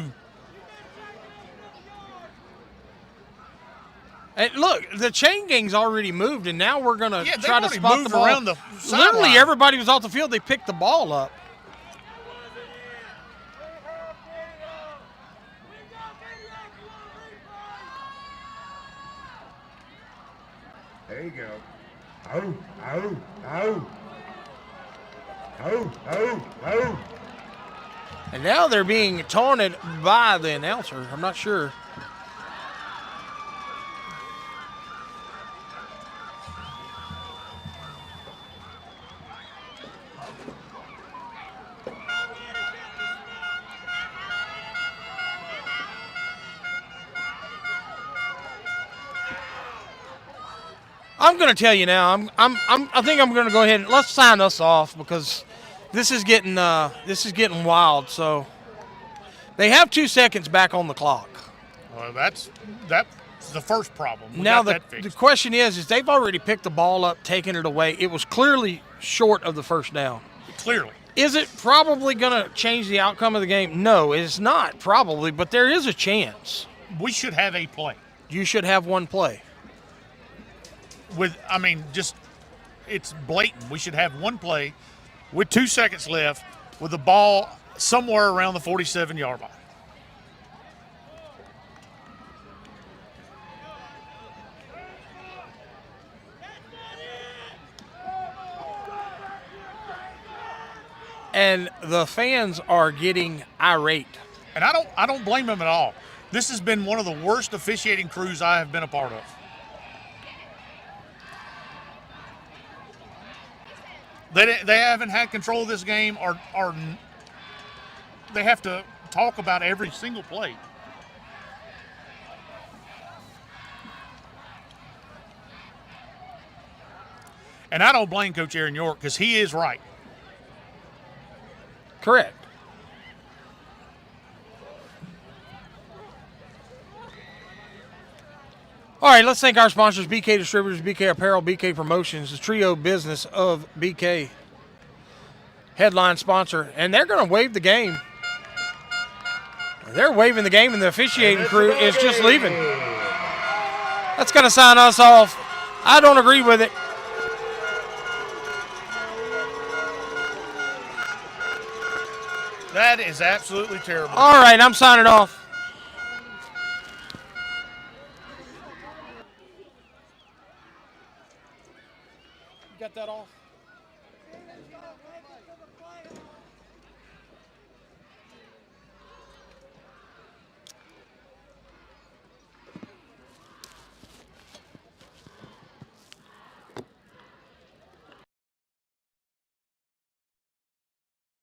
And look, the chain gang's already moved, and now we're going to try to spot the ball. Around the Literally, everybody was off the field. They picked the ball up. There you go. Oh, oh, oh. Oh, oh, oh. And now they're being taunted by the announcer. I'm not sure. I'm going to tell you now. I think I'm going to go ahead and let's sign us off because this is getting wild. So they have 2 seconds back on the clock. Well, that's the first problem. We Now got the question is they've already picked the ball up, taken it away. It was clearly short of the first down. Clearly. Is it probably going to change the outcome of the game? No, it's not probably, but there is a chance. We should have a play. You should have one play. It's blatant. We should have one play with 2 seconds left with the ball somewhere around the 47-yard line. And the fans are getting irate. And I don't blame them at all. This has been one of the worst officiating crews I have been a part of. They haven't had control of this game, or they have to talk about every single play. And I don't blame Coach Aaron York because he is right. Correct. All right, let's thank our sponsors, BK Distributors, BK Apparel, BK Promotions, the trio business of BK. Headline sponsor. And they're going to waive the game. They're waiving the game, and the officiating crew is just leaving. That's going to sign us off. I don't agree with it. That is absolutely terrible. All right, I'm signing off. You got that off?